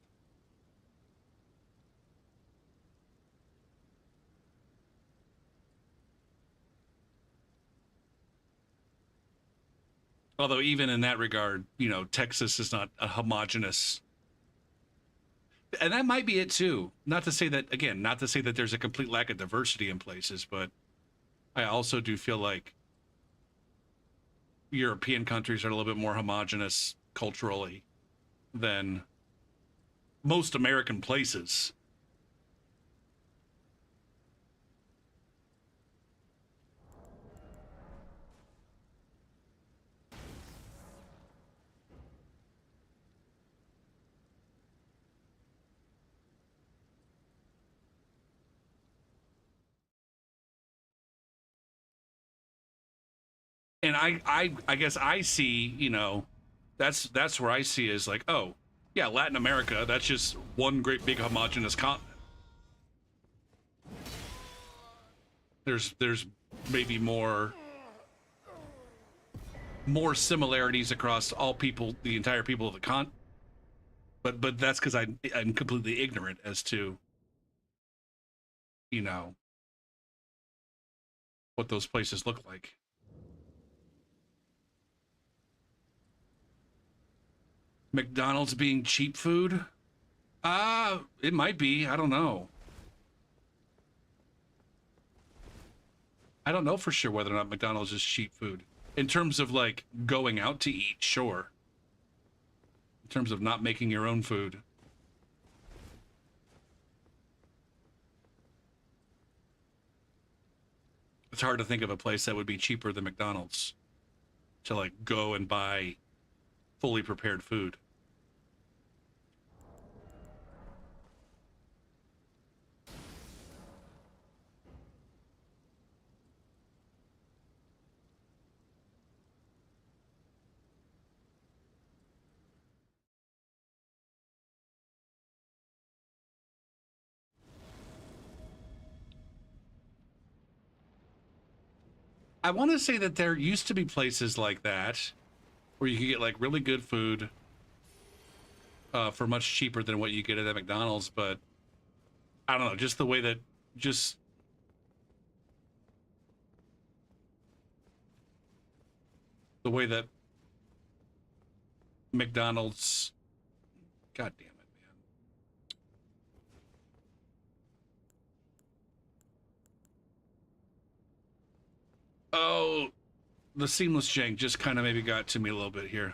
Speaker 1: Although even in that regard, you know, Texas is not a homogenous. And that might be it too. Not to say that, again, not to say that there's a complete lack of diversity in places, but I also do feel like European countries are a little bit more homogenous culturally than most American places. And I guess I see, you know, that's where I see is like, oh, yeah, Latin America, that's just one great big homogenous continent. There's maybe more similarities across all people, the entire people of the continent. But that's because I'm completely ignorant as to, you know, what those places look like. McDonald's being cheap food? It might be. I don't know. I don't know for sure whether or not McDonald's is cheap food. In terms of like going out to eat, sure. In terms of not making your own food. It's hard to think of a place that would be cheaper than McDonald's to like go and buy fully prepared food. I want to say that there used to be places like that where you could get like really good food for much cheaper than what you get at McDonald's, but I don't know, just the way that McDonald's, god damn it, man. Oh, the seamless jank just kind of maybe got to me a little bit here.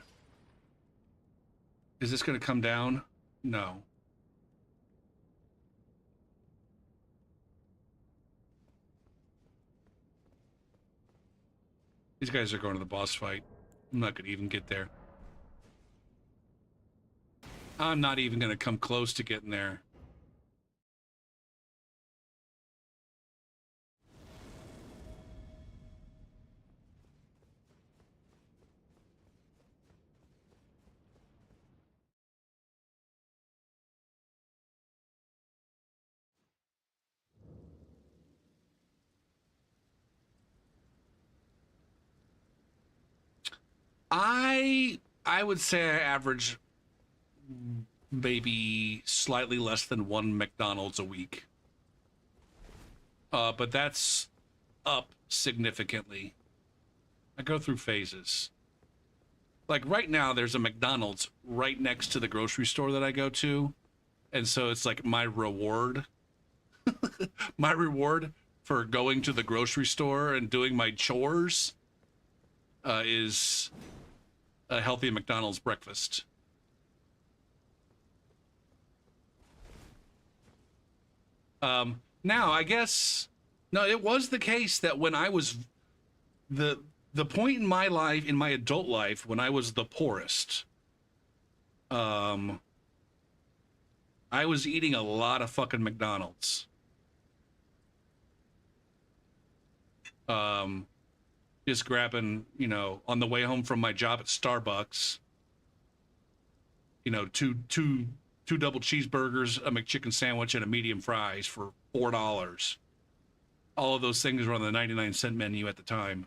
Speaker 1: Is this going to come down? No. These guys are going to the boss fight. I'm not going to even get there. I'm not even going to come close to getting there. I would say I average maybe slightly less than one McDonald's a week. But that's up significantly. I go through phases. Like right now, there's a McDonald's right next to the grocery store that I go to. And so it's like my reward. My reward for going to the grocery store and doing my chores is a healthy McDonald's breakfast. Now, I guess, no, it was the case that when I was the point in my life, in my adult life, when I was the poorest, I was eating a lot of fucking McDonald's. Just grabbing, you know, on the way home from my job at Starbucks, you know, two double cheeseburgers, a McChicken sandwich, and a medium fries for $4. All of those things were on the 99-cent menu at the time.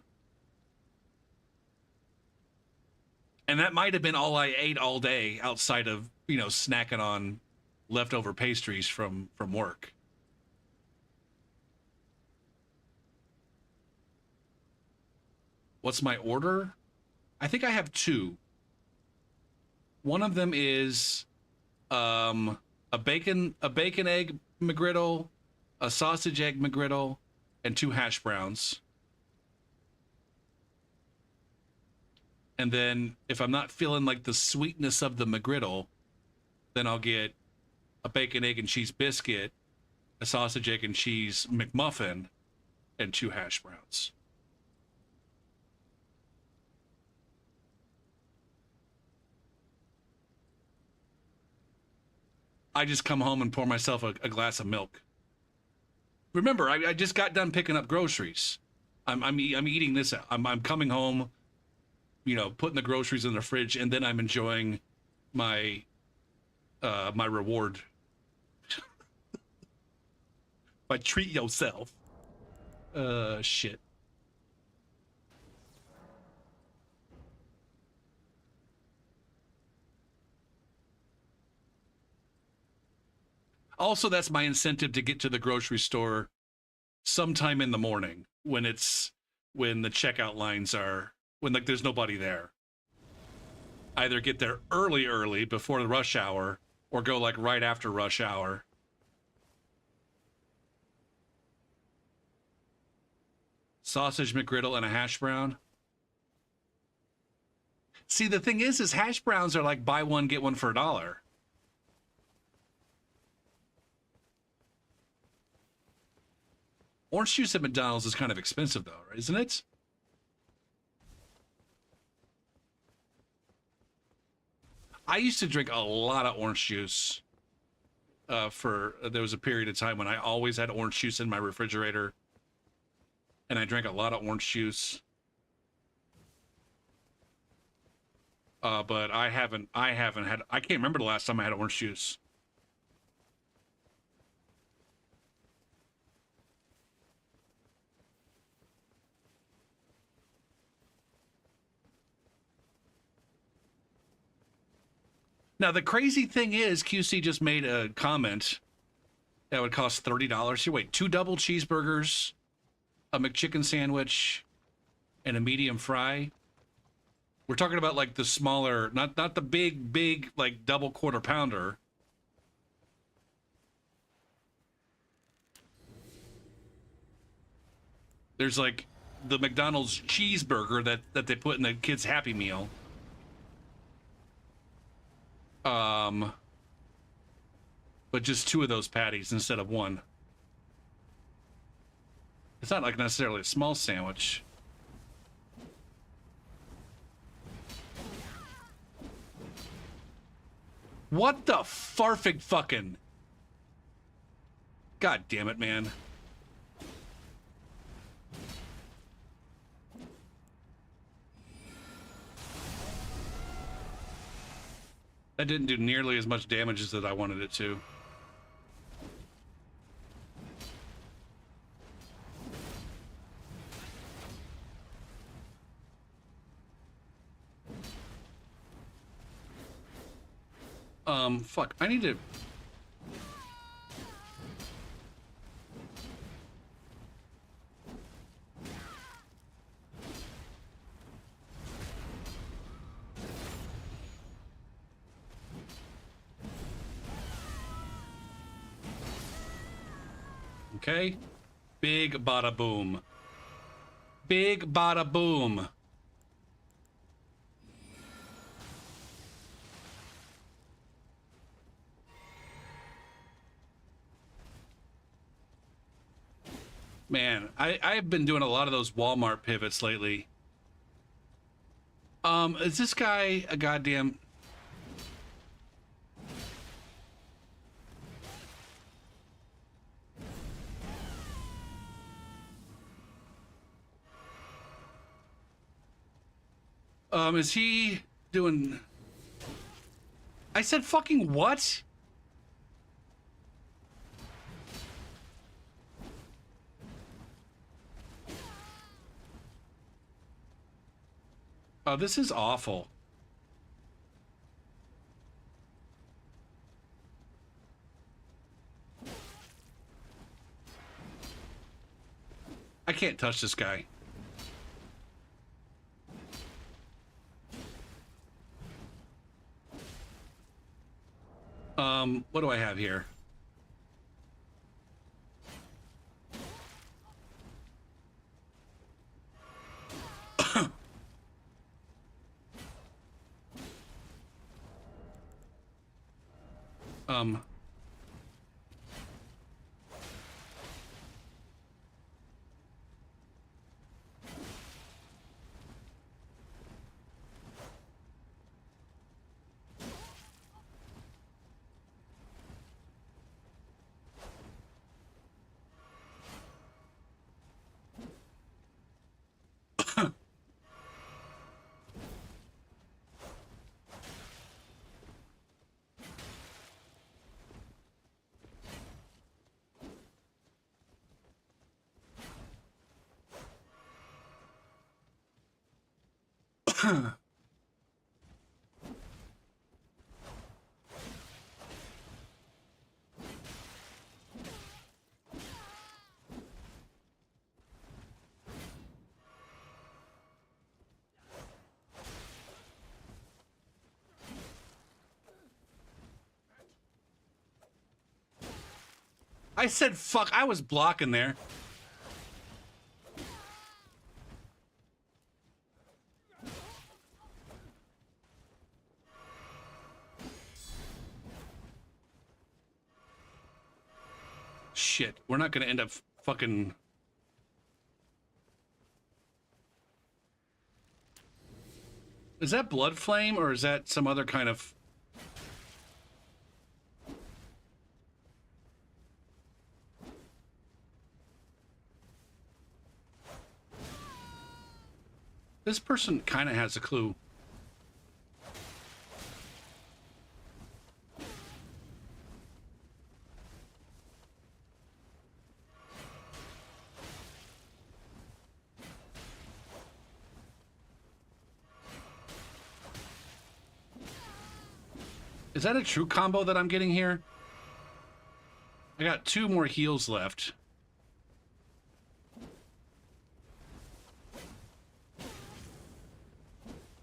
Speaker 1: And that might have been all I ate all day outside of, you know, snacking on leftover pastries from work. What's my order? I think I have two. One of them is a bacon egg McGriddle, a sausage egg McGriddle, and 2 hash browns. And then if I'm not feeling like the sweetness of the McGriddle, then I'll get a bacon, egg, and cheese biscuit, a sausage, egg, and cheese McMuffin, and 2 hash browns. I just come home and pour myself a glass of milk. Remember, I just got done picking up groceries. I'm eating this. I'm coming home, you know, putting the groceries in the fridge, and then I'm enjoying my my reward. By treat yourself. Shit. Also, that's my incentive to get to the grocery store sometime in the morning when the checkout lines are when like there's nobody there. Either get there early before the rush hour or go like right after rush hour. Sausage McGriddle and a hash brown. See, the thing is hash browns are like buy one, get one for $1. Orange juice at McDonald's is kind of expensive, though, right? Isn't it? I used to drink a lot of orange juice. There was a period of time when I always had orange juice in my refrigerator, and I drank a lot of orange juice. But I haven't had. I can't remember the last time I had orange juice. Now, the crazy thing is, QC just made a comment that would cost $30. Here, wait, 2 double cheeseburgers, a McChicken sandwich, and a medium fry. We're talking about like the smaller, not the big, like double quarter pounder. There's like the McDonald's cheeseburger that they put in the kids' Happy Meal. But just 2 of those patties instead of 1. It's not like necessarily a small sandwich. What the farfig fucking? God damn it, man. That didn't do nearly as much damage as that I wanted it to. Fuck, I need to... Okay. Big bada boom. Big bada boom. Man, I've been doing a lot of those Walmart pivots lately. Is this guy a goddamn... is he doing... I said fucking what? Oh, this is awful. I can't touch this guy. What do I have here? Um... I said fuck. I was blocking there. Shit. We're not gonna end up fucking... Is that blood flame or is that some other kind of... This person kind of has a clue. Is that a true combo that I'm getting here? I got 2 more heals left.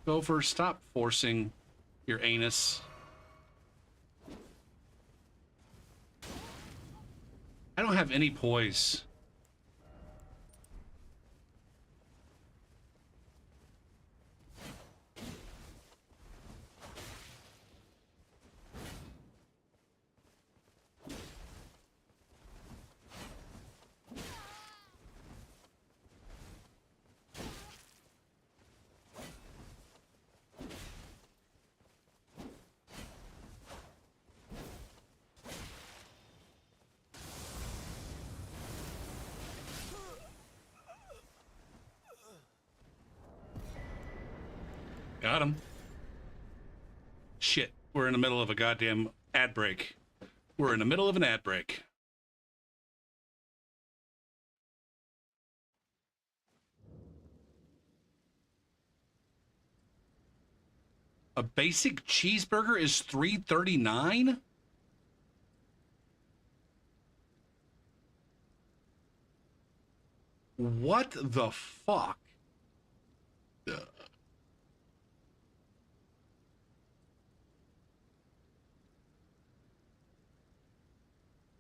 Speaker 1: Gopher, stop forcing your anus. I don't have any poise. Got him. Shit, we're in the middle of a goddamn ad break. We're in the middle of an ad break. A basic cheeseburger is $3.39? What the fuck?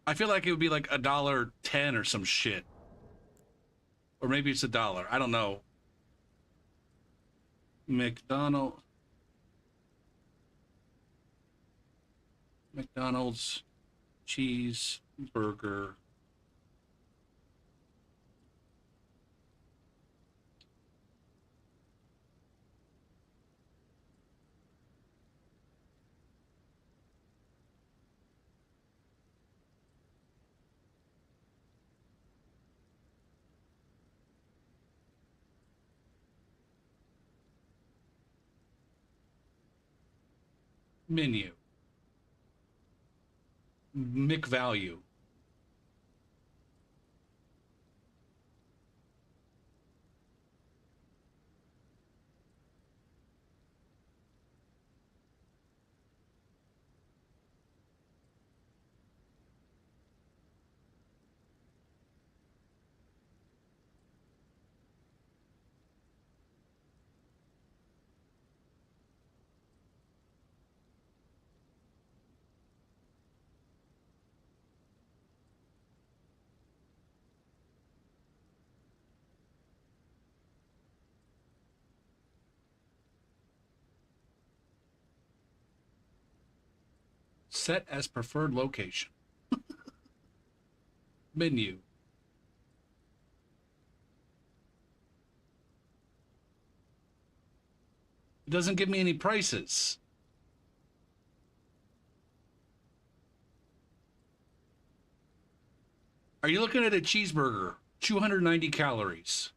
Speaker 1: I feel like it would be like $1.10 or some shit. Or maybe it's $1. I don't know. McDonald's cheeseburger. Menu. McValue. Set as preferred location. Menu. It doesn't give me any prices. Are you looking at a cheeseburger? 290 calories.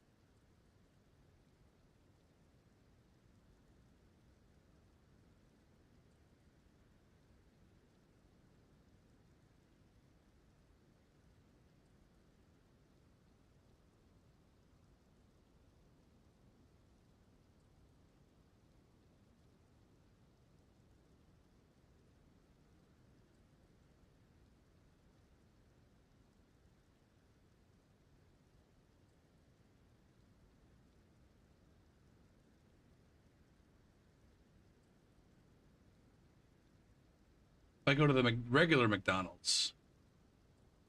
Speaker 1: If I go to the regular McDonald's,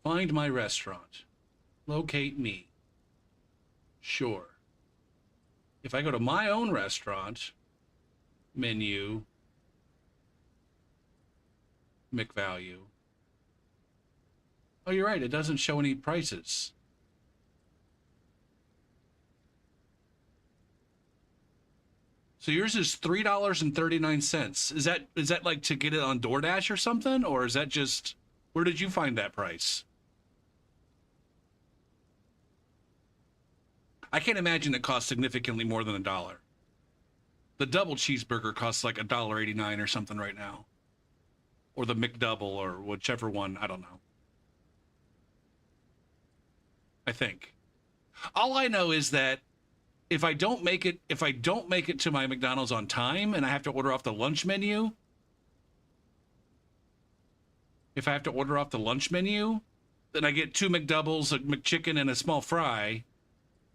Speaker 1: find my restaurant, locate me. Sure. If I go to my own restaurant, menu, McValue. Oh, you're right. It doesn't show any prices. So yours is $3.39. Is that like to get it on DoorDash or something? Or is that just, where did you find that price? I can't imagine it costs significantly more than $1. The double cheeseburger costs like $1.89 or something right now. Or the McDouble or whichever one, I don't know. I think. All I know is that if I don't make it to my McDonald's on time and I have to order off the lunch menu, then I get 2 McDoubles, a McChicken, and a small fry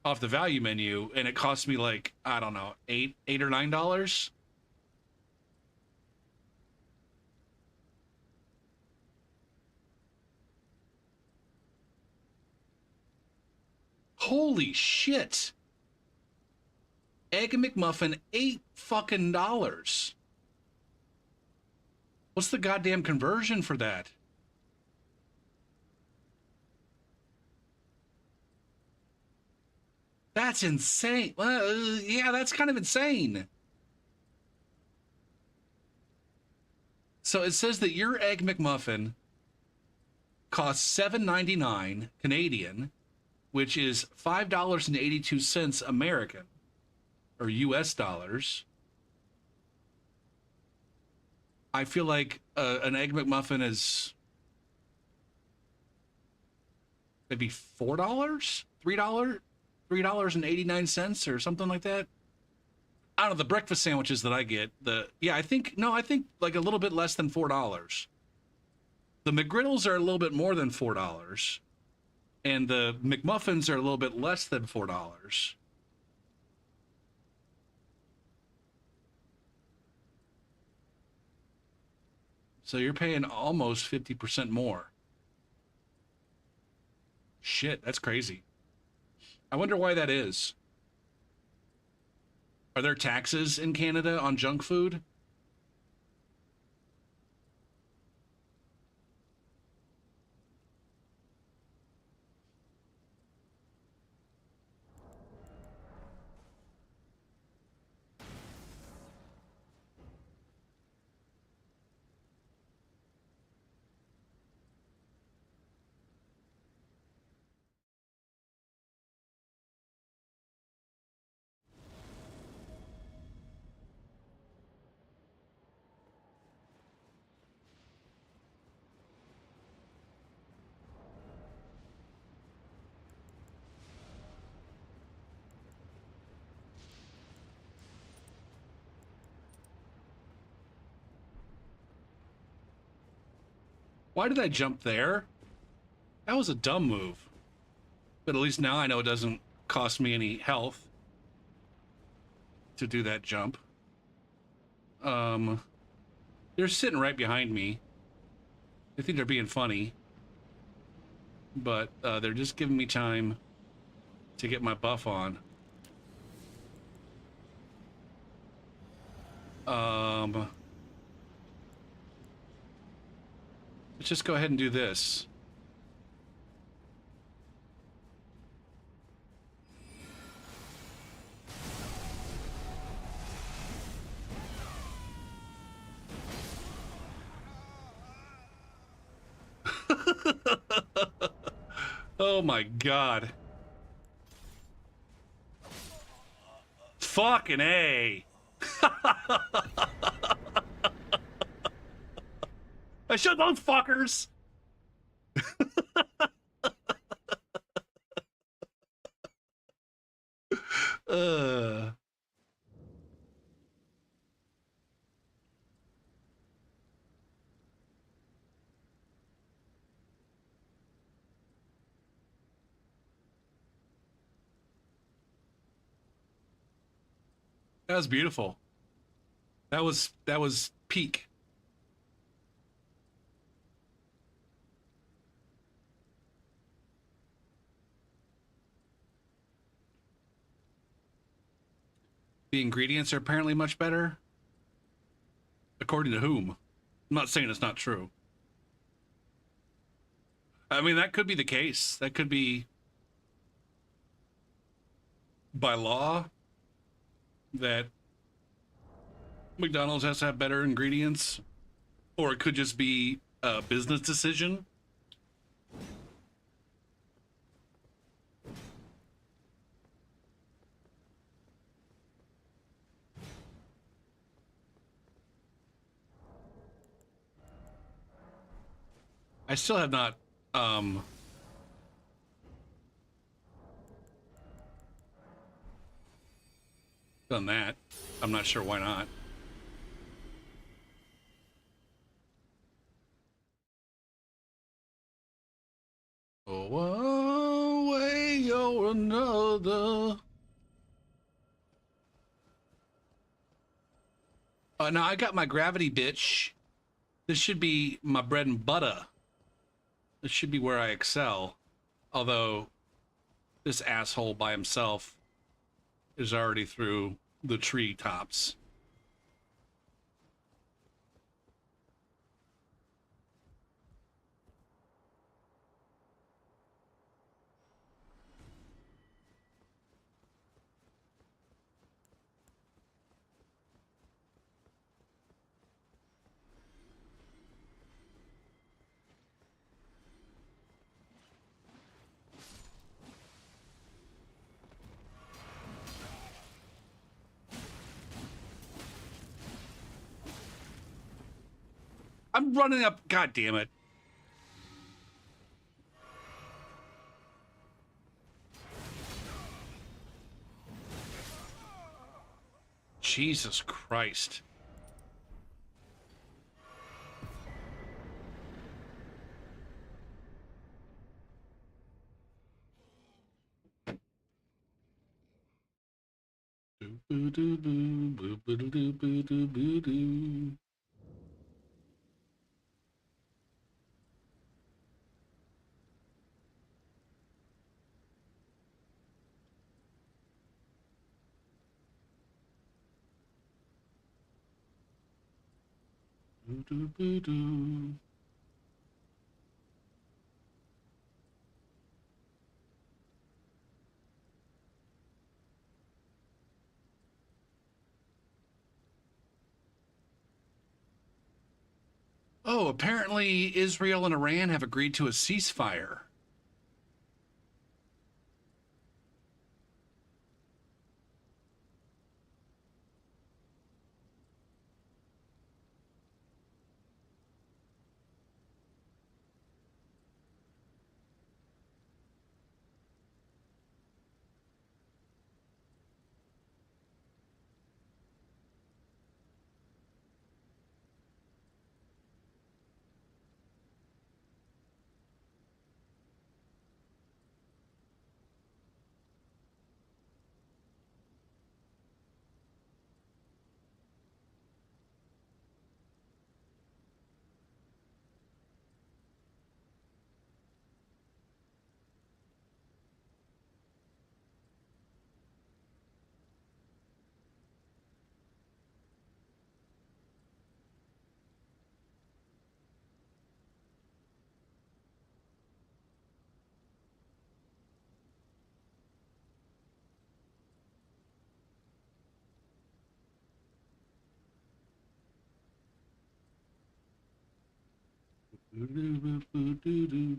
Speaker 1: off the value menu, and it costs me like, I don't know, $8 or $9. Holy shit. Egg McMuffin, $8 fucking dollars. What's the goddamn conversion for that? That's insane. Well, yeah, that's kind of insane. So it says that your Egg McMuffin costs $7.99 Canadian, which is $5.82 American, or US dollars. I feel like an Egg McMuffin is maybe $4, $3.89 or something like that. I don't know, the breakfast sandwiches that I get, I think like a little bit less than $4. The McGriddles are a little bit more than $4, and the McMuffins are a little bit less than $4. So you're paying almost 50% more. Shit, that's crazy. I wonder why that is. Are there taxes in Canada on junk food? Why did I jump there? That was a dumb move. But at least now I know it doesn't cost me any health to do that jump. They're sitting right behind me. I think they're being funny. But they're just giving me time to get my buff on. Let's just go ahead and do this. Oh my god. Fucking A. I shot those fuckers. That was beautiful. That was peak. The ingredients are apparently much better. According to whom? I'm not saying it's not true. I mean, that could be the case. That could be by law that McDonald's has to have better ingredients, or it could just be a business decision. I still have not done that. I'm not sure why not. Oh, one way or another. Now I got my gravity bitch. This should be my bread and butter. This should be where I excel. Although this asshole by himself is already through the tree tops. I'm running up. God damn it. Jesus Christ. Oh, apparently Israel and Iran have agreed to a ceasefire.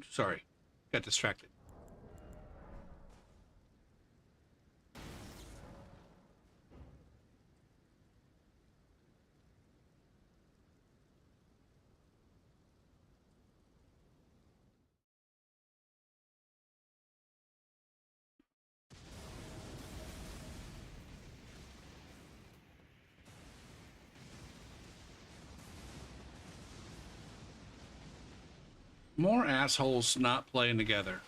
Speaker 1: Sorry, got distracted. More assholes not playing together.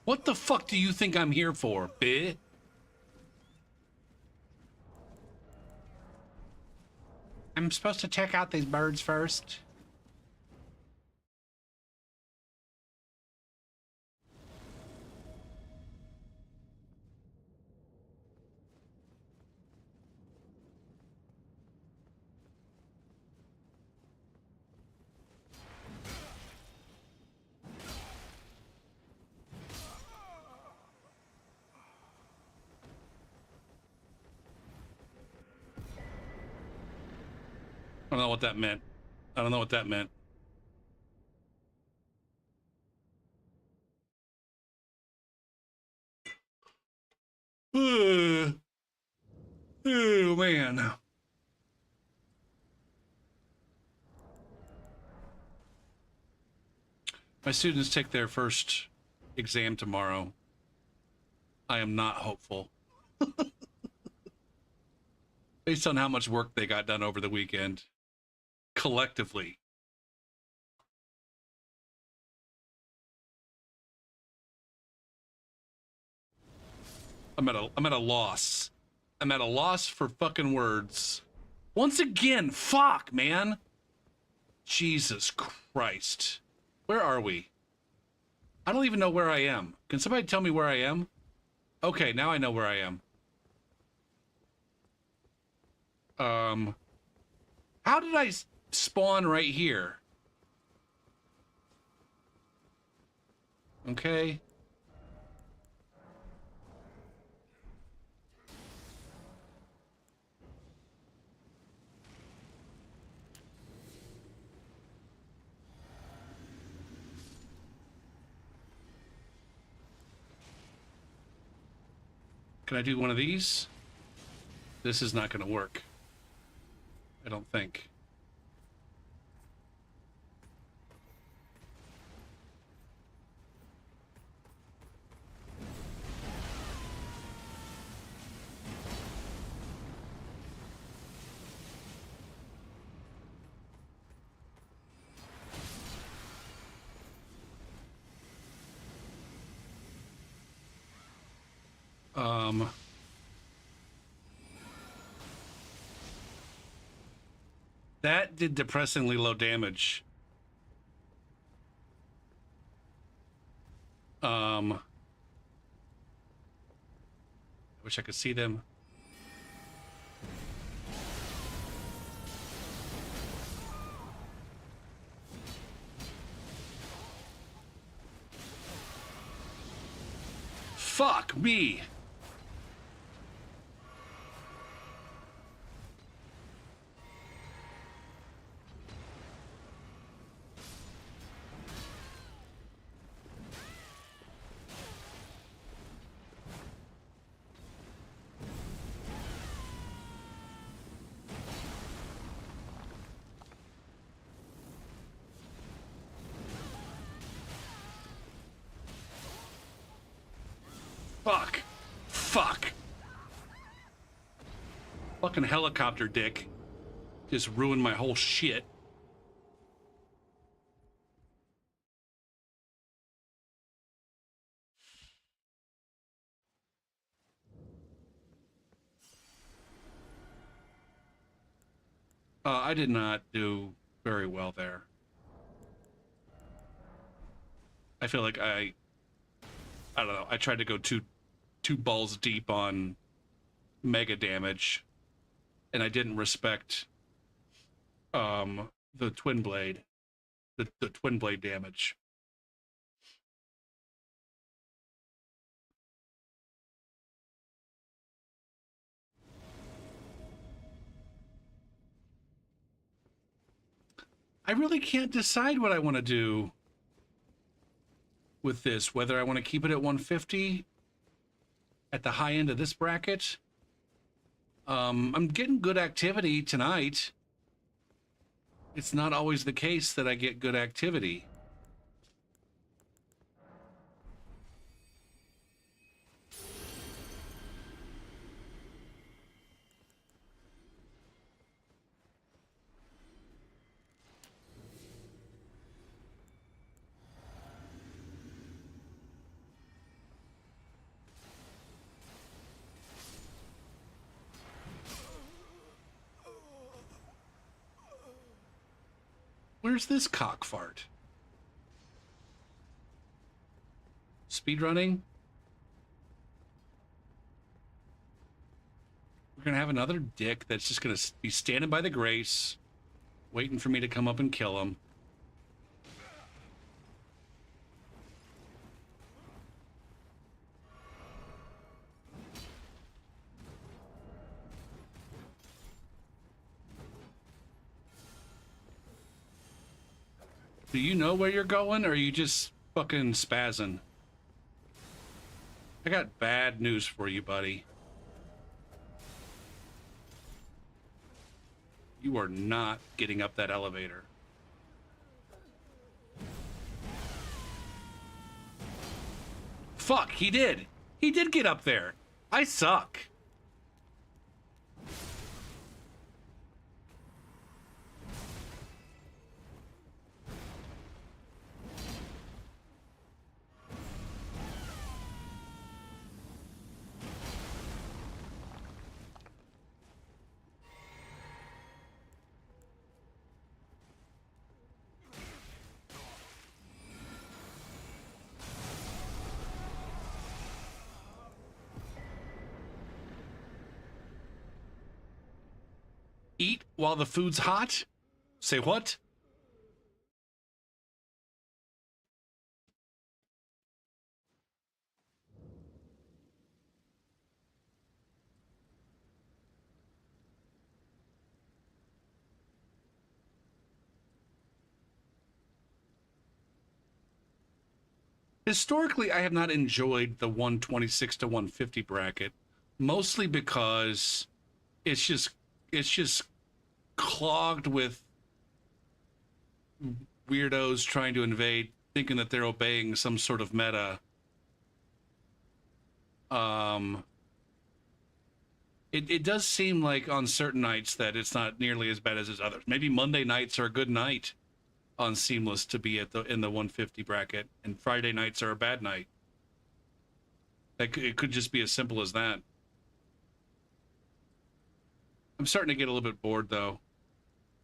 Speaker 1: What the fuck do you think I'm here for, bitch? I'm supposed to check out these birds first. I don't know what that meant. I don't know what that meant. Oh, man. My students take their first exam tomorrow. I am not hopeful. Based on how much work they got done over the weekend. Collectively. I'm at a loss. I'm at a loss for fucking words. Once again, fuck, man. Jesus Christ. Where are we? I don't even know where I am. Can somebody tell me where I am? Okay, now I know where I am. How did I spawn right here? Okay. Can I do one of these? This is not going to work. I don't think. That did depressingly low damage. I wish I could see them. Fuck me. Fuck. Fuck. Fucking helicopter dick. Just ruined my whole shit. I did not do very well there. I feel like I don't know. I tried to go two balls deep on mega damage, and I didn't respect the twin blade, the twin blade damage. I really can't decide what I want to do with this, whether I want to keep it at 150 at the high end of this bracket. I'm getting good activity tonight. It's not always the case that I get good activity. Where's this cock fart? Speedrunning? We're gonna have another dick that's just gonna be standing by the grace, waiting for me to come up and kill him. Do you know where you're going, or are you just fucking spazzing? I got bad news for you, buddy. You are not getting up that elevator. Fuck, he did. He did get up there. I suck. Eat while the food's hot? Say what? Historically, I have not enjoyed the 126 to 150 bracket, mostly because it's just clogged with weirdos trying to invade, thinking that they're obeying some sort of meta. It does seem like on certain nights that it's not nearly as bad as others. Maybe Monday nights are a good night on Seamless to be in the 150 bracket, and Friday nights are a bad night. It could just be as simple as that. I'm starting to get a little bit bored though.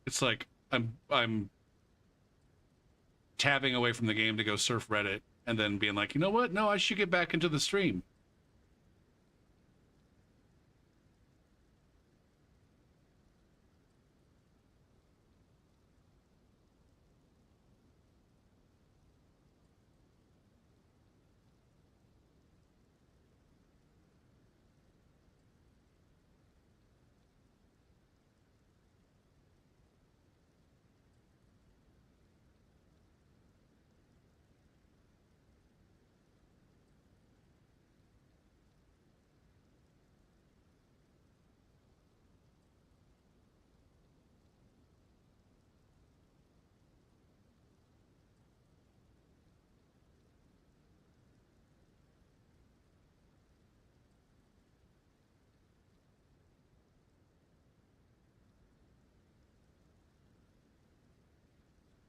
Speaker 1: It's like I'm tabbing away from the game to go surf Reddit and then being like, you know what? No, I should get back into the stream.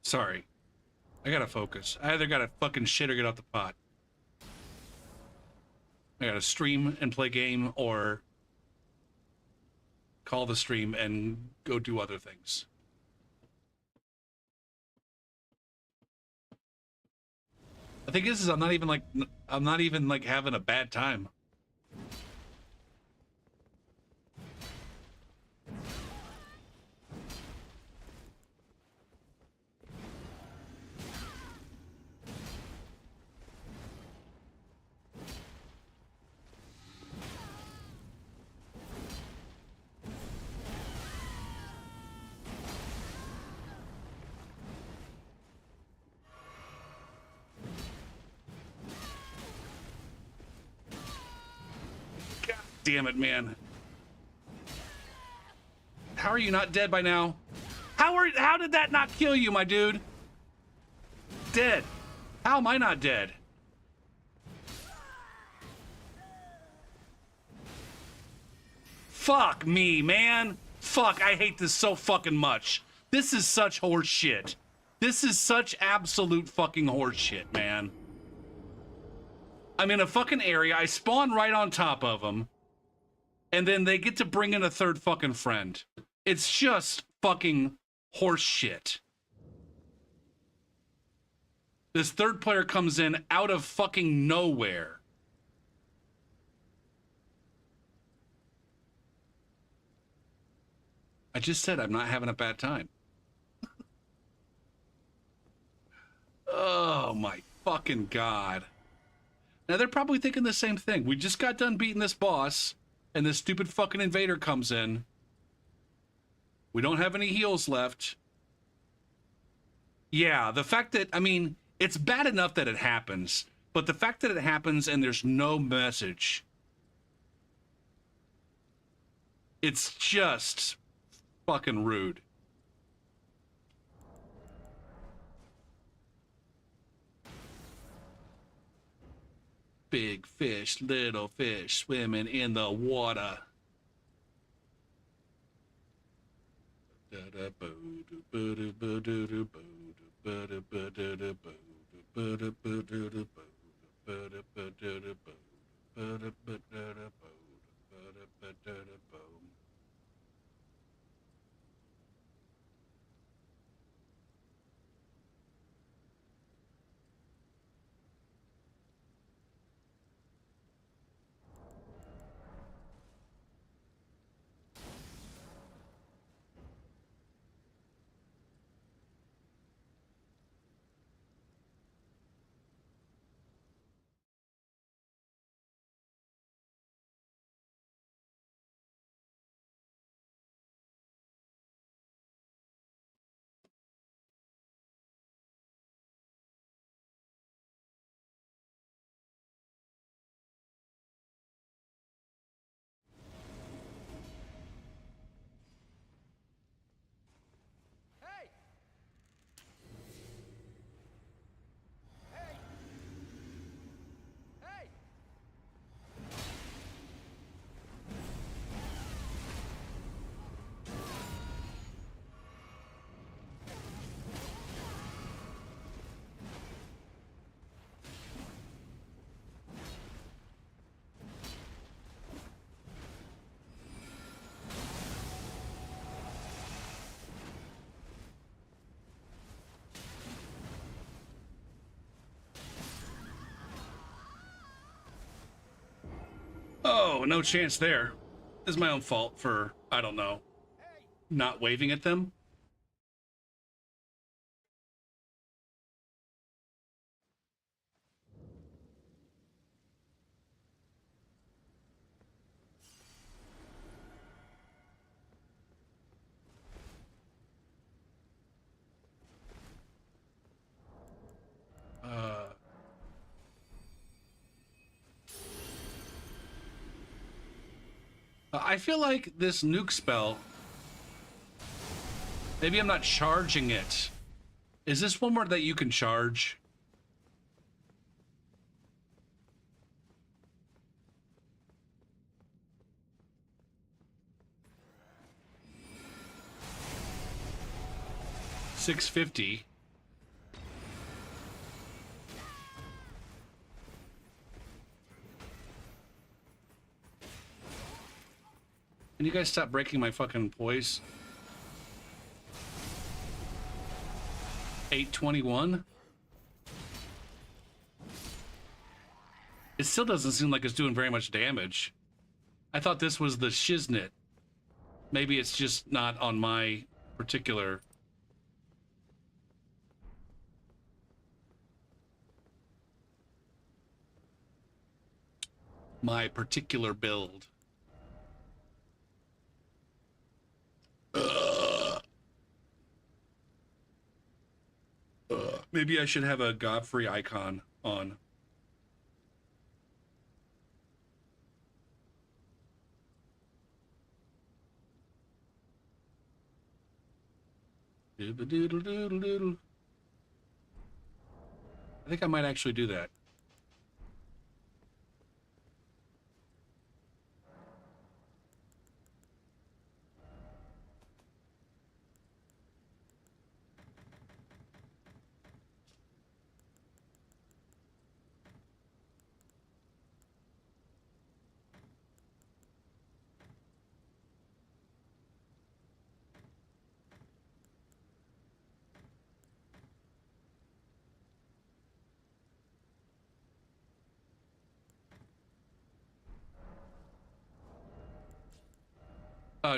Speaker 1: Sorry. I gotta focus. I either gotta fucking shit or get out the pot. I gotta stream and play game or call the stream and go do other things. The thing is I'm not even like having a bad time. Damn it, man. How are you not dead by now? How did that not kill you, my dude? Dead. How am I not dead? Fuck me, man. Fuck, I hate this so fucking much. This is such horse shit. This is such absolute fucking horse shit, man. I'm in a fucking area. I spawn right on top of them. And then they get to bring in a third fucking friend. It's just fucking horse shit. This third player comes in out of fucking nowhere. I just said I'm not having a bad time. Oh my fucking God. Now they're probably thinking the same thing. We just got done beating this boss, and this stupid fucking invader comes in. We don't have any heals left. Yeah, the fact that, I mean, it's bad enough that it happens, but the fact that it happens and there's no message, it's just fucking rude. Big fish, little fish, swimming in the water. Oh, no chance there. It's my own fault for, I don't know, not waving at them. I feel like this nuke spell, maybe I'm not charging it. Is this one more that you can charge? $650. Can you guys stop breaking my fucking poise? 821. It still doesn't seem like it's doing very much damage. I thought this was the shiznit. Maybe it's just not on my particular... my particular build. Maybe I should have a Godfrey icon on. Doodle-doodle-doodle-doodle. I think I might actually do that.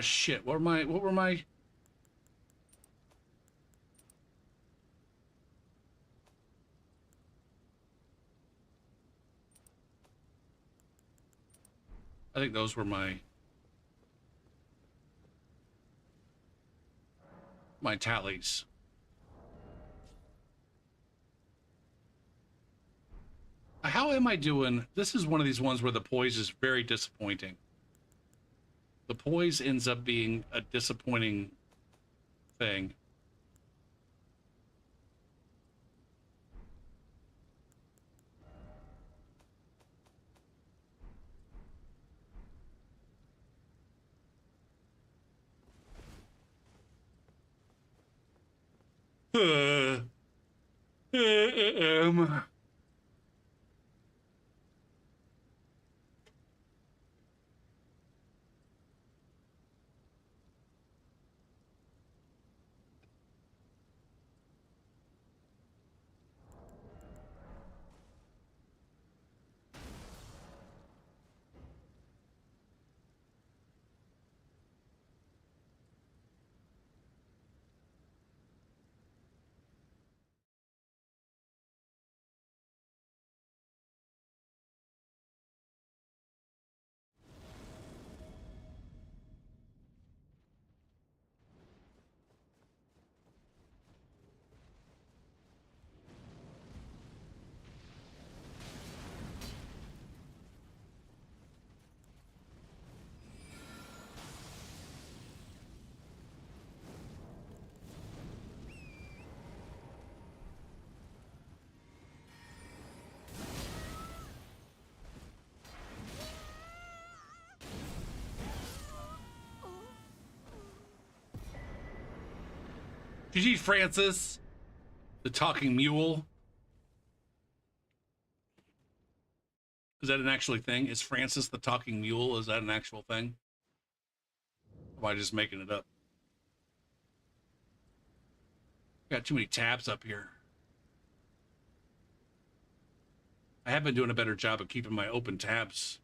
Speaker 1: Shit. What were my... I think those were my tallies. How am I doing? This is one of these ones where the poise is very disappointing. The poise ends up being a disappointing thing. Um. GG, Francis, the talking mule. Is that an actual thing? Is Francis the talking mule? Is that an actual thing? Or am I just making it up? Got too many tabs up here. I have been doing a better job of keeping my open tabs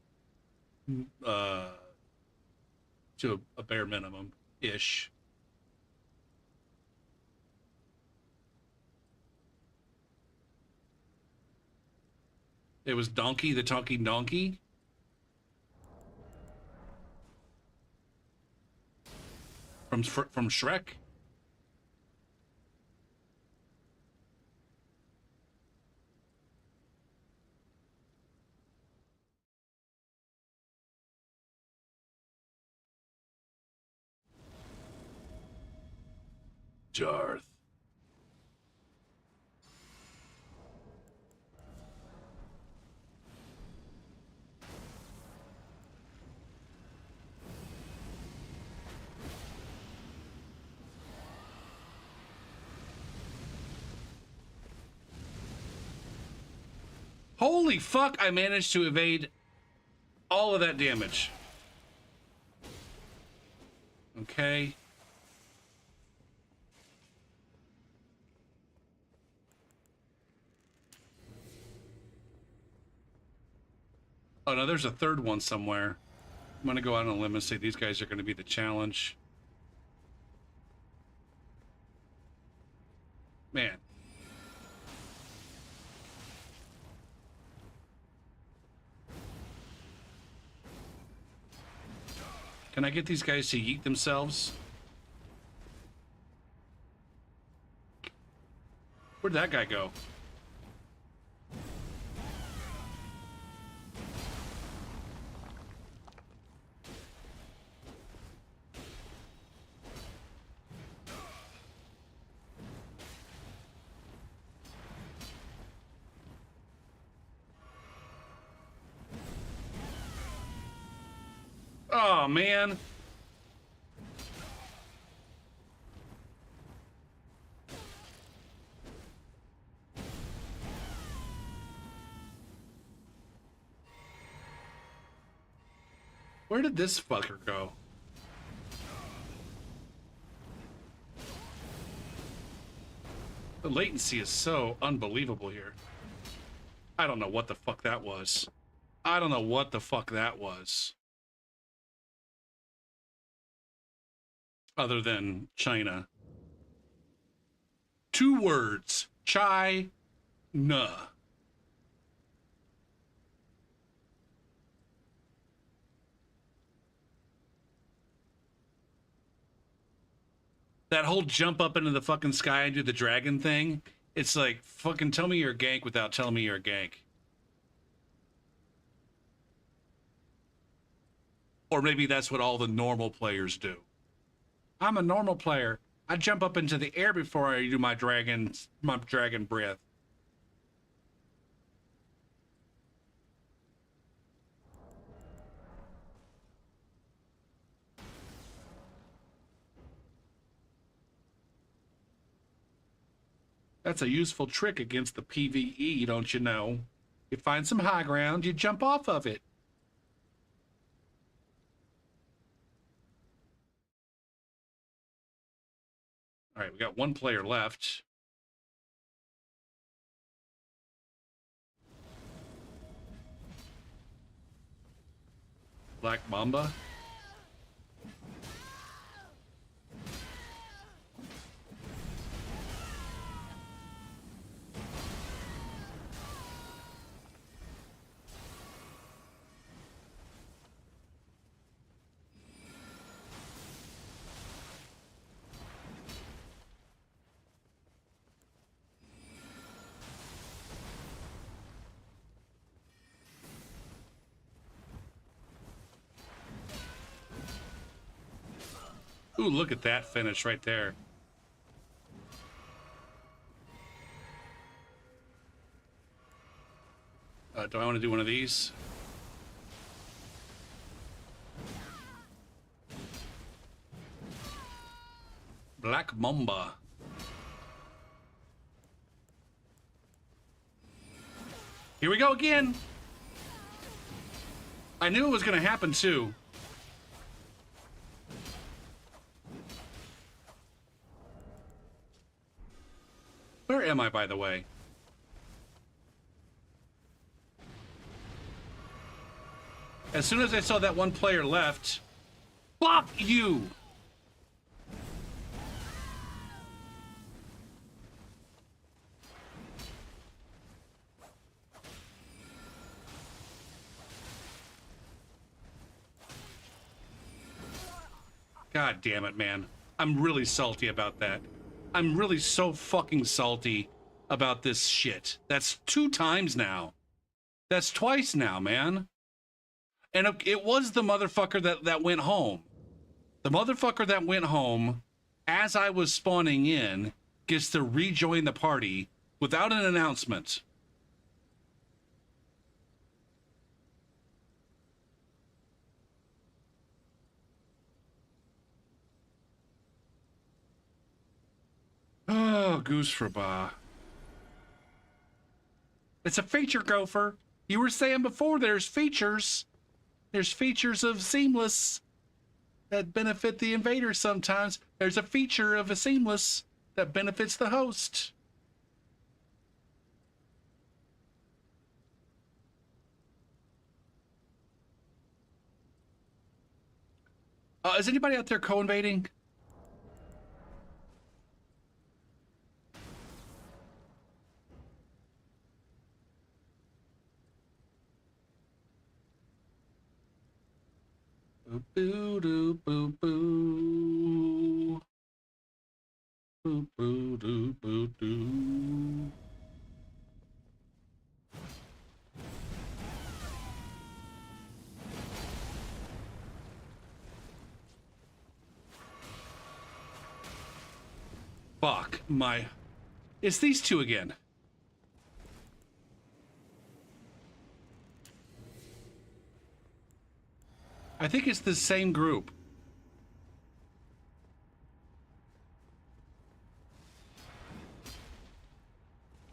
Speaker 1: to a bare minimum-ish. It was Donkey the Talking Donkey. From Shrek. Jarth. Holy fuck, I managed to evade all of that damage. Okay. Oh no, there's a third one somewhere. I'm gonna go out on a limb and say these guys are gonna be the challenge. Man. Can I get these guys to yeet themselves? Where'd that guy go? Oh, man. Where did this fucker go? The latency is so unbelievable here. I don't know what the fuck that was. I don't know what the fuck that was. other than China. 2 words. China. That whole jump up into the fucking sky and do the dragon thing, it's like, fucking tell me you're a gank without telling me you're a gank. Or maybe that's what all the normal players do. I'm a normal player. I jump up into the air before I do my dragon breath. That's a useful trick against the PvE, don't you know? You find some high ground, you jump off of it. All right, we got 1 player left. Black Mamba. Ooh, look at that finish right there. Do I want to do one of these? Black Mamba. Here we go again. I knew it was going to happen too. Where am I, by the way? As soon as I saw that 1 player left, fuck you! God damn it, man. I'm really salty about that. I'm really so fucking salty about this shit. That's 2 times now. That's twice now, man. And it was the motherfucker that went home. The motherfucker that went home, as I was spawning in, gets to rejoin the party without an announcement. Oh, Goose for Ba. It's a feature, Gopher. You were saying before there's features. There's features of Seamless that benefit the invader sometimes. There's a feature of a Seamless that benefits the host. Is anybody out there co-invading? Boo doo boo boo. Boo boo doo boo doo. Fuck my. It's these 2 again. I think it's the same group.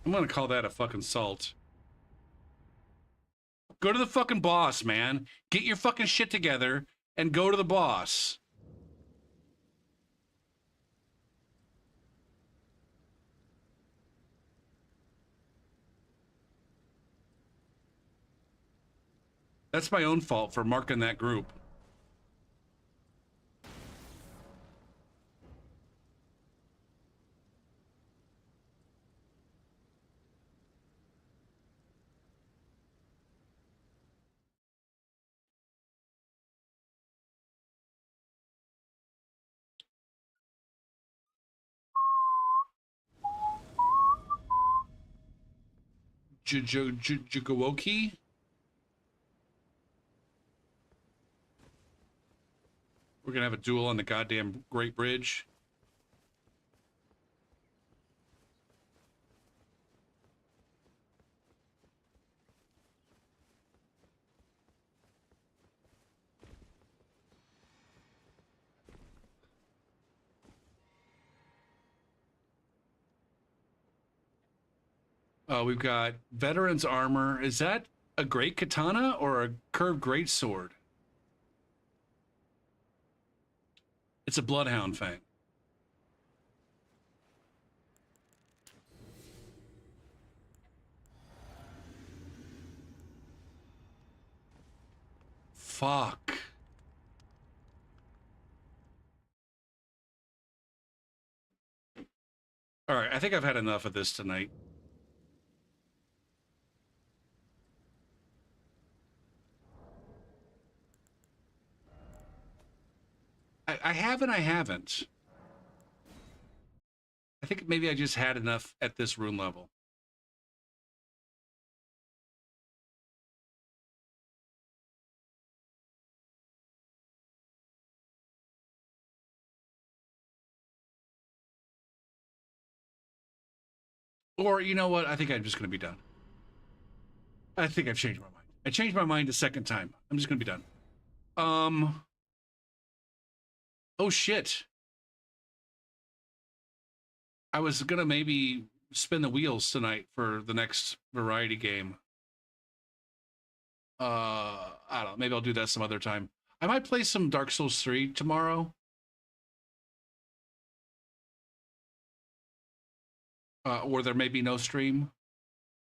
Speaker 1: I'm gonna call that a fucking salt. Go to the fucking boss, man. Get your fucking shit together and go to the boss. That's my own fault for marking that group. Jugowoki. We're gonna have a duel on the goddamn Great Bridge. We've got veteran's armor. Is that a great katana or a curved great sword? It's a bloodhound fang. Fuck. All right, I think I've had enough of this tonight. I have and I haven't. I think maybe I just had enough at this rune level. Or, you know what? I think I'm just going to be done. I think I've changed my mind. I changed my mind a second time. I'm just going to be done. Oh, shit. I was going to maybe spin the wheels tonight for the next variety game. I don't know. Maybe I'll do that some other time. I might play some Dark Souls 3 tomorrow. Or there may be no stream.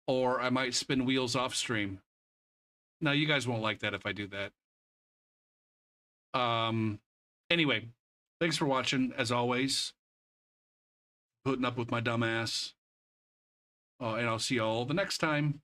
Speaker 1: Or I might spin wheels off stream. Now, you guys won't like that if I do that. Anyway, thanks for watching, as always. Putting up with my dumb ass. And I'll see y'all the next time.